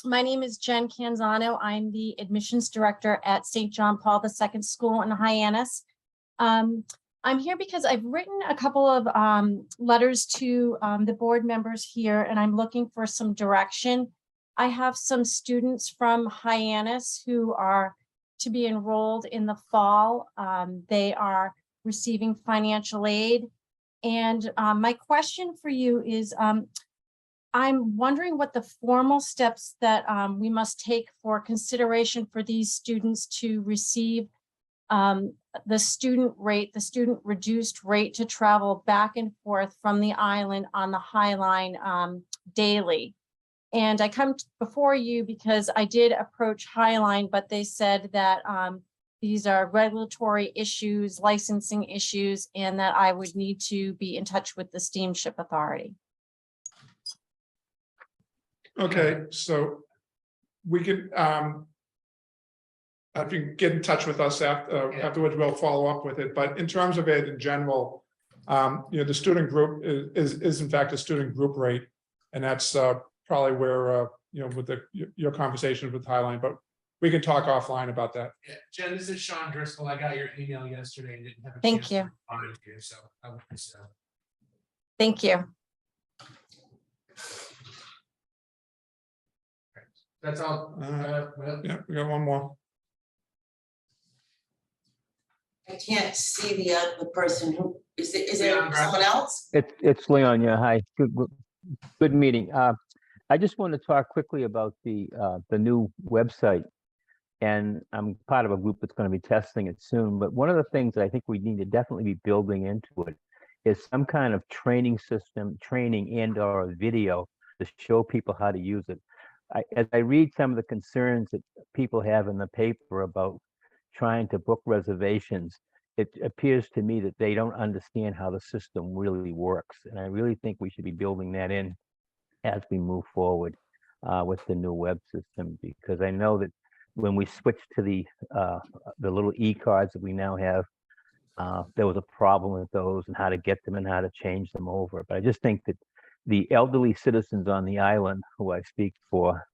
[SPEAKER 19] My name is Jen Canzano. I'm the admissions director at St. John Paul II School in Hyannis. I'm here because I've written a couple of letters to the board members here, and I'm looking for some direction. I have some students from Hyannis who are to be enrolled in the fall. They are receiving financial aid. And my question for you is, I'm wondering what the formal steps that we must take for consideration for these students to receive the student reduced rate to travel back and forth from the island on the High Line daily. And I come before you because I did approach Highline, but they said that these are regulatory issues, licensing issues, and that I would need to be in touch with the Steamship Authority.
[SPEAKER 7] Okay, so we could, if you get in touch with us afterwards, we'll follow up with it. But in terms of it in general, the student group is in fact a student group rate. And that's probably where, with your conversation with Highline, but we can talk offline about that.
[SPEAKER 3] Yeah, Jen, this is Sean Driscoll. I got your email yesterday and didn't have a
[SPEAKER 19] Thank
[SPEAKER 3] chance
[SPEAKER 19] you.
[SPEAKER 3] to respond to you, so I would so.
[SPEAKER 19] Thank you.
[SPEAKER 3] That's all.
[SPEAKER 7] Yeah, we got one more.
[SPEAKER 1] I can't see the other person who, is there
[SPEAKER 3] Leon,
[SPEAKER 1] someone else?
[SPEAKER 20] It's Leon, yeah, hi, good meeting. I just want to talk quickly about the new website. And I'm part of a group that's going to be testing it soon, but one of the things that I think we need to definitely be building into it is some kind of training system, training and or a video to show people how to use it. As I read some of the concerns that people have in the paper about trying to book reservations, it appears to me that they don't understand how the system really works. And I really think we should be building that in as we move forward with the new web system, because I know that when we switched to the little e-cards that we now have, there was a problem with those and how to get them and how to change them over. But I just think that the elderly citizens on the island, who I speak for,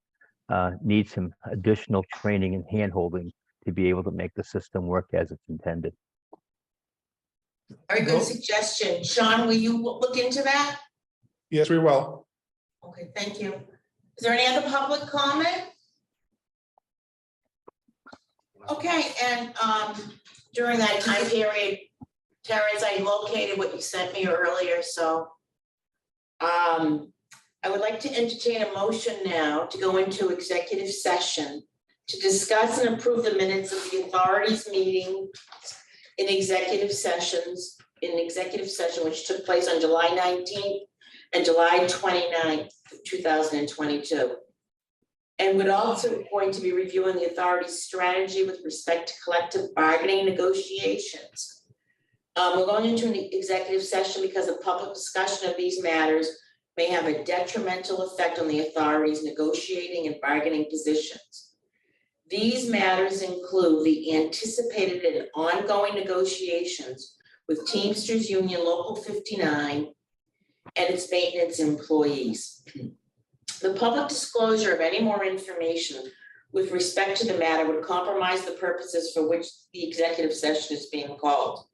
[SPEAKER 20] need some additional training and handholding to be able to make the system work as it's intended.
[SPEAKER 1] Very good suggestion. Sean, will you look into that?
[SPEAKER 7] Yes, we will.
[SPEAKER 1] Okay, thank you. Is there any other public comment? Okay, and during that time period, Terrence, I located what you sent me earlier, so I would like to entertain a motion now to go into executive session to discuss and approve the minutes of the authorities meeting in executive session, which took place on July 19th and July 29th, 2022. And we're also going to be reviewing the authority's strategy with respect to collective bargaining negotiations. We're going into an executive session because a public discussion of these matters may have a detrimental effect on the authority's negotiating and bargaining positions. These matters include the anticipated and ongoing negotiations with Teamsters Union Local 59 and its maintenance employees. The public disclosure of any more information with respect to the matter would compromise the purposes for which the executive session is being called.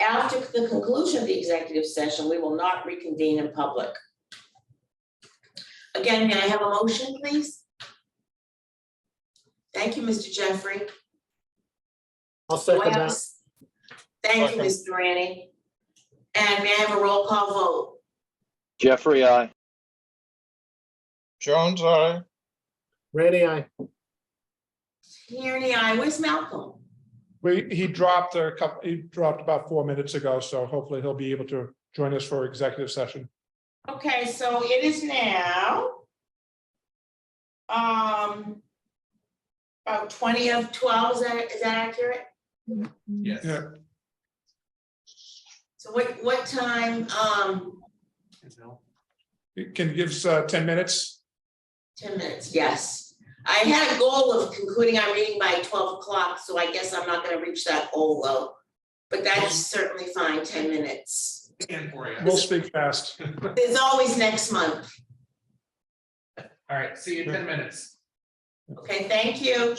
[SPEAKER 1] After the conclusion of the executive session, we will not reconvene in public. Again, may I have a motion, please? Thank you, Mr. Jeffrey.
[SPEAKER 13] I'll second that.
[SPEAKER 1] Thank you, Mr. Durante. And may I have a roll call vote?
[SPEAKER 5] Jeffrey, aye.
[SPEAKER 2] Jones, aye.
[SPEAKER 13] Rainey, aye.
[SPEAKER 1] Tierney, aye. Where's Malcolm?
[SPEAKER 7] He dropped about 4 minutes ago, so hopefully he'll be able to join us for executive session.
[SPEAKER 1] Okay, so it is now About 20 of 12, is that accurate?
[SPEAKER 3] Yes.
[SPEAKER 7] Yeah.
[SPEAKER 1] So what time,
[SPEAKER 7] Can you give us 10 minutes?
[SPEAKER 1] 10 minutes, yes. I had a goal of concluding our meeting by 12 o'clock, so I guess I'm not gonna reach that goal though. But that's certainly fine, 10 minutes.
[SPEAKER 3] And for you.
[SPEAKER 7] We'll speak fast.
[SPEAKER 1] There's always next month.
[SPEAKER 3] All right, see you in 10 minutes.
[SPEAKER 1] Okay, thank you.